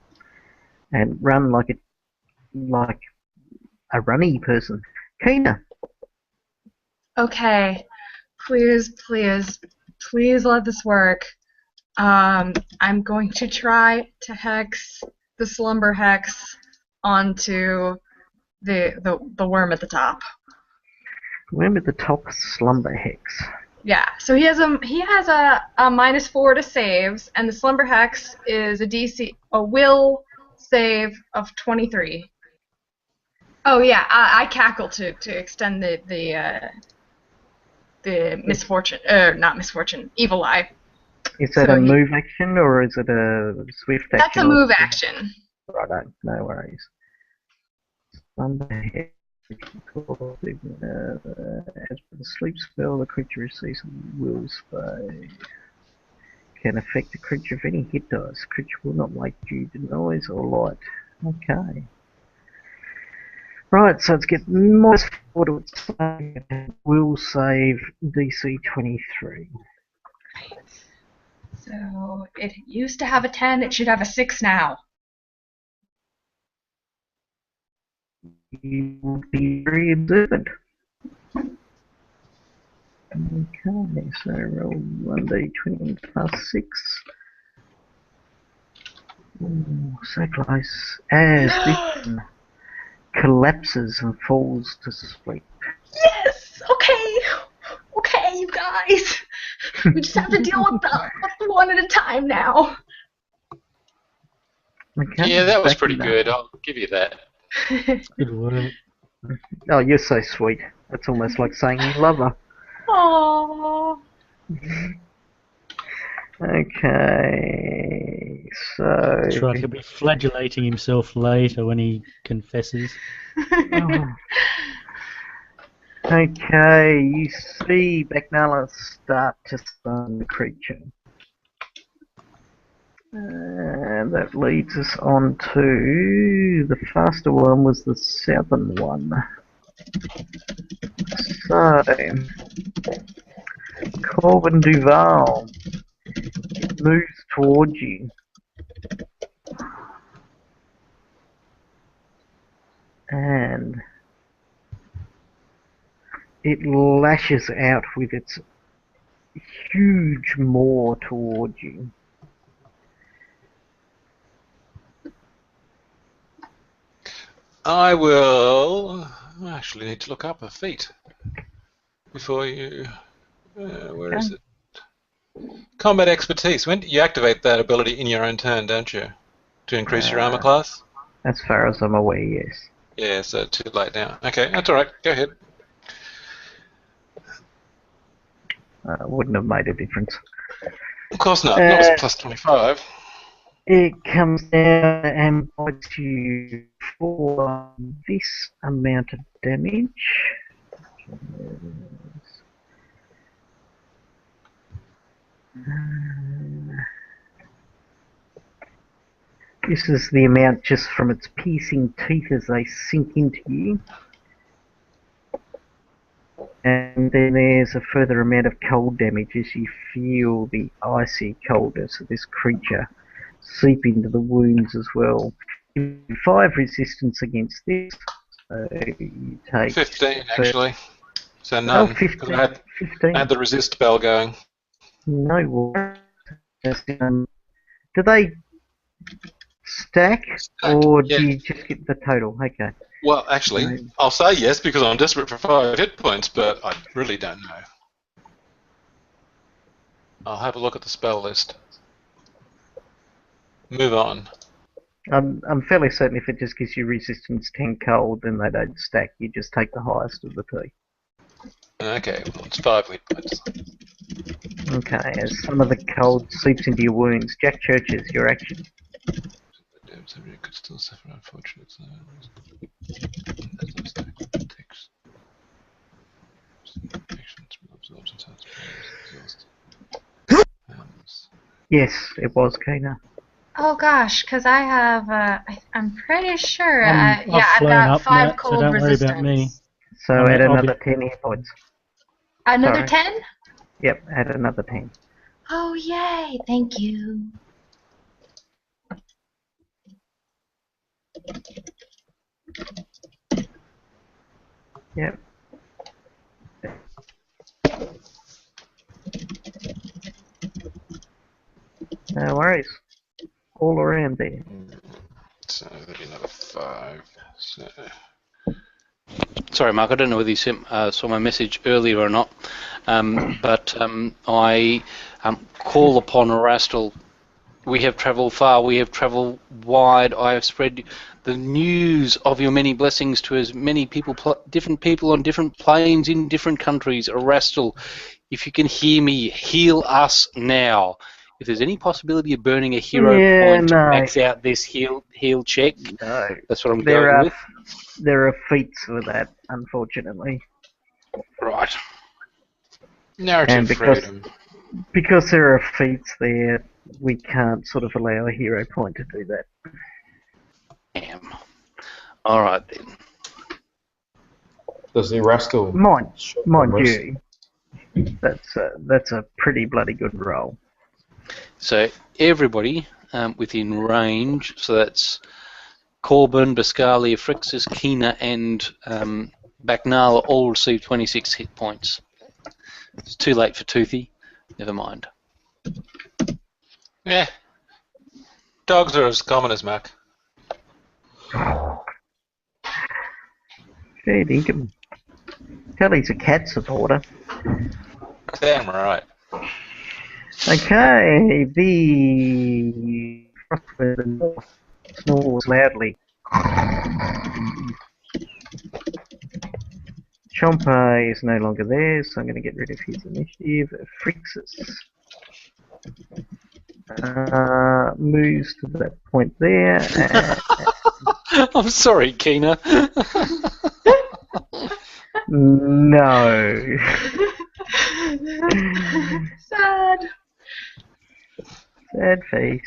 and run like a runny person. Kina, Okay, please, please, please let this work. I'm going to try to hex the slumber hex onto the worm at the top. remember the top slumber hex. Yeah, so he has a -4 to saves, and the slumber hex is a will save of 23. Oh yeah, I cackle to extend the misfortune, not misfortune, evil eye. Is that So a move action or is it a swift action? That's a move action. Righto, no worries. Slumber hex. As per the sleep spell, the creature receives a will spray. Can affect the creature if any hit dice. Creature will not wake due to noise or light. Okay. Right, so it's get -4 to its save. Will save DC 23. So it used to have a 10, it should have a 6 now. You will be very observant. Okay, so roll 1d20 plus 6. Ooh, so close. As this one collapses and falls to sleep. Yes! Okay! Okay, you guys! We just have to deal with the one at a time now. Okay, Yeah, that was back pretty to good. I'll give you that. Good work. Oh, you're so sweet. That's almost like saying you love her. Aww. Okay, so... That's right, he'll be flagellating himself later when he confesses. Oh. Okay, you see Bagnala start to stun the creature. And that leads us on to the faster one was the southern one. So, Corvin Duval moves towards you. And it lashes out with its huge maw towards you. I will actually need to look up her feat before you. Where is it? Combat expertise. When you activate that ability in your own turn, don't you? To increase your armor class? As far as I'm aware, yes. Yeah, so too late now. Okay, that's alright. Go ahead. Wouldn't have made a difference. Of course not. That was plus 25. It comes down and bites you for this amount of damage. This is the amount just from its piercing teeth as they sink into you. And then there's a further amount of cold damage as you feel the icy coldness of this creature seep into the wounds as well. You have 5 resistance against this, so you take 15 actually. So none. 15. I had the resist spell going. No worries. Do they stack, or yeah. do you just get the total? Okay. Well, actually, I'll say yes because I'm desperate for 5 hit points, but I really don't know. I'll have a look at the spell list. Move on. I'm fairly certain if it just gives you resistance 10 cold, then they don't stack. You just take the highest of the two. Okay, well, it's 5 hit points. Okay, as some of the cold seeps into your wounds. Jack Churches, your action. Could still suffer unfortunate. Yes, it was Kena. Oh gosh, because I have, I'm pretty sure, I've I've flown got up, 5 Matt, so cold don't worry resistance. about me. So I mean, add I'll another be- 10 hit points. Another Sorry. 10? Yep, add another 10. Oh yay, thank you. Yep. No worries. All around there. So that'll be another 5. So Sorry, Mark, I don't know whether you saw my message earlier or not, but I call upon Erastil. We have travelled far, we have travelled wide, I have spread the news of your many blessings to as many people, different people on different planes in different countries. Erastil, if you can hear me, heal us now. If there's any possibility of burning a hero point to max out this heal check, No. that's what I'm going with. There are feats for that, unfortunately. Right. narrative freedom. Because there are feats there, we can't sort of allow a hero point to do that. Damn. All right then. Does the rascal Mind mercy? you, that's a pretty bloody good roll. So everybody within range, so that's Corbin, Biscalia, Phrixus, Kena, and Baknala all receive 26 hit points. It's too late for Toothy. Never mind. Yeah. Dogs are as common as Mac. Fair dinkum. Tell he's a cat supporter. Damn right. Okay, the Frostbird in the north snores loudly. Chomper is no longer there, so I'm going to get rid of his initiative. Phrixus moves to that point there. I'm sorry, Kena. No. Sad. Sad face.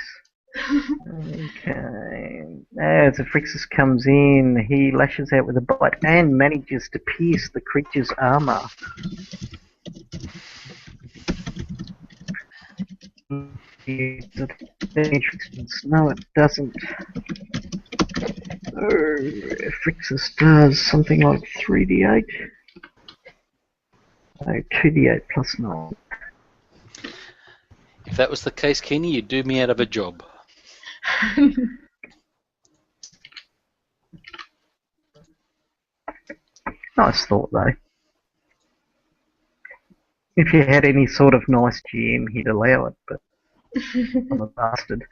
Okay. As the Phrixus comes in, he lashes out with a bite and manages to pierce the creature's armor. No, it doesn't. Phrixus does something like 3d8. No, 2d8 plus 9. If that was the case, Kena, you'd do me out of a job. Nice thought, though. If you had any sort of nice GM, he'd allow it, but I'm a bastard.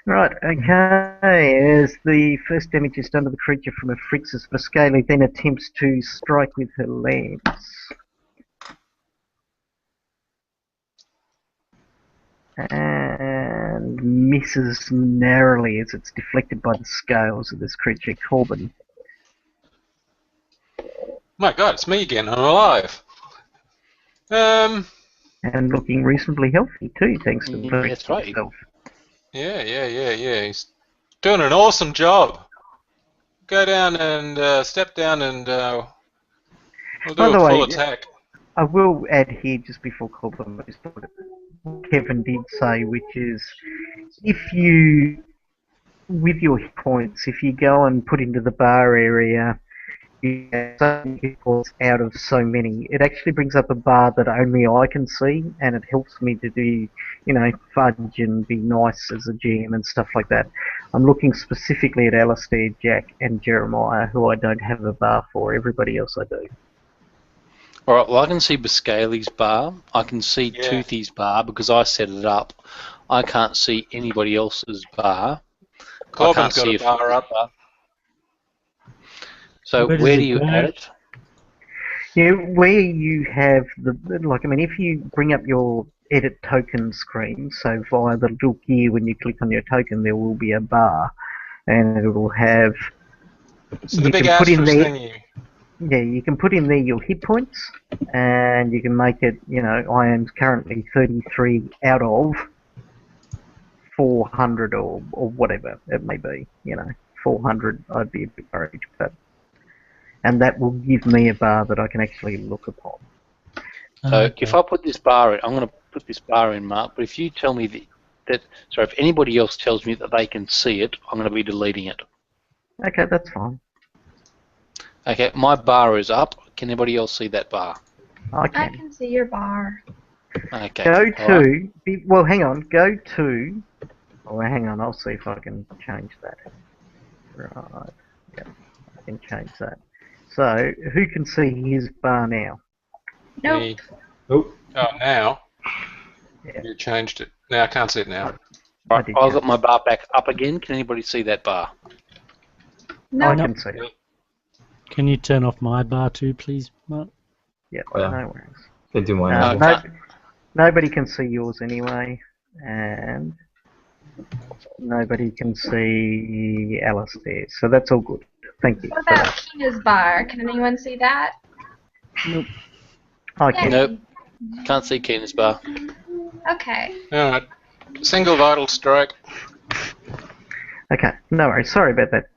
Right, okay. As the first damage is done to the creature from a Phrixus, Viscali then attempts to strike with her lance. And misses narrowly as it's deflected by the scales of this creature, Corbin. My God, it's me again. I'm alive. And looking reasonably healthy too, thanks to the That's right. himself. Yeah. He's doing an awesome job. Go down and step down and we'll do By the a full way, attack. I will add here just before Corbin moves to what Kevin did say, which is if you, with your hit points, if you go and put into the bar area, you get so many hit points out of so many, it actually brings up a bar that only I can see, and it helps me to do, fudge and be nice as a GM and stuff like that. I'm looking specifically at Alistair, Jack, and Jeremiah, who I don't have a bar for. Everybody else I do. Alright, well I can see Biscali's bar, I can see Toothy's bar because I set it up. I can't see anybody else's bar. Corbin's got a bar up. So where do you add it? Yeah, where you have if you bring up your edit token screen, so via the little gear when you click on your token, there will be a bar, and it will have. So the big asterisk thingy. Yeah, you can put in there your hit points, and you can make it. I am currently 33 out of 400 or whatever it may be. 400. I'd be a bit worried, but. And that will give me a bar that I can actually look upon. So if I put this bar in, I'm going to put this bar in, Mark, but if you tell me if anybody else tells me that they can see it, I'm going to be deleting it. Okay, that's fine. Okay, my bar is up. Can anybody else see that bar? I can see your bar. Okay. Go to... Well, hang on. Go to... Oh, hang on. I'll see if I can change that. Right. Yeah, I can change that. So, who can see his bar now? Nope. Me. Nope. Oh, now? Yeah. You changed it. Now I can't see it now. Right, I've got my bar back up again. Can anybody see that bar? No. I can see it. Can you turn off my bar too, please, Mark? Yeah, Yeah. no worries. They do mine. Nobody can see yours anyway, and nobody can see Alistair, so that's all good. Thank you. What about Kina's bar? Can anyone see that? Nope. I can. Nope. Can't see Keena's bar. Okay. Alright. Single vital strike. Okay, no worries. Sorry about that,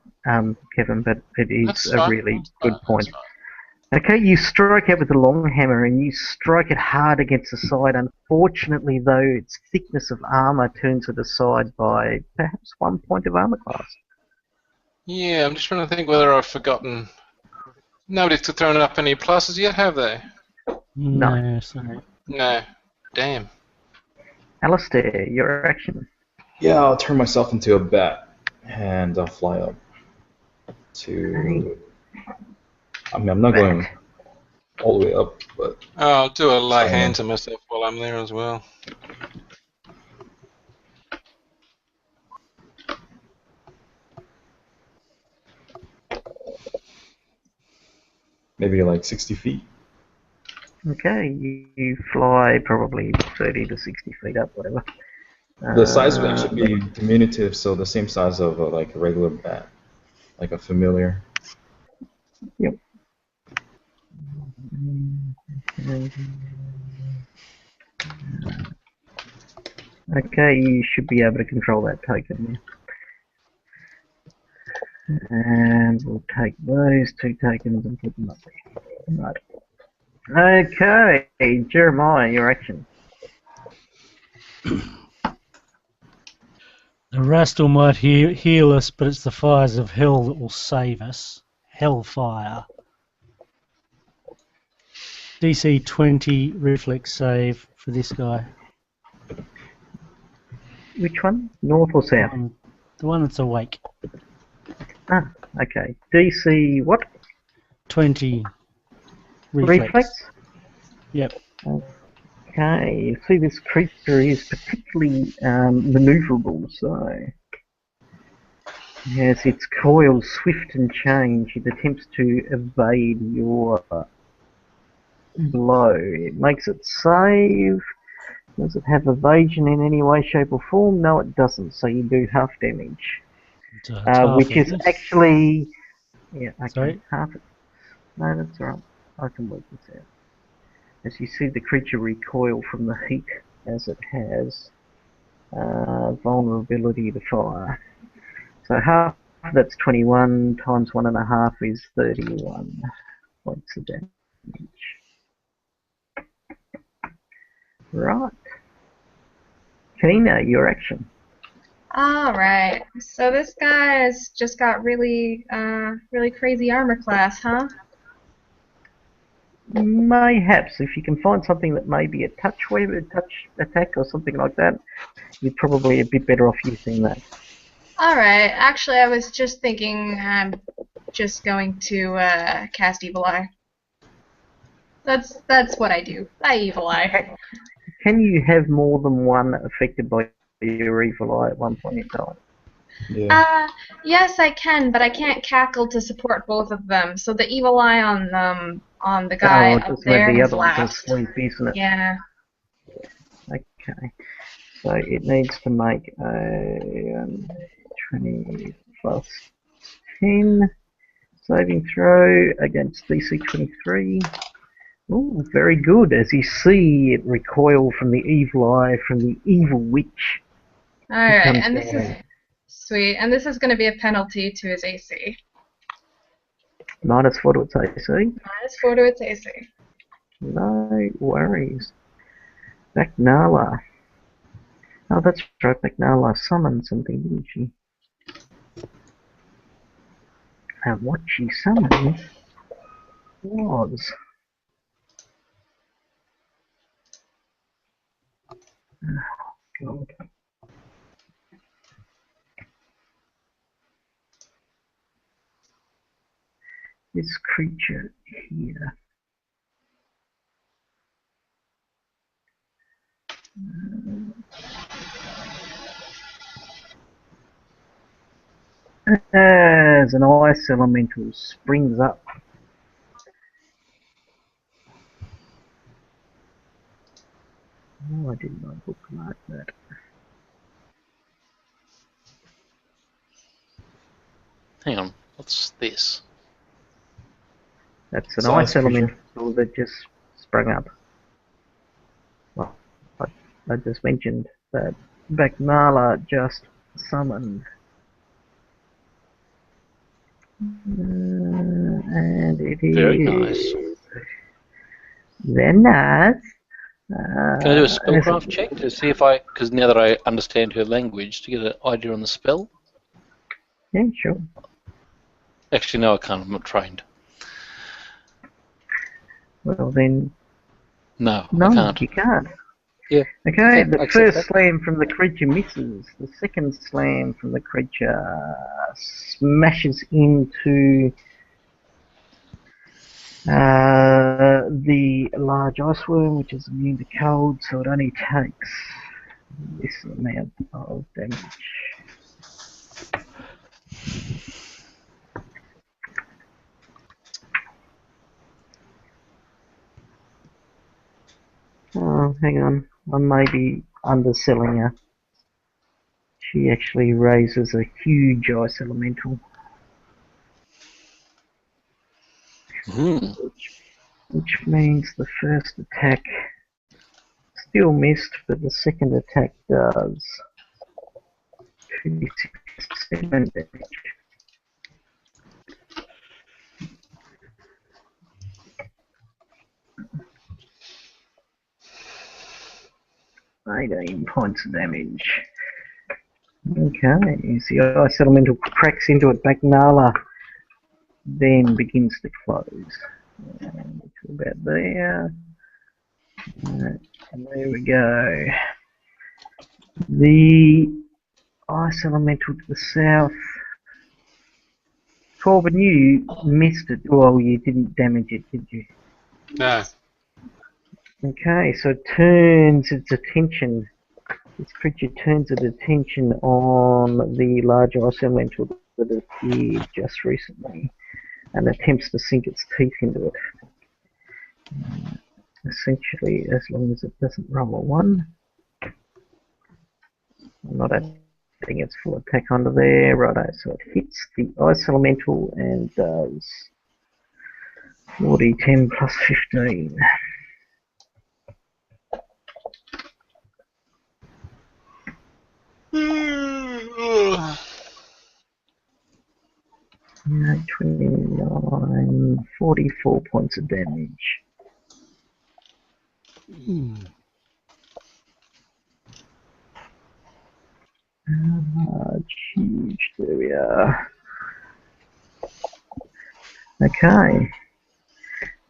Kevin, but it is That's a fine. really That's good fine. point. That's fine. Okay, you strike out with the long hammer and you strike it hard against the side. Unfortunately, though, its thickness of armor turns it aside by perhaps 1 point of armor class. Yeah, I'm just trying to think whether I've forgotten. Nobody's thrown up any pluses yet, have they? No, sorry. No. Damn. Alistair, your action. Yeah, I'll turn myself into a bat and I'll fly up to. I mean, I'm not going all the way up, but. I'll do a lay hand to myself while I'm there as well. Maybe like 60 feet. Okay, you fly probably 30 to 60 feet up, whatever. The size range should be diminutive, so the same size of like a regular bat, like a familiar. Yep. Okay, you should be able to control that token. And we'll take those two tokens and put them up there. Right. Okay, Jeremiah, your action. The Rastal might heal us, but it's the fires of hell that will save us. Hellfire. DC 20 reflex save for this guy. Which one? North or south? The one that's awake. Ah, okay. DC what? 20. Reflex? Yep. Okay, you see this creature is particularly maneuverable, so yes, its coils swift and change. It attempts to evade your blow. It makes it save. Does it have evasion in any way, shape or form? No, it doesn't, so you do half damage. It's half, Which is isn't it? actually... Yeah, okay, Sorry? half it. No, that's alright. I can work this out. As you see the creature recoil from the heat as it has vulnerability to fire. So half that's 21 times 1.5 is 31 points of damage. Right. Kina, your action. Alright, so this guy has just got really crazy armor class, huh? Mayhaps, if you can find something that may be a touch attack or something like that, you're probably a bit better off using that. Alright, actually I was just thinking I'm just going to cast Evil Eye. That's what I do. I Evil Eye. Can you have more than one affected by your evil eye at one point in time? Yeah. Yes I can, but I can't cackle to support both of them. So the Evil Eye on the guy it up doesn't there have the has other one's lapsed. asleep, isn't it? Yeah. Okay. So it needs to make a 20 plus 10 saving throw against DC 23. Ooh, very good. As you see it recoil from the evil eye, from the evil witch. Alright, comes and this is down. sweet. And this is going to be a penalty to his AC. Minus 4 to its AC. -4 to its AC. No worries. Bagnala. Oh, that's right. Bagnala summoned something, didn't she? And what she summoned was... Oh, God. This creature here. As an ice elemental springs up. Oh, I did not bookmark that. Hang on, what's this? That's an It's an ice ice creature. elemental that just sprung up. Well, I just mentioned that Bagnala just summoned. And it is Very nice. very nice. Can I do a spellcraft check to see if because now that I understand her language, to get an idea on the spell? Yeah, sure. Actually, no, I can't. I'm not trained. Well then, No, no, I can't. you can't. Yeah. Okay, Okay, the I accept first that. slam from the creature misses. The second slam from the creature smashes into the large ice worm, which is immune to cold, so it only takes this amount of damage. Oh, hang on. I may be underselling her. She actually raises a huge ice elemental, Hmm. which means the first attack still missed, but the second attack does 2d6 damage. $18 points of damage. Okay, so the ice elemental cracks into it. Bagnala then begins to close. And to about there. And there we go. The ice elemental to the south. Corbin, you missed it. Well, you didn't damage it, did you? No. Okay, so it turns its attention. This creature turns its attention on the large ice elemental that appeared just recently and attempts to sink its teeth into it. Essentially, as long as it doesn't roll a 1. I'm not adding its full attack onto there. Righto, so it hits the ice elemental and does 4d10 plus 15. Yeah, 29, 44 points of damage. Huge, there we are. Okay.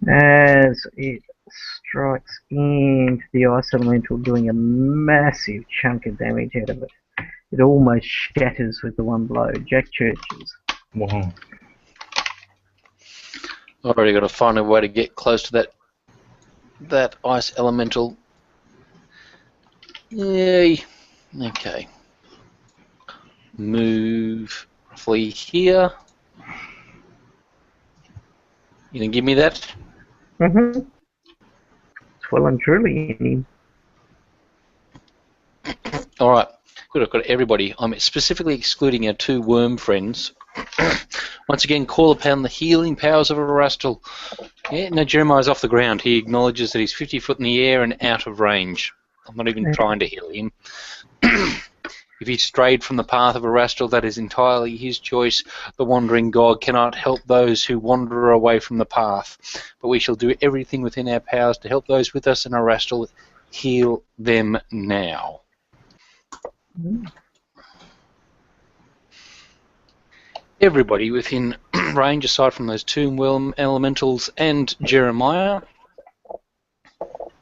As it strikes into the ice elemental, doing a massive chunk of damage out of it. It almost shatters with the one blow. Jack Churches. Wow. I've already got to find a way to get close to that ice elemental. Yay. Okay. Move roughly here. You gonna give me that? Mm-hmm. It's well and truly in him. All right. Good. I've got everybody. I'm specifically excluding our 2 worm friends. Once again, call upon the healing powers of Erastil. Yeah, no, Jeremiah's off the ground. He acknowledges that he's 50 foot in the air and out of range. I'm not even trying to heal him. If he strayed from the path of Erastil, that is entirely his choice. The wandering god cannot help those who wander away from the path. But we shall do everything within our powers to help those with us in Erastil. Heal them now. Everybody within range, aside from those 2 worm elementals and Jeremiah,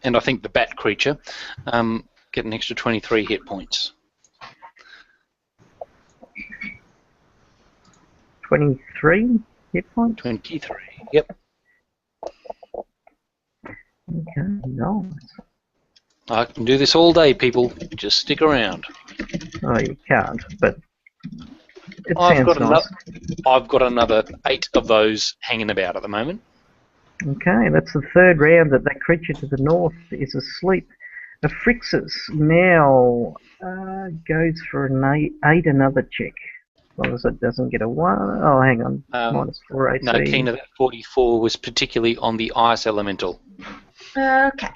and I think the bat creature, get an extra 23 hit points. 23 hit points? 23, yep. Okay, nice. I can do this all day, people. Just stick around. Oh, you can't, but it I've sounds got nice. I've got another 8 of those hanging about at the moment. Okay, that's the 3rd round that creature to the north is asleep. The Phrixus now goes for an 8 another check. As long as it doesn't get a 1. Oh, hang on. Minus 4 AC. No, Keena, that 44 was particularly on the ice elemental. Okay.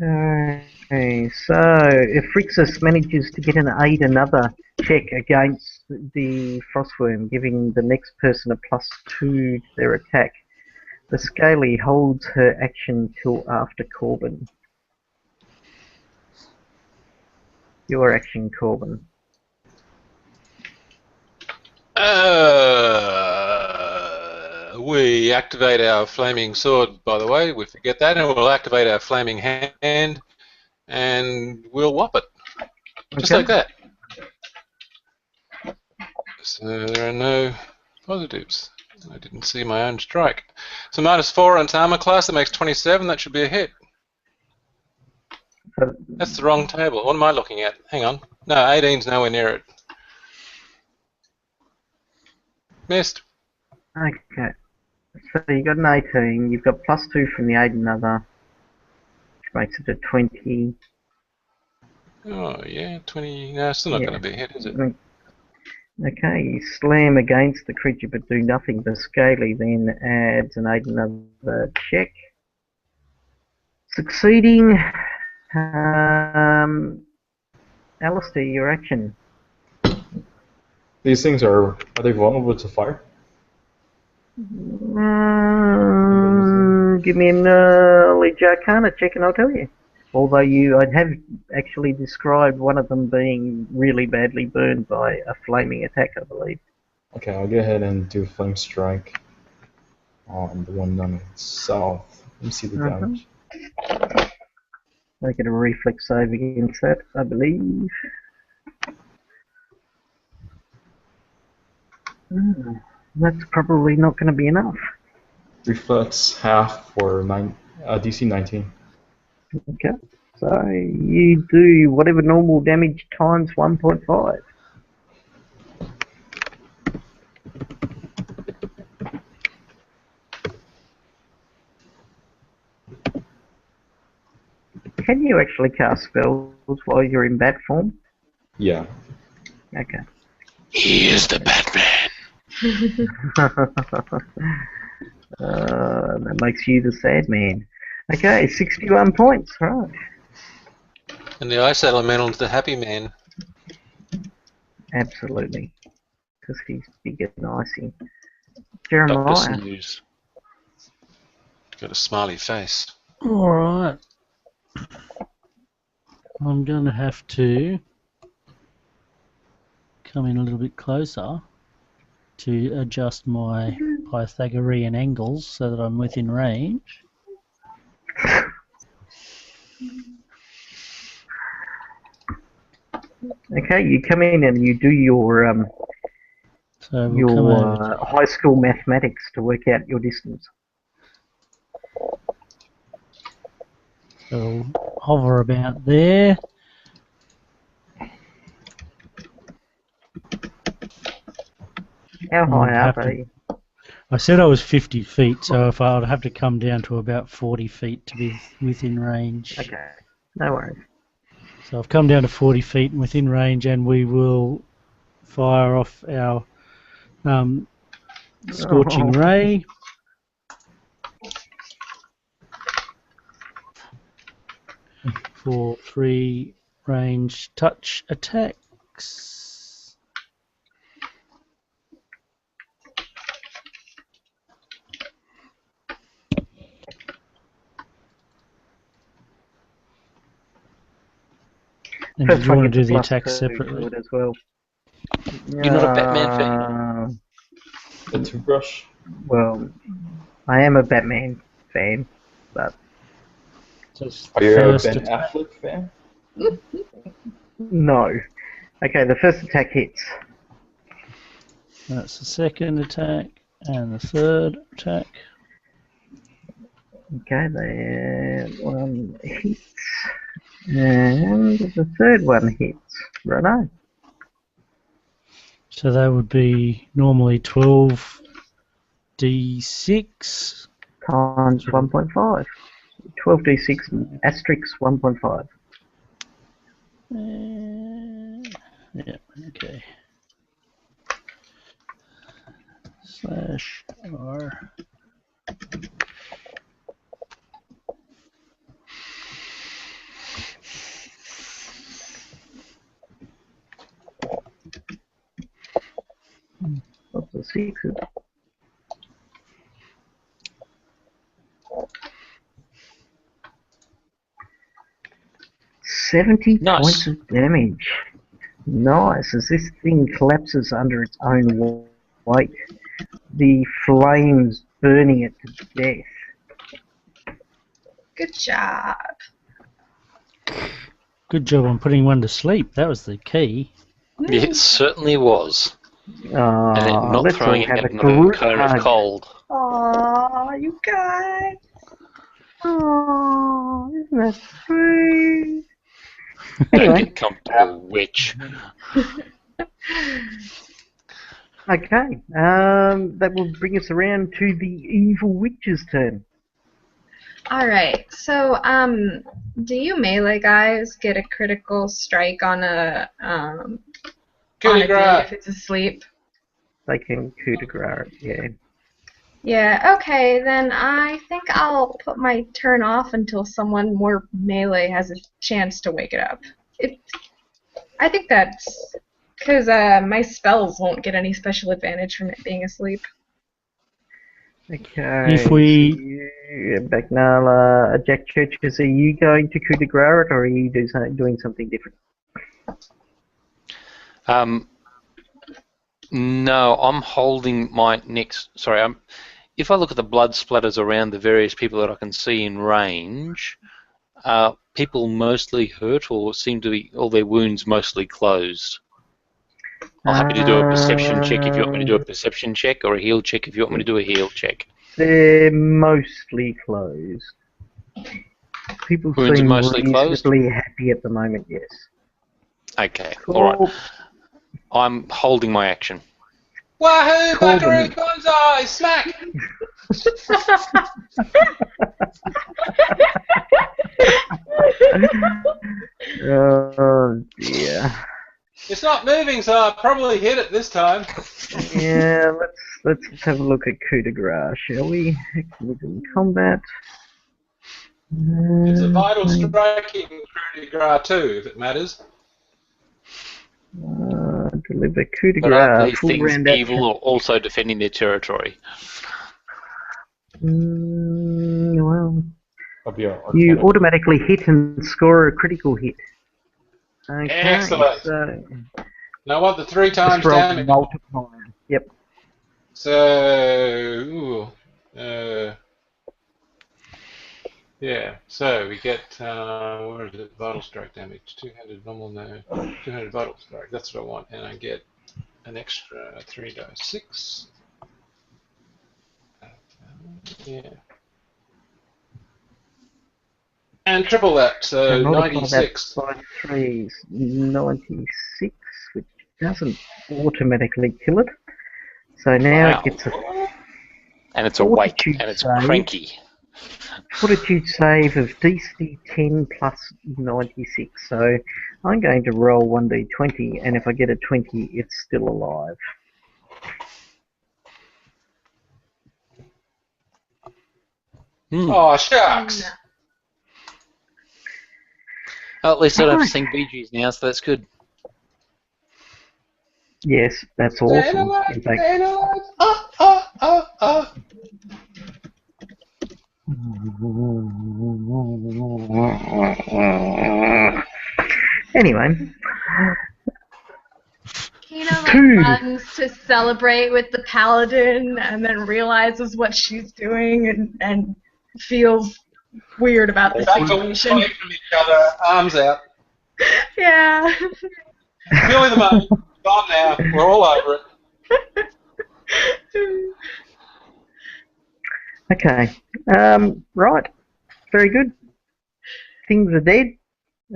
Okay, so if Phrixus manages to get an 8 another check against the Frostworm, giving the next person a +2 to their attack, the Scaly holds her action till after Corbin. Your action, Corbin. We activate our flaming sword, by the way. We forget that, and we'll activate our flaming hand, and we'll whop it. Just like that. So there are no positives. I didn't see my own strike. So -4 on its armor class, that makes 27. That should be a hit. That's the wrong table. What am I looking at? Hang on. No, 18's nowhere near it. Missed. Okay. So you got an 18, you've got +2 from the 8 another, which makes it a 20. Oh, yeah, 20. No, it's still not going to be a hit, is it? Okay, you slam against the creature but do nothing. The Scaly then adds an 8 another check. Succeeding. Alistair, your action. These things are they vulnerable to fire? Give me an early Arcana check and I'll tell you. Although I have actually described one of them being really badly burned by a flaming attack, I believe. Okay, I'll go ahead and do Flame Strike on the one on the south. Let me see the damage. I get a reflex save against that, I believe. That's probably not going to be enough. Reflex half for DC 19. Okay. So you do whatever normal damage times 1.5. Can you actually cast spells while you're in bat form? Yeah. Okay. He is the Batman. That makes you the sad man. Okay, 61 points, right. And the ice elemental's the happy man. Absolutely. Because he's big and icy. Dr. Jeremiah. Snooze. Got a smiley face. Alright. I'm going to have to come in a little bit closer to adjust my Pythagorean angles so that I'm within range. Okay, you come in and you do your So we'll come over to, high school mathematics to work out your distance. so we'll hover about there. How high have are to- they? I said I was 50 feet, so if I'd have to come down to about 40 feet to be within range. Okay, no worries. So I've come down to 40 feet and within range, and we will fire off our scorching ray. For 3 range touch attacks. And did First you one want to gets do a the plus attacks 2 to separately? it as well. You're not a Batman fan? The toothbrush. Well, I am a Batman fan, but Just Are you a first Ben attack. Affleck fan? no. Okay, the first attack hits. That's the second attack and the third attack. Okay, that one hits. And the third one hits. Righto. So that would be normally 12 d6. Times 1.5. 12d6 asterisk 1.5. Yeah, okay. Slash R. What's the 6? 70 Nice. points of damage. Nice, as this thing collapses under its own weight. The flames burning it to death. Good job. Good job on putting one to sleep. That was the key. It certainly was. And it not let's throwing all have it a in a group cone of hug. cold. Aw, you guys. Oh, isn't that sweet? Anyway, Get comfortable, witch. okay. That will bring us around to the evil witch's turn. Alright, so, do you melee guys get a critical strike on a, on Coup a de dude grace. if it's asleep? They can coup de grace, yeah. Yeah, okay, then I think I'll put my turn off until someone more melee has a chance to wake it up. I think that's because my spells won't get any special advantage from it being asleep. Okay. If we- so you, Bagnala, Jack Churches, are you going to coup de grace or are you doing something different? No, I'm holding my next. Sorry, if I look at the blood splatters around the various people that I can see in range, people mostly hurt or seem to be all their wounds mostly closed. I'm happy to do a perception check if you want me to do a perception check, or a heal check if you want me to do a heal check. They're mostly closed. People Wounds are seem mostly closed? reasonably happy at the moment, yes. Okay, Cool. alright. I'm holding my action. Wahoo! Corbin. Bakary Gonzai! Smack! Oh dear. It's not moving, so I'll probably hit it this time. Yeah, let's have a look at coup de grace, shall we? Within combat. It's a vital striking coup de grace too, if it matters. Deliver coup de But aren't grace. these Full things round evil action. or also defending their territory? Well, I'll be our you Arcana. automatically hit and score a critical hit. Okay, Excellent. So Now I want the 3 times just roll damage. multiplied. Yep. So, yeah. So we get where is it? Vital strike damage. 200 normal, no. 200 vital strike. That's what I want, and I get an extra 3 dice 6. Yeah. And triple that, so And multiply 96. that by 3 is 96, which doesn't automatically kill it. So now Wow. it gets a And it's awake, Fortitude and it's save. cranky. fortitude save of DC 10 plus 96. So I'm going to roll 1d20, and if I get a 20, it's still alive. Oh, shucks. No. Oh, at least I don't have to Right. sing Bee Gees now, so that's good. Yes, that's Staying awesome. alive, In fact, staying alive. Oh, oh, oh, oh. anyway, Kina like Two. runs to celebrate with the paladin and then realizes what she's doing and feels weird about the Back away situation. from each other, arms out. Yeah. Billy the money. Gone now. We're all over it. okay. Right. Very good. Things are dead,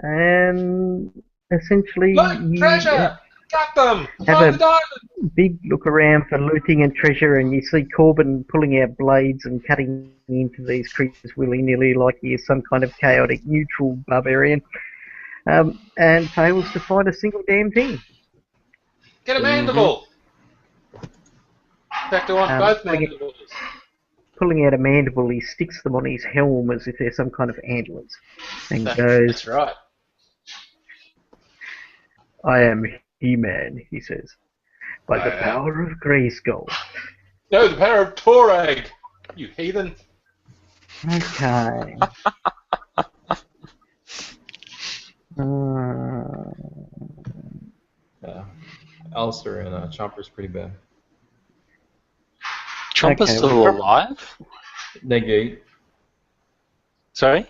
and essentially Look, you treasure! Got them! Have Find a- the diamond! big look around for looting and treasure, and you see Corbin pulling out blades and cutting into these creatures willy-nilly like he is some kind of chaotic neutral barbarian, and fails to find a single damn thing. Get a mandible! In fact, I want both pulling it- mandibles. Pulling out a mandible, he sticks them on his helm as if they're some kind of antlers, and goes, That's right. "I am He-Man," he says, "by the Wow. power of Grayskull." No, the power of Torag! You heathen. Okay. Yeah. Alistair and Chomper's pretty bad. Chomper's Okay, still well- alive? Negate. Sorry?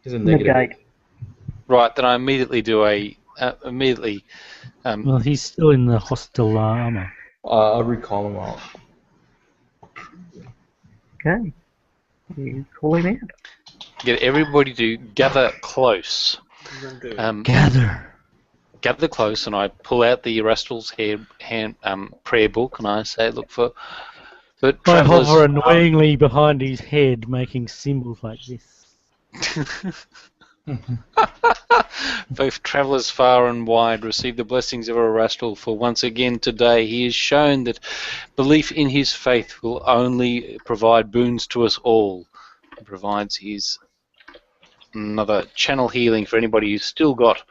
He's a negative. Negate. Right, then I immediately do a... Well, he's still in the hostile armor. I'll recall him out. Okay. You call him out. get everybody to gather close. Gather. Gather close, and I pull out the Erastil's prayer book, and I say, look for I travellers. hover annoyingly behind his head, making symbols like this. Both travellers far and wide receive the blessings of Erastil, for once again today he has shown that belief in his faith will only provide boons to us all. He provides his another channel healing for anybody who's still got.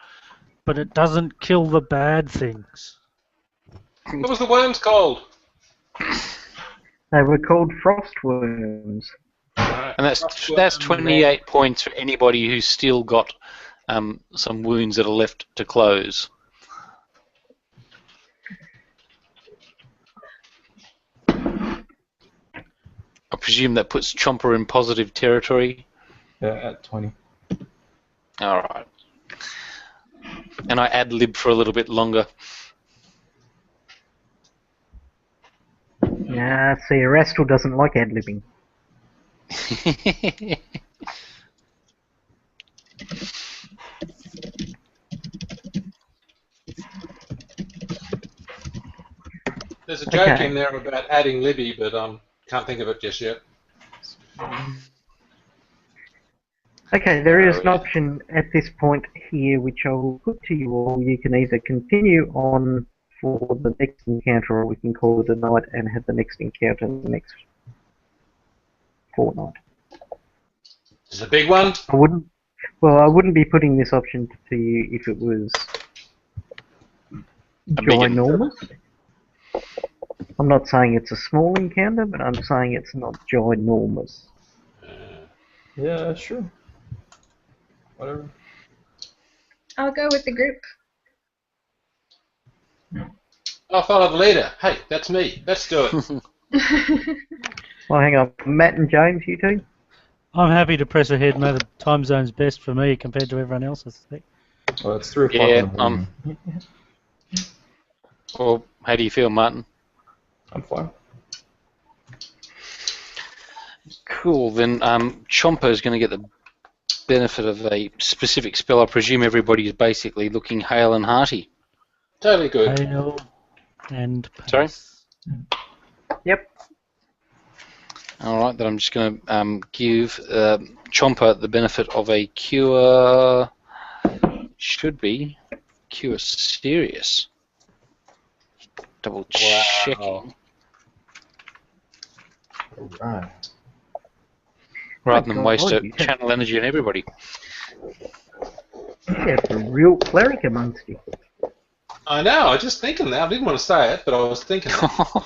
But it doesn't kill the bad things. What was the worms called? They were called frost worms. And that's 28 points for anybody who's still got some wounds that are left to close. I presume that puts Chomper in positive territory. Yeah, at 20. Alright. And I ad-lib for a little bit longer. Nah, see, Erastil doesn't like ad-libbing. There's a joke Okay. in there about adding Libby, but can't think of it just yet. Okay, there is Oh, an yeah. option at this point here which I will put to you all. You can either continue on for the next encounter, or we can call it a night and have the next encounter the next fortnight. It's a big one. I wouldn't be putting this option to you if it was A big one. ginormous. I'm not saying it's a small encounter, but I'm saying it's not ginormous. Yeah, sure. Whatever. I'll go with the group. I'll follow the leader. Hey, that's me. Let's do it. Well, hang on. Matt and James, you two? I'm happy to press ahead. No, the time zone's best for me compared to everyone else, I think. Well, it's 3 o'clock Yeah, in the morning. Well, how do you feel, Martin? I'm fine. Cool. Then Chomper is going to get the benefit of a specific spell. I presume everybody is basically looking hale and hearty. Totally good. Hail and pace. Sorry? Yep. All right. Then I'm just going to give Chomper the benefit of a cure. Should be cure serious. Double checking. Alright. Rather than God, waste you it, channel energy on everybody. You have a real cleric amongst you. I know. I was just thinking that. I didn't want to say it, but I was thinking that.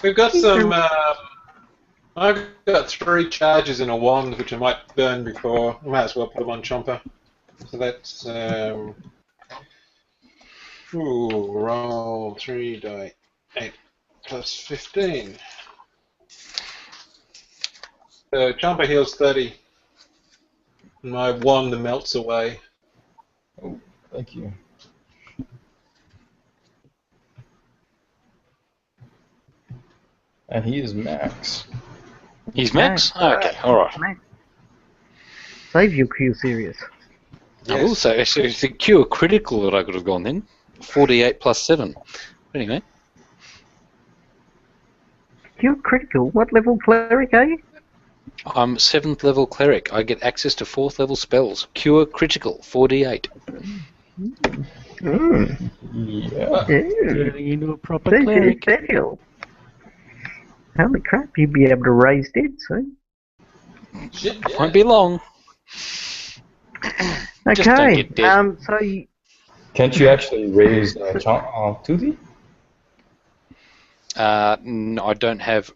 We've got some. I've got 3 charges in a wand, which I might burn before. I might as well put them on Chomper. So that's. Roll 3 die 8 plus 15. So Chomper heals 30. My wand melts away. Oh, thank you. And he is max. He's max? Okay, alright. Max. Save your Q serious. I will say, actually, it's a cure critical that I could have gone then. 48 plus 7. Anyway, Q critical? What level cleric are you? I'm 7th level cleric. I get access to 4th level spells. Cure critical, 4d8. Mm. Yeah. Turning into a proper Very cleric. special. Holy crap, you'd be able to raise dead soon. Shit, yeah. Won't be long. Just don't Okay, get dead. so you, Can't you actually raise Toothy? No, I don't have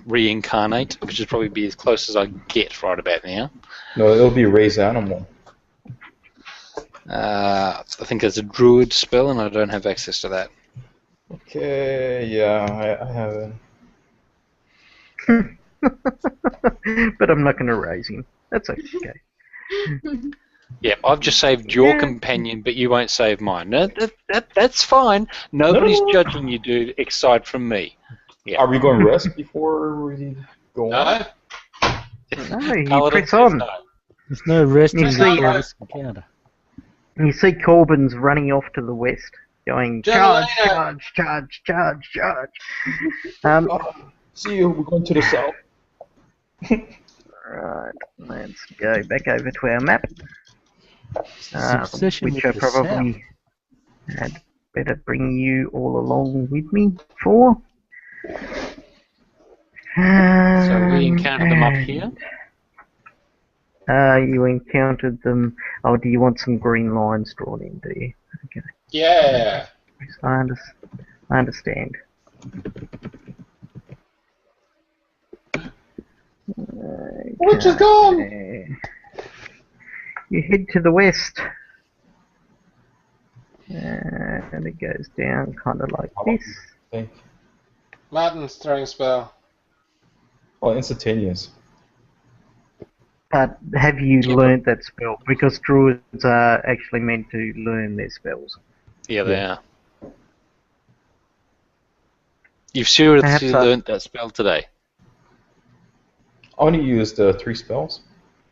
reincarnate, which would probably be as close as I get right about now. No, it'll be raise animal. I think there's a druid spell, and I don't have access to that. Okay, yeah, I have it. but I'm not going to raise him. That's okay. Yeah, I've just saved your Yeah. companion, but you won't save mine. No, that's fine. Nobody's No. judging you, dude, aside from me. Yeah. Are we going to rest before we go on? No? No, you Paladin press says on. no. There's no resting You see, before this encounter. And you see Corbin's running off to the west, going, charge, Javelina! charge, charge, charge, charge. See you, we're going to the south. Right, let's go back over to our map, Obsession which with I the probably had better bring you all along with me for. So we encountered them up here. You encountered them. Oh, do you want some green lines drawn in, do you? Okay. Yeah. I understand. Which is gone? Okay. You head to the west. And it goes down kind of like How long this. do you think? Martin's throwing spell. Well, instantaneous. But have you Yeah, learned that spell? Because druids are actually meant to learn their spells. Yeah, they Yeah. are. You've seriously Perhaps learnt that spell today. I only used 3 spells,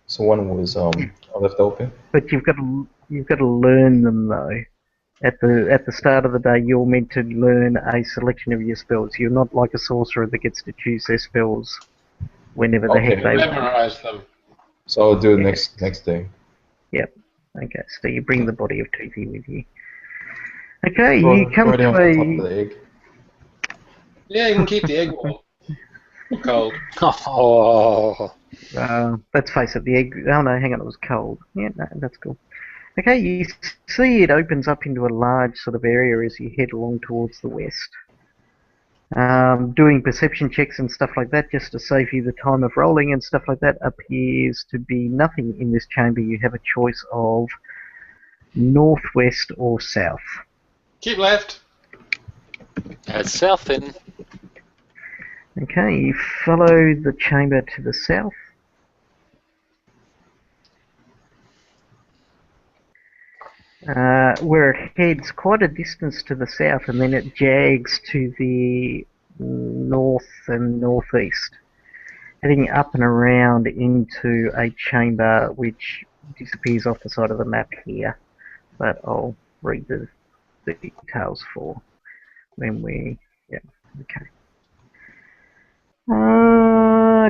so one was left open. but you've got to learn them though. At the start of the day, you're meant to learn a selection of your spells. You're not like a sorcerer that gets to choose their spells whenever the heck Okay. they want. Memorize them. So I'll do it Yeah. next day. Yep. Okay, so you bring the body of Toothy with you. Okay, Throw, you come throw it to on top of a... the egg. Yeah, you can keep the egg warm. Or cold. Oh, let's face it, the egg... Oh no, hang on, it was cold. Yeah, no, that's cool. Okay, you see it opens up into a large sort of area as you head along towards the west. Doing perception checks and stuff like that just to save you the time of rolling and stuff like that appears to be nothing in this chamber. You have a choice of northwest or south. Keep left. it's south then. Okay, you follow the chamber to the south. Where it heads quite a distance to the south and then it jags to the north and northeast, heading up and around into a chamber which disappears off the side of the map here, but I'll read the details for when we... Yeah, okay.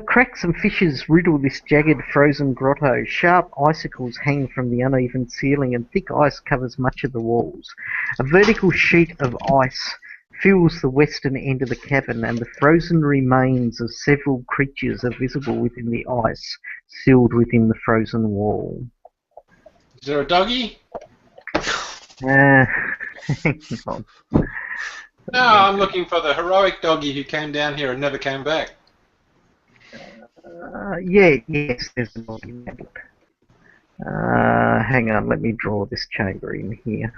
Cracks and fissures riddle this jagged frozen grotto. Sharp icicles hang from the uneven ceiling and thick ice covers much of the walls. A vertical sheet of ice fills the western end of the cavern and the frozen remains of several creatures are visible within the ice, sealed within the frozen wall. Is there a doggy? Hang on. No, I'm looking for the heroic doggy who came down here and never came back. Yes, there's a body magnet. Hang on, let me draw this chamber in here.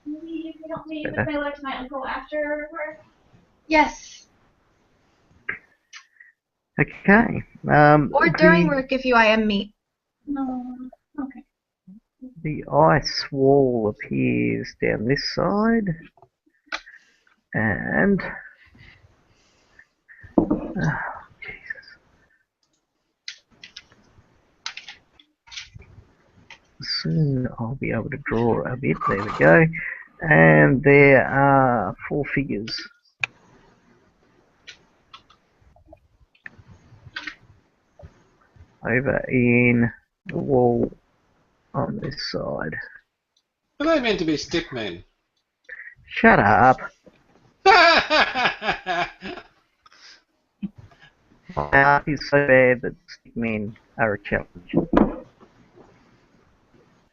Maybe if you don't meet with Miller tonight and go after work. Yes. Okay. Or during work if you IM me. No. Okay. The ice wall appears down this side, and Jesus. Soon I'll be able to draw a bit. There we go. And there are 4 figures. Over in the wall on this side. Are they meant to be stickmen? Shut up. My art is so bad that stickmen are a challenge.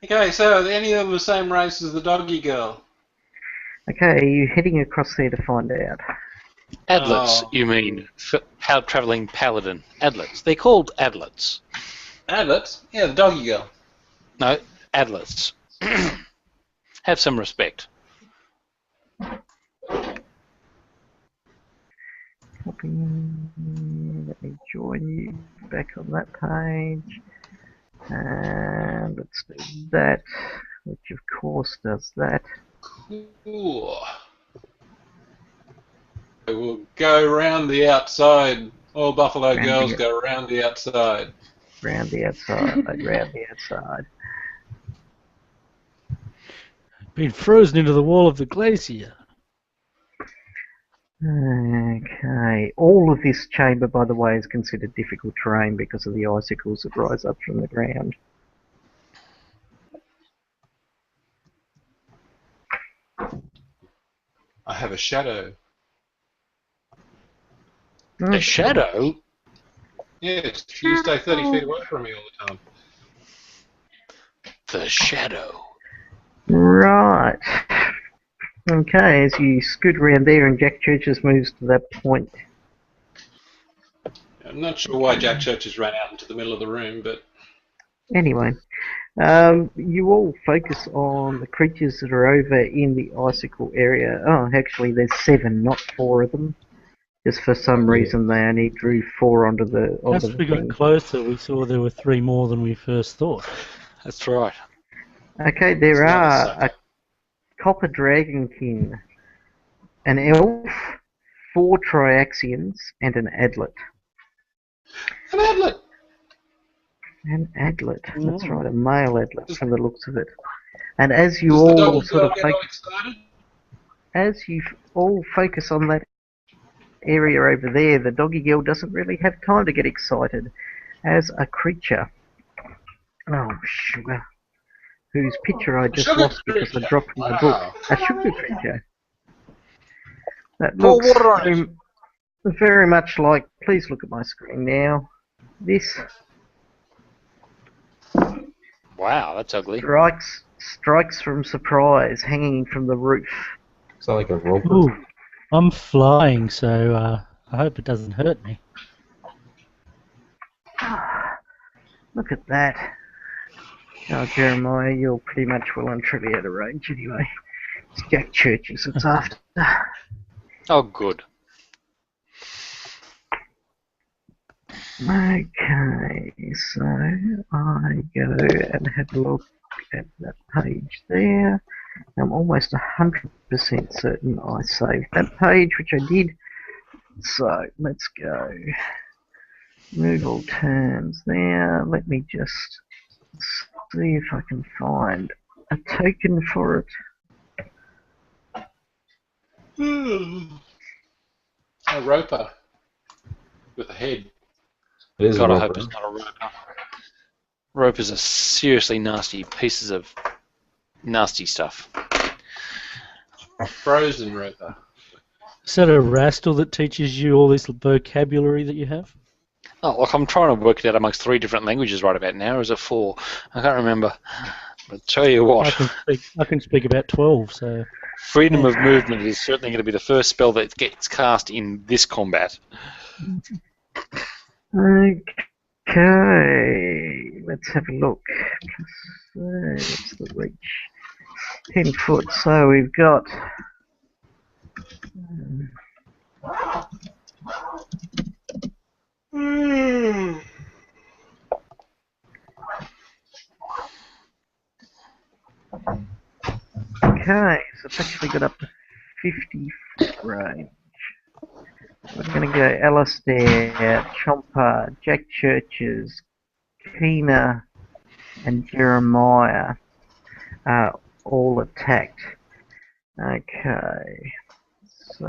Okay, so are any of them the same race as the doggy girl? Okay, are you heading across there to find out? Adlets, Oh. you mean? Travelling paladin. Adlets. They're called adlets. Adlets? Yeah, the doggy girl. No, adlets. Have some respect. Copy. Let me join you back on that page. And let's do that, which of course does that. Cool. We'll go round the outside. All Buffalo Round girls the- go round the outside. Round the outside, round the outside. Been frozen into the wall of the glacier. Okay, all of this chamber, by the way, is considered difficult terrain because of the icicles that rise up from the ground. I have a shadow. A shadow? Yes, you stay 30 feet away from me all the time. The shadow. Right. Okay, as you scoot around there and Jack Churches moves to that point. not sure why Jack Churches ran out into the middle of the room, but Anyway, you all focus on the creatures that are over in the icicle area. Oh, actually, there's 7, not 4 of them. Just for some reason, they only drew 4 onto the As we got thing. closer, we saw there were 3 more than we first thought. That's right. Okay, there It's not a are sucker. a copper dragonkin, an elf, 4 triaxians, and an adlet. An adlet. An adlet. That's Mm. right, a male adlet from the looks of it. And as you Does the all dog sort of get all focus, excited? as you all focus on that area over there, the doggy girl doesn't really have time to get excited as a creature. Oh, sugar. Whose picture I just Sugar lost because I creature. dropped from the Wow. book. A sugar creature. That Pour looks water on it. very much like, please look at my screen now. This Wow, that's ugly. strikes from surprise, hanging from the roof. Is that like a roper? Ooh, I'm flying, so I hope it doesn't hurt me. Look at that. Oh, Jeremiah, you're pretty much well and truly out of range anyway. It's Jack Churches it's after. Oh, good. Okay, so I go and have a look at that page there. I'm almost 100% certain I saved that page, which I did. So let's go. Move all terms there. Let me just see if I can find a token for it. A roper with a head. It is God, a I hope roper. it's not a roper. Ropers are seriously nasty pieces of nasty stuff. A frozen roper. Is that a rastal that teaches you all this vocabulary that you have? Oh, look, I'm trying to work it out amongst 3 different languages right about now. Or is it 4? I can't remember. But tell you what, I can speak about 12, so... freedom of movement is certainly going to be the first spell that gets cast in this combat. Okay, let's have a look. What's the reach? 10 foot, so we've got... Okay, so it's actually got up to 50 foot range. We're going to go Alistair, Chomper, Jack Churches, Keena, and Jeremiah are all attacked. Okay, so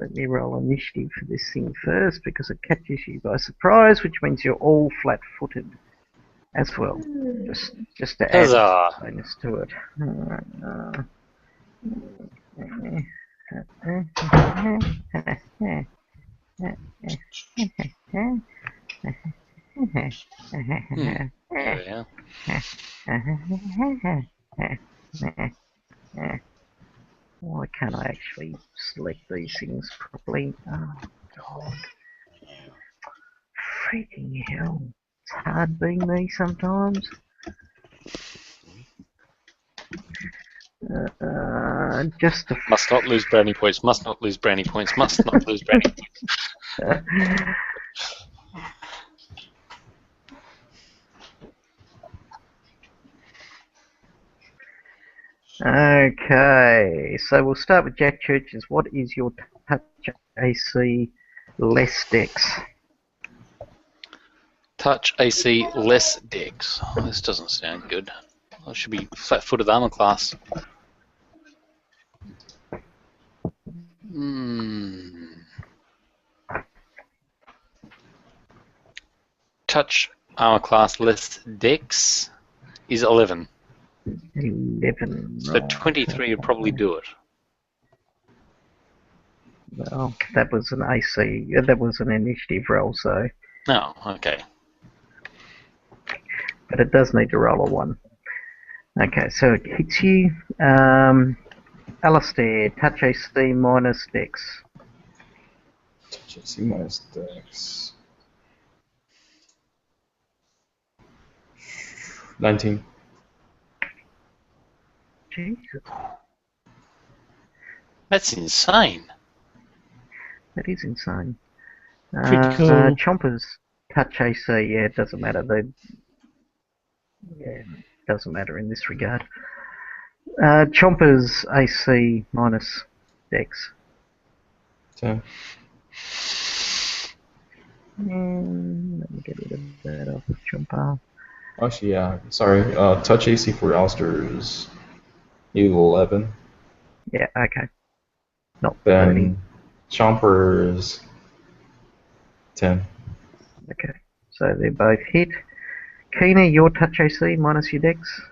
let me roll initiative for this thing first because it catches you by surprise, which means you're all flat-footed as well. Just to add Huzzah! bonus to it. There we are. Why can't I actually select these things properly? Oh, God. Freaking hell. It's hard being me sometimes. Just to Must not lose brownie points, must not lose brownie points, must not lose brownie points. Okay, so we'll start with Jack Churches. What is your touch AC less dex? Touch AC less dex. Oh, this doesn't sound good. I should be flat-footed armor class. Touch armor class less dex is 11. 11. So Right. 23 would probably do it. Well, that was an AC. That was an initiative roll, so. Oh, okay. But it does need to roll a 1. Okay, so it hits you. Alistair, touch AC minus dex. Touch AC minus dex. 19. Jesus, That's insane. that is insane. Critical. Chompers touch AC. Yeah, it doesn't matter. Doesn't matter in this regard. Chompers AC minus Dex. 10. Let me get rid of that off Chomper. Actually, yeah. Sorry. Touch AC for Alistair is 11. Yeah, okay. Not 30. Then Chomper's 10. Okay, so they're both hit. Keener, your touch AC minus your Dex.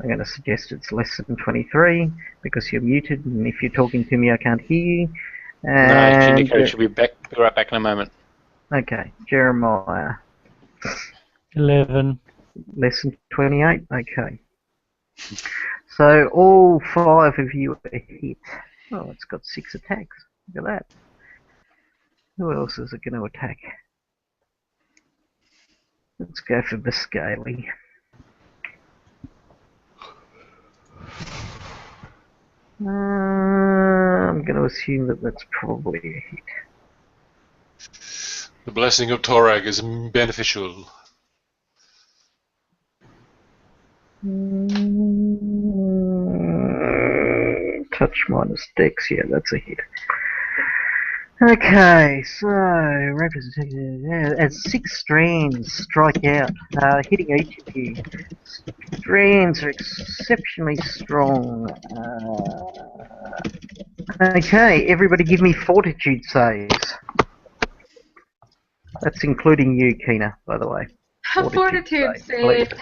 I'm going to suggest it's less than 23 because you're muted, and if you're talking to me, I can't hear you. No, And, Indicator should be right back in a moment. okay, Jeremiah, 11. less than 28. Okay. So all 5 of you are hit. Oh, it's got 6 attacks. Look at that. Who else is it going to attack? Let's go for Biscaly. I'm going to assume that that's probably a hit. The blessing of Torag is beneficial. Touch minus Dex, yeah, that's a hit. Okay, so as 6 strands strike out, hitting each of you. Strands are exceptionally strong. Okay, everybody give me fortitude saves. That's including you, Keener, by the way. Fortitude save, save.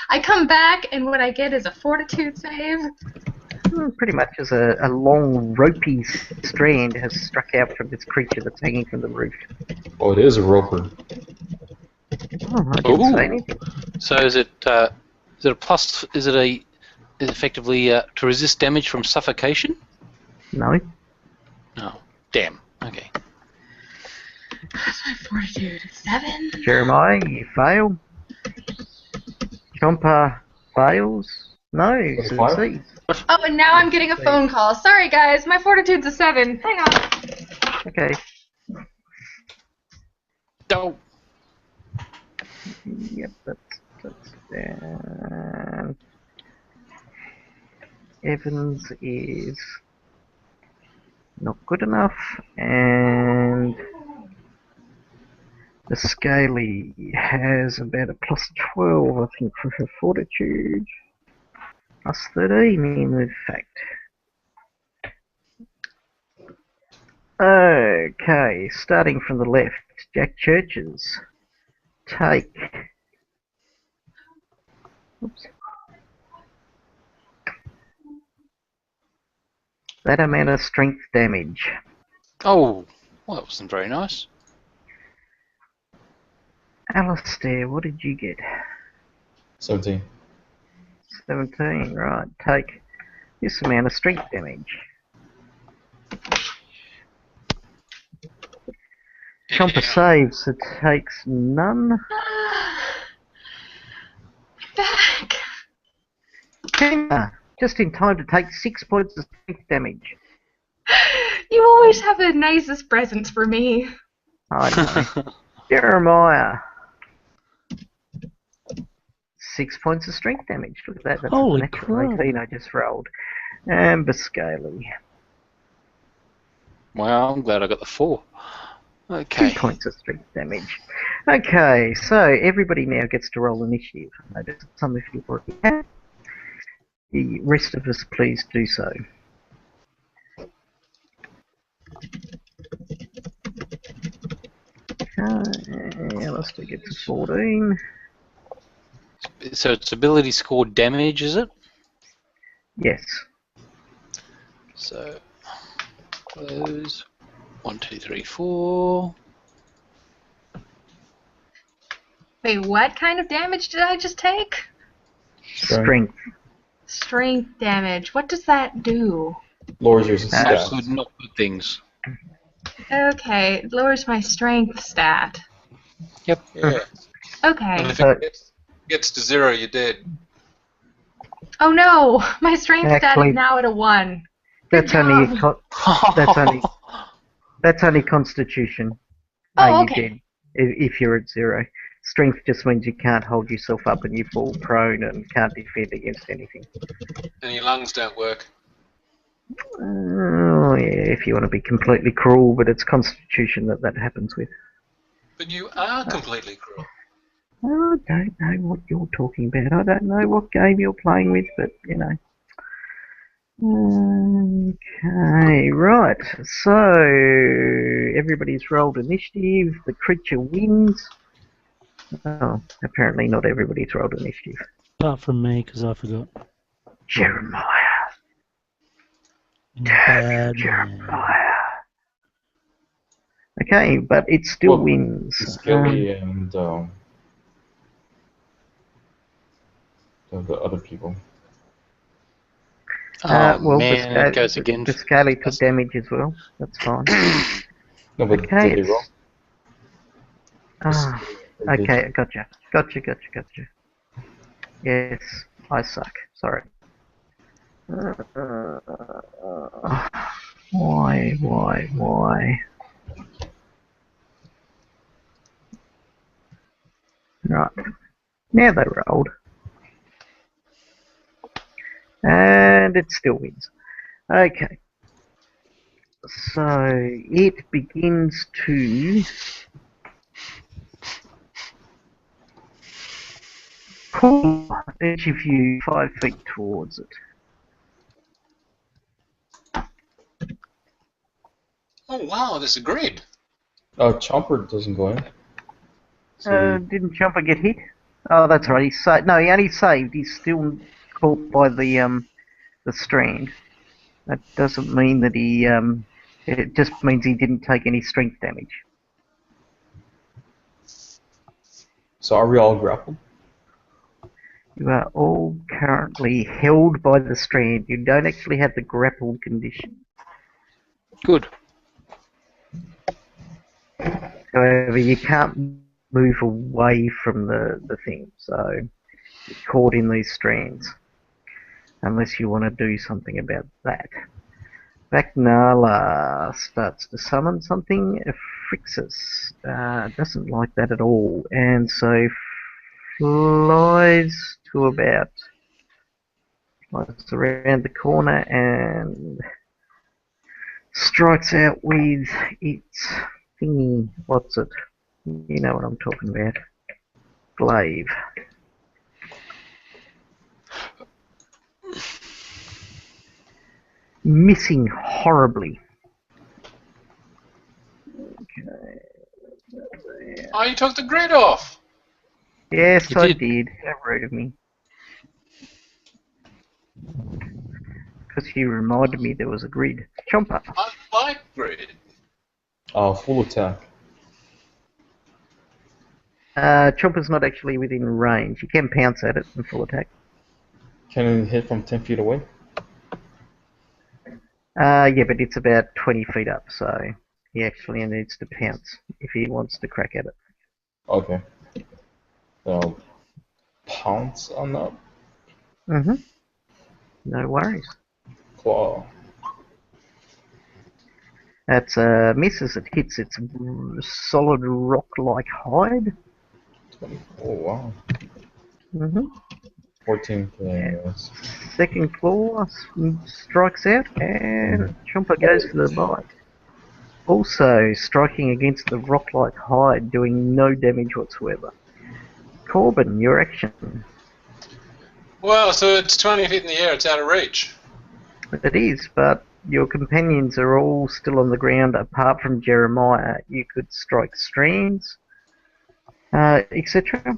I come back, and what I get is a fortitude save. Pretty much as a long ropey strand has struck out from this creature that's hanging from the roof. Oh, it is a roper. Oh, I didn't say anything. So is it a plus? Is it effectively to resist damage from suffocation? No. Oh, damn. Okay. That's my fortitude. 7. Jeremiah, you fail. Chomper fails. No, succeeds. Oh, and now I'm getting a phone call. Sorry, guys. My fortitude's a 7. Hang on. Okay. Don't. Yep, that's down. Evans is not good enough, and the Scaly has about a plus 12, I think, for her fortitude. Plus 13 in fact. Okay, starting from the left, Jack Churches. Take. Oops. That amount of strength damage. Oh, well, that wasn't very nice. Alistair, what did you get? 17. 17, right. Take this amount of strength damage. Chomper saves, it takes none. Back. Keener, just in time to take 6 points of strength damage. You always have the nicest presents for me. I know. Jeremiah. 6 points of strength damage. Look at that. That's Holy a natural crap. 18 I just rolled. And Biscaly. Well, I'm glad I got the 4. 2 Okay. points of strength damage. Okay, so everybody now gets to roll initiative. Notice some of you already have. The rest of us, please do so. Okay, Alistair gets 14. So it's ability score damage, is it? Yes. So close. 1, 2, 3, 4. Wait, what kind of damage did I just take? Strength. Strength damage. What does that do? Lowers your Not stats. good, not good things. Okay, it lowers my strength stat. Yeah. And Okay. if it gets to 0, you're dead. Oh no, my strength stat Actually, is now at a 1. That's Good only job. that's only Constitution. Oh, You okay. dead if you're at 0. Strength just means you can't hold yourself up and you fall prone and can't defend against anything. And your lungs don't work. Oh yeah, if you want to be completely cruel, but it's Constitution that happens with. But you are completely cruel. I don't know what you're talking about. I don't know what game you're playing with, but you know. Okay, right. So everybody's rolled initiative. The creature wins. Oh, apparently not everybody's rolled initiative. Apart from me, because I forgot. Jeremiah. Bad man. Jeremiah. Okay, but it still wins. Skilly and the other people. Well, Man, it goes again. the Scaly took damage as well. That's fine. No, but Okay, did they roll? okay, gotcha. Yes, I suck. Sorry. Why? Right. Now they rolled. And it still wins. Okay. So it begins to pull each of you 5 feet towards it. Oh wow, there's a grid. Oh, Chomper doesn't go in. So Didn't Jumper get hit? Oh, that's right. No, he only saved. He's still caught by the strand. That doesn't mean that he. It just means he didn't take any strength damage. So are we all grappled? You are all currently held by the strand. You don't actually have the grappled condition. Good. However, you can't move away from the thing, so you're caught in these strands. Unless you want to do something about that. Vaknala starts to summon something. Phrixus doesn't like that at all, and so flies around the corner and strikes out with its thingy. What's it? You know what I'm talking about. Glaive. Missing horribly. Okay. Oh, you took the grid off. Yes, You I did. did. How rude of me. Because you reminded me there was a grid. Chomper. I like grid. Full attack. Chomper's not actually within range. You can pounce at it in full attack. Can it hit from 10 feet away? Yeah, but it's about 20 feet up, so he actually needs to pounce if he wants to crack at it. Okay. So pounce on that. No worries. Claw. That's a miss as it hits its solid rock-like hide. 24, wow. 14 plus. Second claw strikes out, and Chomper goes for the bite. Also striking against the rock-like hide, doing no damage whatsoever. Corbin, your action. Well, so it's 20 feet in the air. It's out of reach. It is, but your companions are all still on the ground apart from Jeremiah. You could strike strands, etc.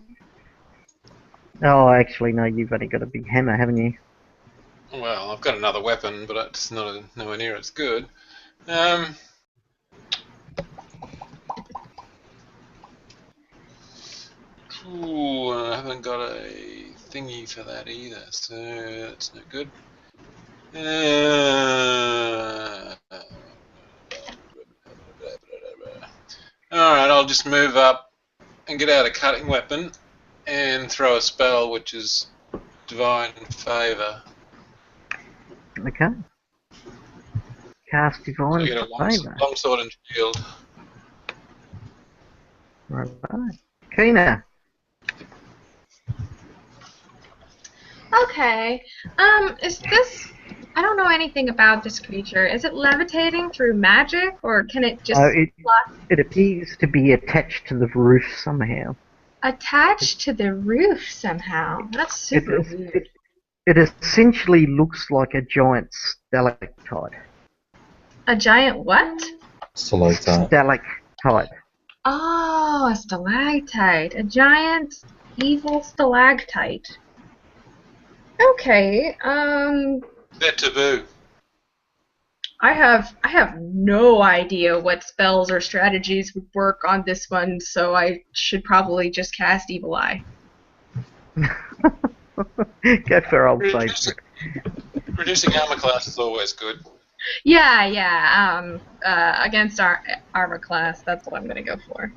Oh, actually, no, you've only got a big hammer, haven't you? Well, I've got another weapon, but it's nowhere near as good. Ooh, I haven't got a thingy for that either, so that's no good. just move up and get out a cutting weapon and throw a spell which is Divine Favour. Okay. Cast So Divine you get a Favour. longsword and shield. Right. Kina. Okay. Is this? I don't know anything about this creature. Is it levitating through magic, or can it just It appears to be attached to the roof somehow. attach to the roof somehow? That's super weird. It essentially looks like a giant stalactite. A giant what? Stalactite. Stalactite. Oh, a stalactite. A giant evil stalactite. Okay. They're taboo. I have no idea what spells or strategies would work on this one, so I should probably just cast Evil Eye. Go for old favourite. Reducing armor class is always good. Yeah. Against our armor class, that's what I'm gonna go for.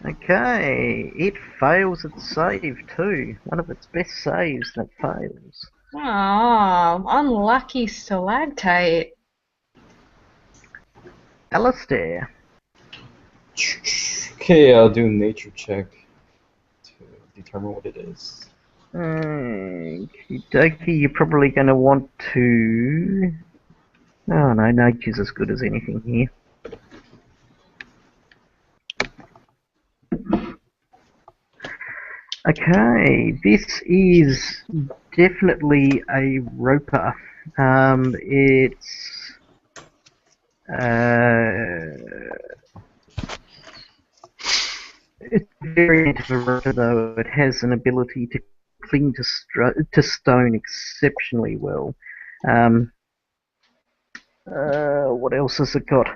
Okay, it fails its save too. One of its best saves that fails. Oh, unlucky stalactite. Alistair. Okay, I'll do a nature check to determine what it is. Okie, you're probably going to want to... Oh no, nature's as good as anything here. Okay, this is definitely a roper. It's very into a roper though. It has an ability to cling to stone exceptionally well. What else has it got?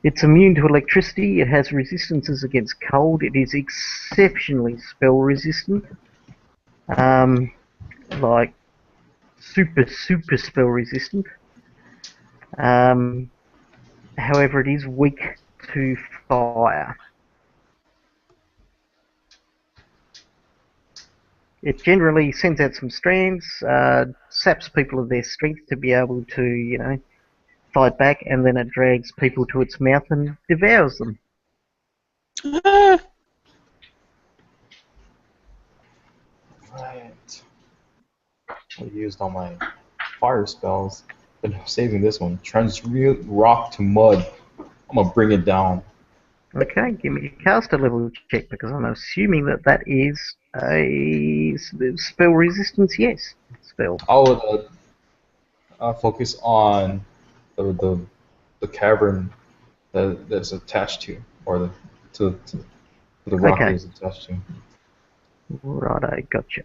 It's immune to electricity, it has resistances against cold, it is exceptionally spell resistant. Like super spell resistant. However, it is weak to fire. It generally sends out some strands, saps people of their strength to be able to, you know, fight back, and then it drags people to its mouth and devours them. Right. I used all my fire spells, but I'm saving this one. Transmute rock to mud. I'm gonna bring it down. Okay, give me a caster level check because I'm assuming that that is a spell resistance. Yes, spell. I would focus on the cavern that's attached to, or to the rock Okay. is attached to. Righto, gotcha.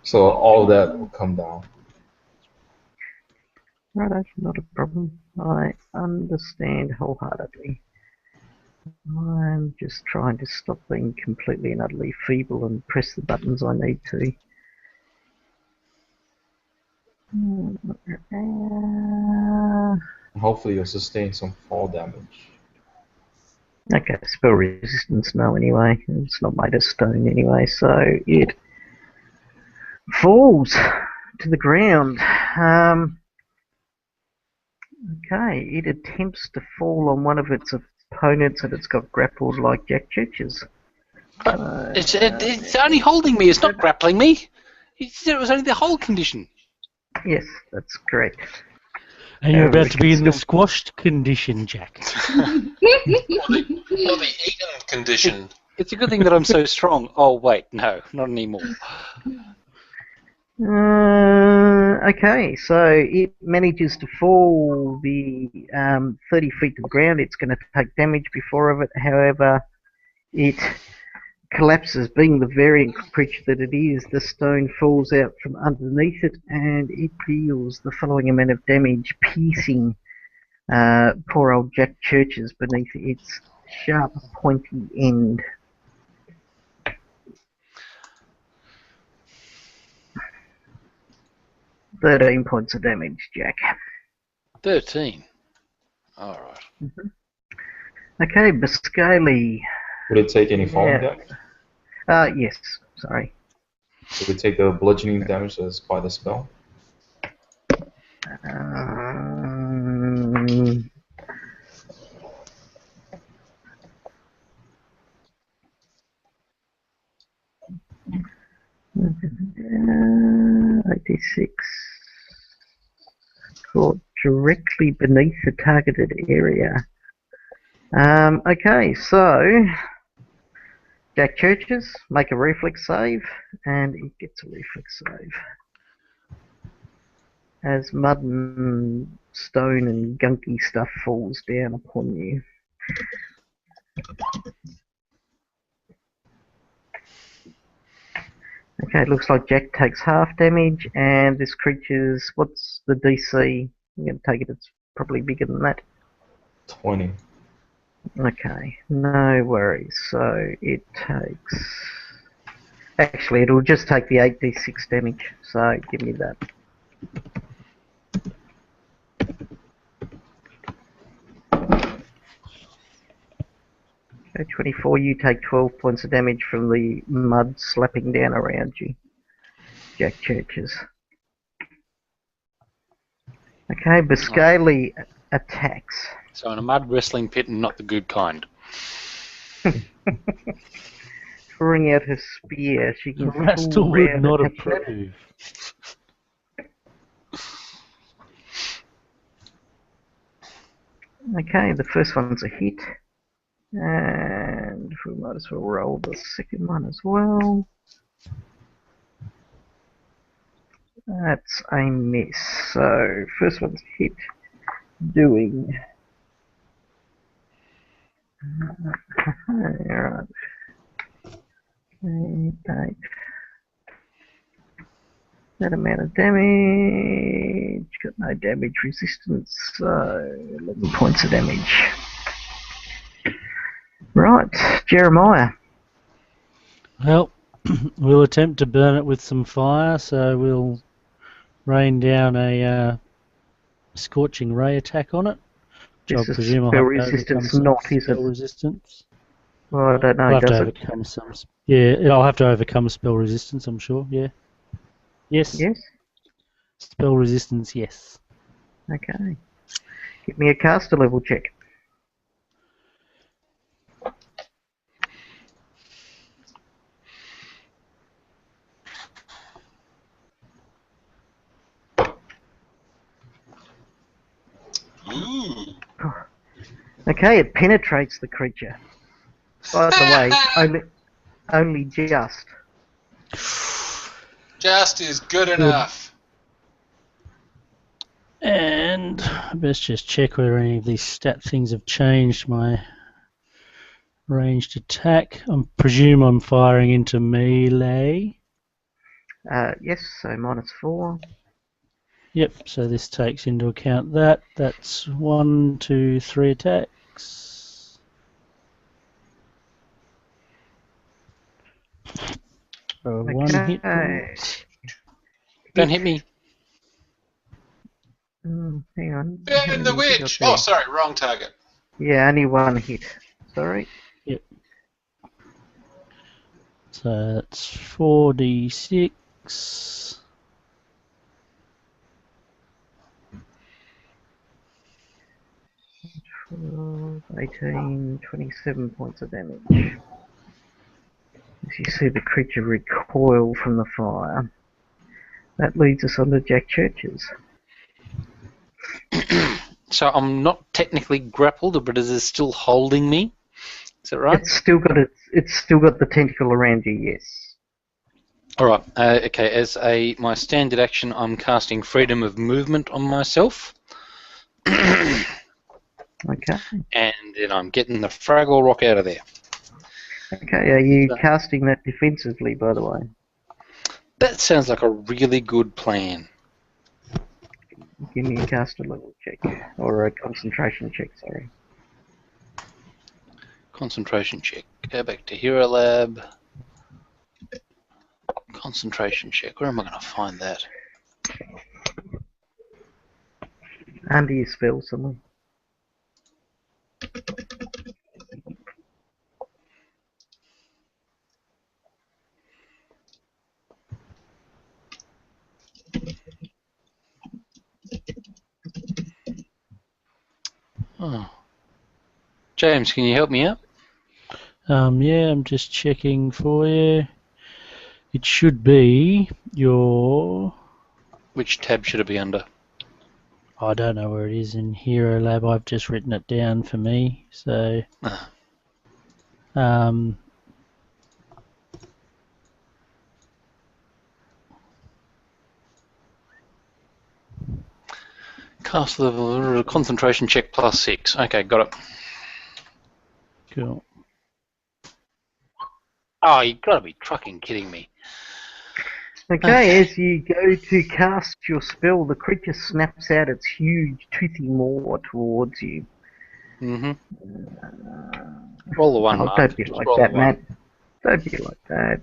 So all of that will come down. Righto, not a problem. I understand wholeheartedly. I'm just trying to stop being completely and utterly feeble and press the buttons I need to. Hopefully you'll sustain some fall damage. Okay, spell resistance, no anyway. It's not made of stone anyway, so it falls to the ground. Okay, it attempts to fall on one of its opponents that it's got grappled like Jack Churches. It's only holding me, it's not grappling me. He said it was only the hold condition. Yes, that's correct. And you're about to be in the squashed condition, Jack. Or the eaten condition. It's a good thing that I'm so strong. Oh, wait, no, not anymore. Okay, so it manages to fall the 30 feet to the ground. It's going to take damage before of it. However, it collapses. Being the variant creature that it is, the stone falls out from underneath it, and it deals the following amount of damage, piercing poor old Jack Churches beneath its sharp, pointy end. "13 points of damage, Jack." 13. All right. Okay, Biscali. Would it take any falling Yeah. damage? Yes. Sorry. Would it take the bludgeoning damage as by the spell? Um, uh, 86. Caught directly beneath the targeted area. Okay, so Jack Churches, make a reflex save, and it gets a reflex save. As mud and stone and gunky stuff falls down upon you. Okay, it looks like Jack takes half damage, and this creature's, what's the DC? I'm going to take it, it's probably bigger than that. 20. Okay, no worries. So it takes... Actually, it'll just take the 8d6 damage, so give me that. Okay, 24, you take 12 points of damage from the mud slapping down around you. Jack Churches. Okay, Biscali attacks. So in a mud wrestling pit and not the good kind. Drawing out her spear, she can Rastal full would round not attack. approve. Okay, the first one's a hit. And we might as well roll the second one as well. That's a miss. So, first one's a hit. Doing... Alright. 8. That amount of damage. Got no damage resistance, so 11 points of damage. Right, Jeremiah. Well, we'll attempt to burn it with some fire, so we'll rain down a scorching ray attack on it. Which This I is presume I'll spell have to resistance, overcome some not, is spell it? resistance. Well, I don't know, I'll have to does it? overcome some. Yeah, I'll have to overcome spell resistance, I'm sure. Yeah. Yes. Yes? Spell resistance, yes. Okay. Give me a caster level check. Ooh. Okay, it penetrates the creature. By the way, only just. Just is good enough. And let's just check whether any of these stat things have changed my ranged attack. I presume I'm firing into melee. Yes, so -4. Yep, so this takes into account that. That's 1, 2, 3 attacks. One hit. Okay. Don't hit me. Hang on. Burn the witch! Oh, sorry, wrong target. Yeah, only one hit. Sorry. Yep. So that's 4d6. 12, 18, 27 points of damage. As you see the creature recoil from the fire. That leads us on to Jack Churches. So I'm not technically grappled, but is it still holding me? Is that right? It's still got the tentacle around you, yes. All right. Okay. As my standard action, I'm casting freedom of movement on myself. Okay. And then I'm getting the Fraggle Rock out of there. Okay, are you casting that defensively, by the way? That sounds like a really good plan. Give me a caster level check. Or a concentration check, sorry. Concentration check. Go back to Hero Lab. Concentration check. Where am I going to find that? Under your spell somewhere. Oh. James, can you help me out? Yeah, I'm just checking for you. It should be your... Which tab should it be under? I don't know where it is in Hero Lab. I've just written it down for me. So, Ah. Cast level, concentration check +6. Okay, got it. cool. Oh, you gotta be trucking kidding me. Okay, as you go to cast your spell, the creature snaps out its huge, toothy maw towards you. Mm-hmm. Roll the one, Oh, Mark. don't be Just like roll that, the one. Matt. Don't be like that.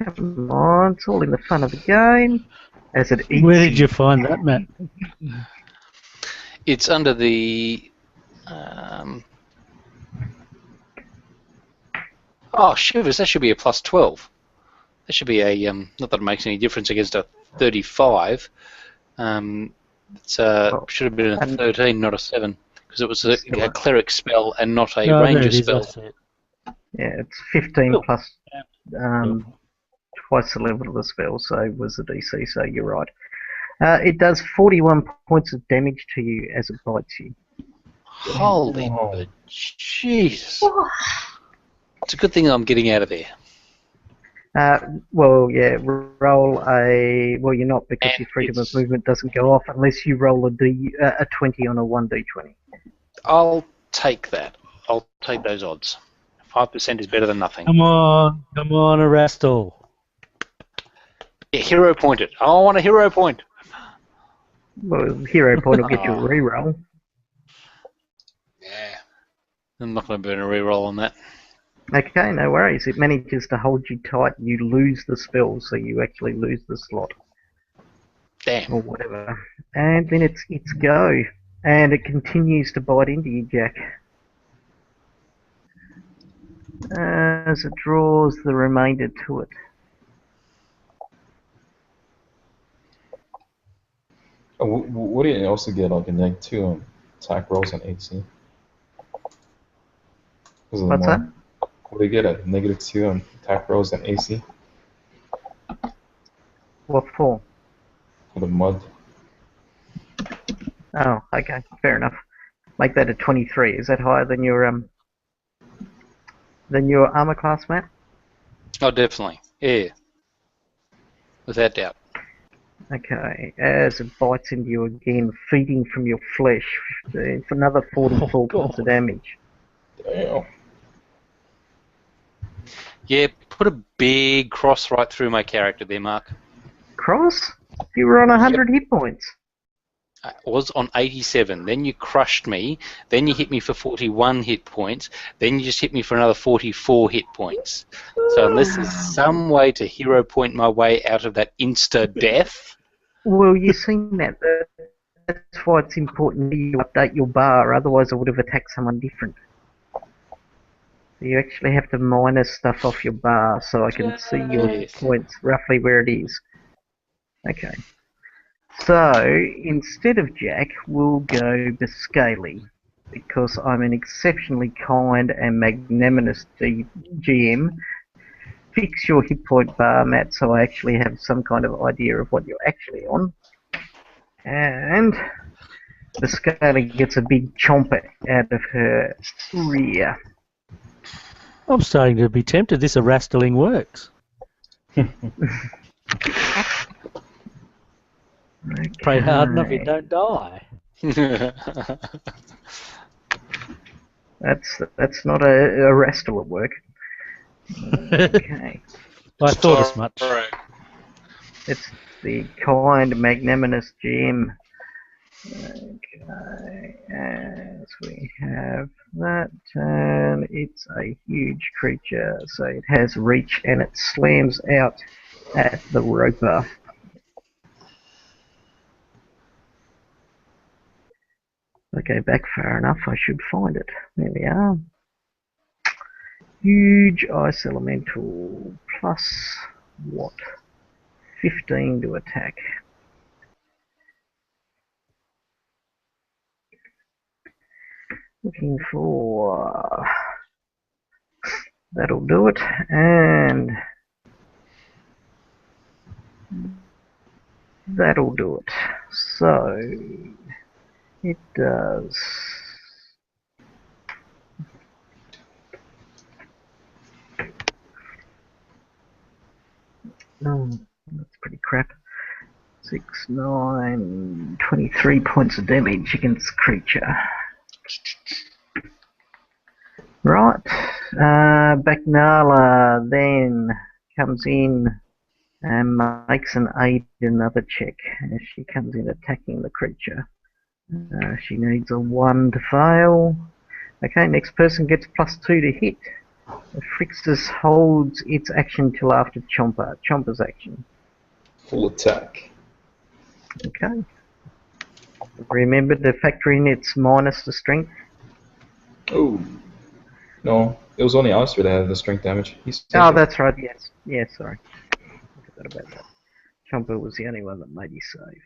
Come on, it's all in the fun of the game. As it eats Where did you find that, Matt? It's under the... Oh, shivers, that should be a +12. That should be a... not that it makes any difference against a 35. It's should have been a 13, not a 7. Because it was a cleric spell and not a Oh, there ranger it is. spell. I see it. Yeah, it's 15 Cool. plus Cool. twice the level of the spell, so was the DC, so you're right. It does 41 points of damage to you as it bites you. Holy Jesus. It's a good thing I'm getting out of there. Well, yeah, roll a... Well, you're not, because And your freedom of it's- movement doesn't go off unless you roll a 20 on a 1d20. I'll take that. I'll take those odds. 5% is better than nothing. Come on, Erastal. Yeah, hero pointed. I want a hero point. Well, hero point will get you a reroll. Yeah. I'm not going to burn a reroll on that. Okay, no worries. It manages to hold you tight. You lose the spell, so you actually lose the slot. Damn. Or whatever. And then it's go. And it continues to bite into you, Jack. As it draws the remainder to it. What do you also get like a -2 on attack rolls and AC? What's that? What do you get at -2 on attack rolls and AC What for? for the mud? Oh, okay, fair enough. Make that a 23. Is that higher than your armor class, Matt? Oh, definitely. Yeah. Without doubt. Okay, as it bites into you again, feeding from your flesh, it's another 44 points of damage. Damn. Yeah, put a big cross right through my character there, Mark. Cross? You were on 100 hit points. I was on 87. Then you crushed me. Then you hit me for 41 hit points. Then you just hit me for another 44 hit points. So unless there's some way to hero point my way out of that insta-death... Well, you've seen that. That's why it's important that you update your bar, otherwise I would have attacked someone different. So you actually have to minus stuff off your bar so I can see your hit points roughly where it is. Okay. So, instead of Jack, we'll go Biscali, because I'm an exceptionally kind and magnanimous GM. Fix your hit point bar, Matt, so I actually have some kind of idea of what you're actually on. And Biscali gets a big chomper out of her rear. I'm starting to be tempted. This Erastaling works. Okay. Pray hard enough, you don't die. That's not a wrestle at work. Okay. I thought as much. Right. It's the kind, magnanimous GM. Okay, as we have that turn, it's a huge creature, so it has reach and it slams out at the roper. Okay, back far enough, I should find it. There we are. Huge ice elemental plus what? 15 to attack. Looking for... That'll do it. And... That'll do it. So... It does... Oh, that's pretty crap. 6, 9, 23 points of damage against the creature. Right. Bagnala then comes in and makes an aid another check as she comes in attacking the creature. She needs a 1 to fail. Okay, next person gets +2 to hit. Phrixus holds its action till after Chomper's action. Full attack. Okay. Remember to factor in its minus the strength. Oh. No, it was only Alistair that had the strength damage. He's Oh, that's right, yes. Yeah, sorry. I forgot about that. Chomper was the only one that made you save.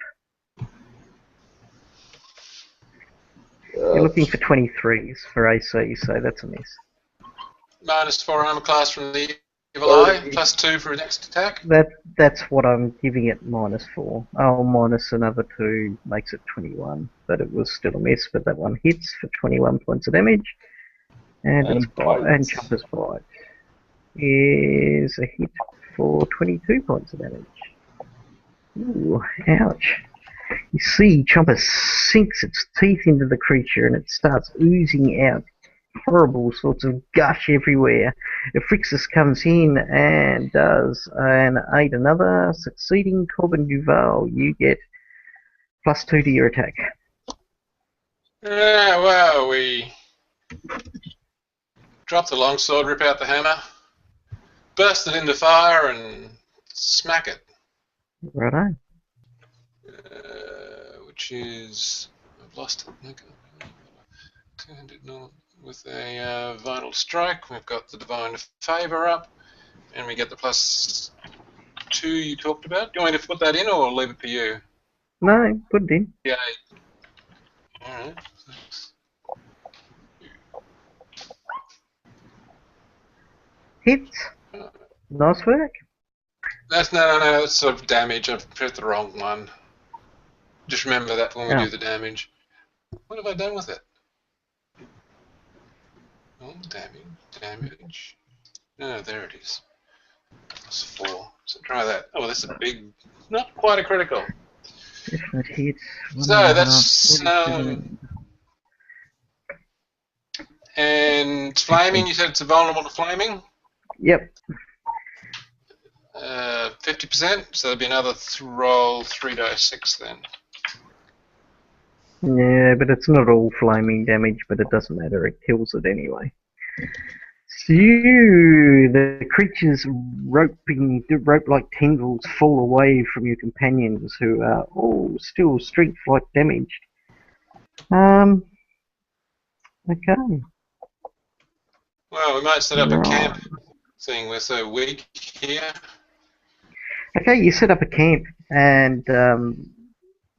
You're looking for 23s for AC, so that's a miss. -4 armor class from the evil eye, +2 for next attack. That's what I'm giving it -4. Oh, minus another 2 makes it 21, but it was still a miss. But that one hits for 21 points of damage, and Chomper's bite is a hit for 22 points of damage. Ooh, ouch! You see, Chomper sinks its teeth into the creature, and it starts oozing out horrible sorts of gush everywhere. Phrixus comes in and does an aid another. Succeeding Corbin Duval, you get +2 to your attack. Well, we drop the longsword, rip out the hammer, burst it into fire, and smack it. Righto. Which is... I've lost it. Okay. 200 with a vital strike. We've got the divine favour up, and we get the +2 you talked about. Do you want me to put that in, or leave it for you? No, put it in. Yeah. Alright, thanks. Hits. Nice work. No, that's sort of damage. I've put the wrong one. Just remember that when we do the damage. What have I done with it? Oh, damage. Oh, there it is. +4. So try that. Oh, that's a big, not quite a critical. Definite hit. So that's and flaming. You said it's vulnerable to flaming. Yep. 50%. So there'll be another roll 3d6 then. Yeah, but it's not all flaming damage, but it doesn't matter, it kills it anyway. So the creature's rope-like tendrils fall away from your companions who are all still strength-like damaged. Okay. Well, we might set up a camp thing. We're so weak here. Okay, you set up a camp and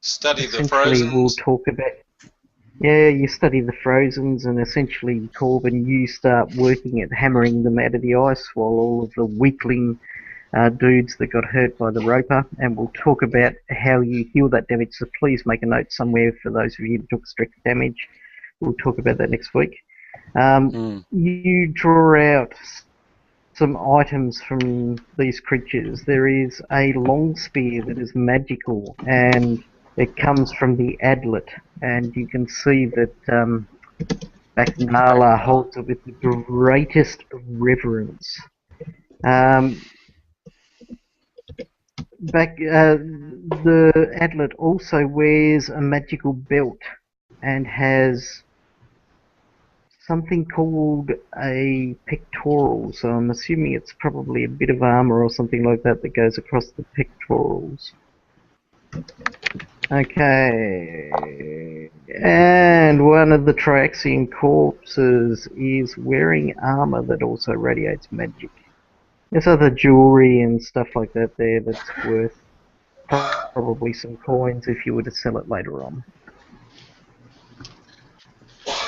study the essentially Frozens. We'll talk about... Yeah, you study the Frozens, and essentially, Corbin, you start working at hammering them out of the ice while all of the weakling dudes that got hurt by the roper, and we'll talk about how you heal that damage, so please make a note somewhere for those of you who took strict damage. We'll talk about that next week. You draw out some items from these creatures. There is a long spear that is magical, and it comes from the Adlet, and you can see that Bagnala holds it with the greatest reverence. The Adlet also wears a magical belt and has something called a pectoral, so I'm assuming it's probably a bit of armor or something like that that goes across the pectorals. Okay, and one of the Triaxian corpses is wearing armor that also radiates magic. There's other jewelry and stuff like that there that's worth probably some coins if you were to sell it later on.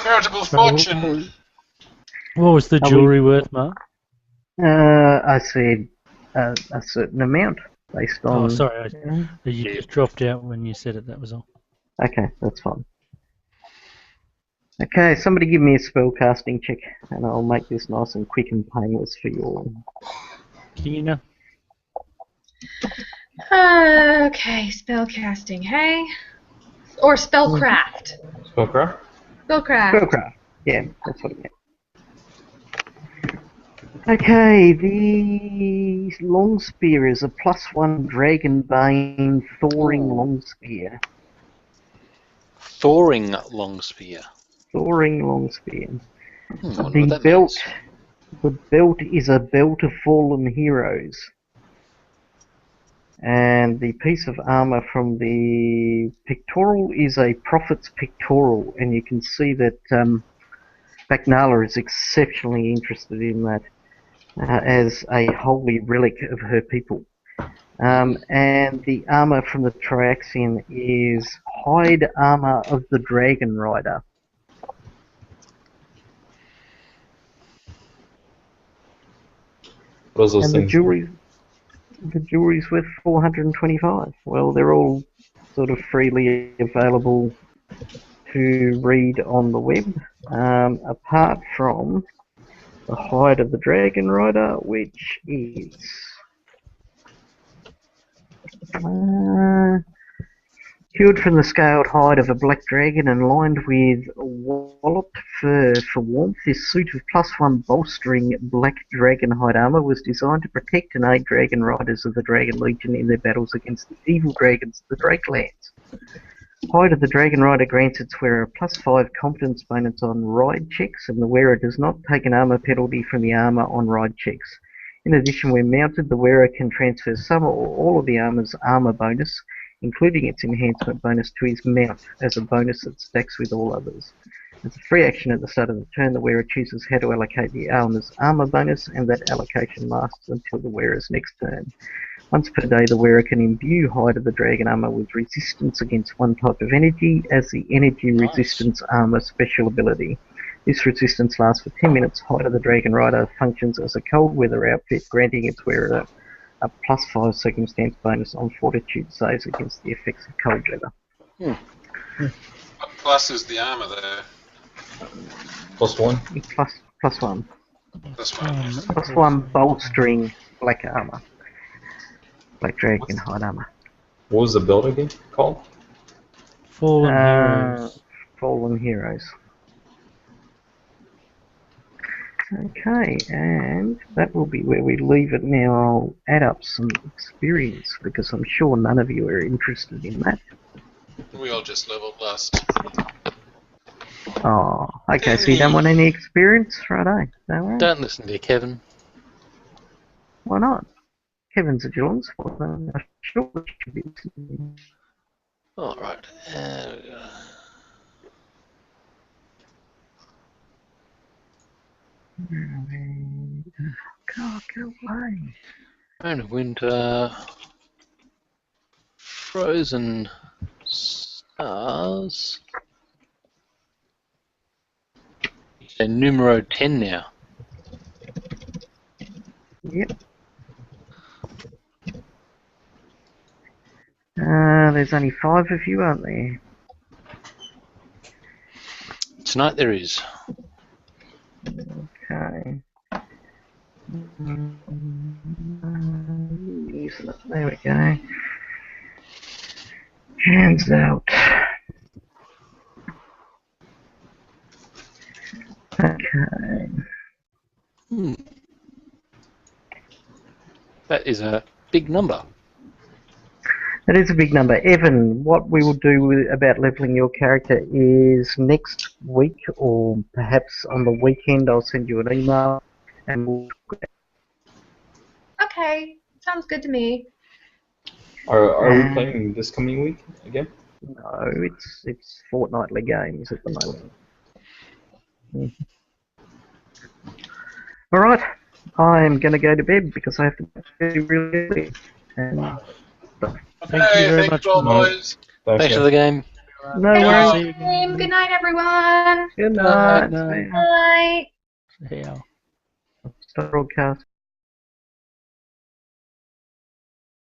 Charitable fortune. What was the Are we- jewellery worth, Mark? I said a certain amount based on. Oh, sorry. Yeah. You just dropped out when you said it, that was all. Okay, that's fine. Okay, somebody give me a spell casting check, and I'll make this nice and quick and painless for you all. Kina? Okay, spellcasting, hey? Or spellcraft. Spellcraft? Spellcraft. Spellcraft. Yeah, that's what it meant. Okay, the long spear is a +1 Dragonbane Thoring long spear. Thoring long spear. Thoring long spear. Wonder what The that belt. means. The belt is a belt of fallen heroes. And the piece of armor from the pectoral is a prophet's pectoral, and you can see that Bagnala is exceptionally interested in that as a holy relic of her people. And the armor from the Triaxian is hide armor of the Dragon Rider. What are those And things? the jewelry's worth 425. Well, they're all sort of freely available to read on the web, apart from the hide of the Dragon Rider, which is cured from the scaled hide of a black dragon and lined with walloped fur for warmth. This suit of +1 bolstering black dragon hide armor was designed to protect and aid dragon riders of the Dragon Legion in their battles against the evil dragons of the Drakelands. Hide of the Dragon Rider grants its wearer a +5 confidence bonus on ride checks, and the wearer does not take an armor penalty from the armor on ride checks. In addition, when mounted, the wearer can transfer some or all of the armor's armor bonus, including its enhancement bonus, to his mount as a bonus that stacks with all others. As a free action at the start of the turn, the wearer chooses how to allocate the armor's armor bonus, and that allocation lasts until the wearer's next turn. Once per day, the wearer can imbue Hide of the Dragon armor with resistance against one type of energy as the energy resistance armor special ability. This resistance lasts for 10 minutes. Hide of the Dragon Rider functions as a cold weather outfit, granting its wearer a +5 circumstance bonus on fortitude saves against the effects of cold weather. What plus is the armor there? +1? Plus one. This one. +1 bolstering black armor. Black dragon hide armor. What was the build again called? Fallen Heroes. Fallen Heroes. Okay, and that will be where we leave it now. I'll add up some experience because I'm sure none of you are interested in that. We all just leveled last. Oh, okay, so you don't want any experience? Righto. No worries. Don't listen to you, Kevin. Why not? Kevin's a Geelong sport. I'm sure it should be listening. All right. God, go away. Throne of Winter. Frozen Stars. And numero 10 now. Yep. There's only 5 of you, aren't there? Tonight there is. Okay. There we go. Hands out. Okay. That is a big number. That is a big number. Evan, what we will do about leveling your character is next week, or perhaps on the weekend, I'll send you an email and we'll... Okay, sounds good to me. Are we playing this coming week again? No, it's fortnightly games at the moment. Alright, I'm going to go to bed because I have to be really early. And Thank you very much. all, Mark. boys. Thanks yeah. for the game. No Good worries. See you again. Good night, everyone. Good night. Night. Night. Yeah. Stop broadcast.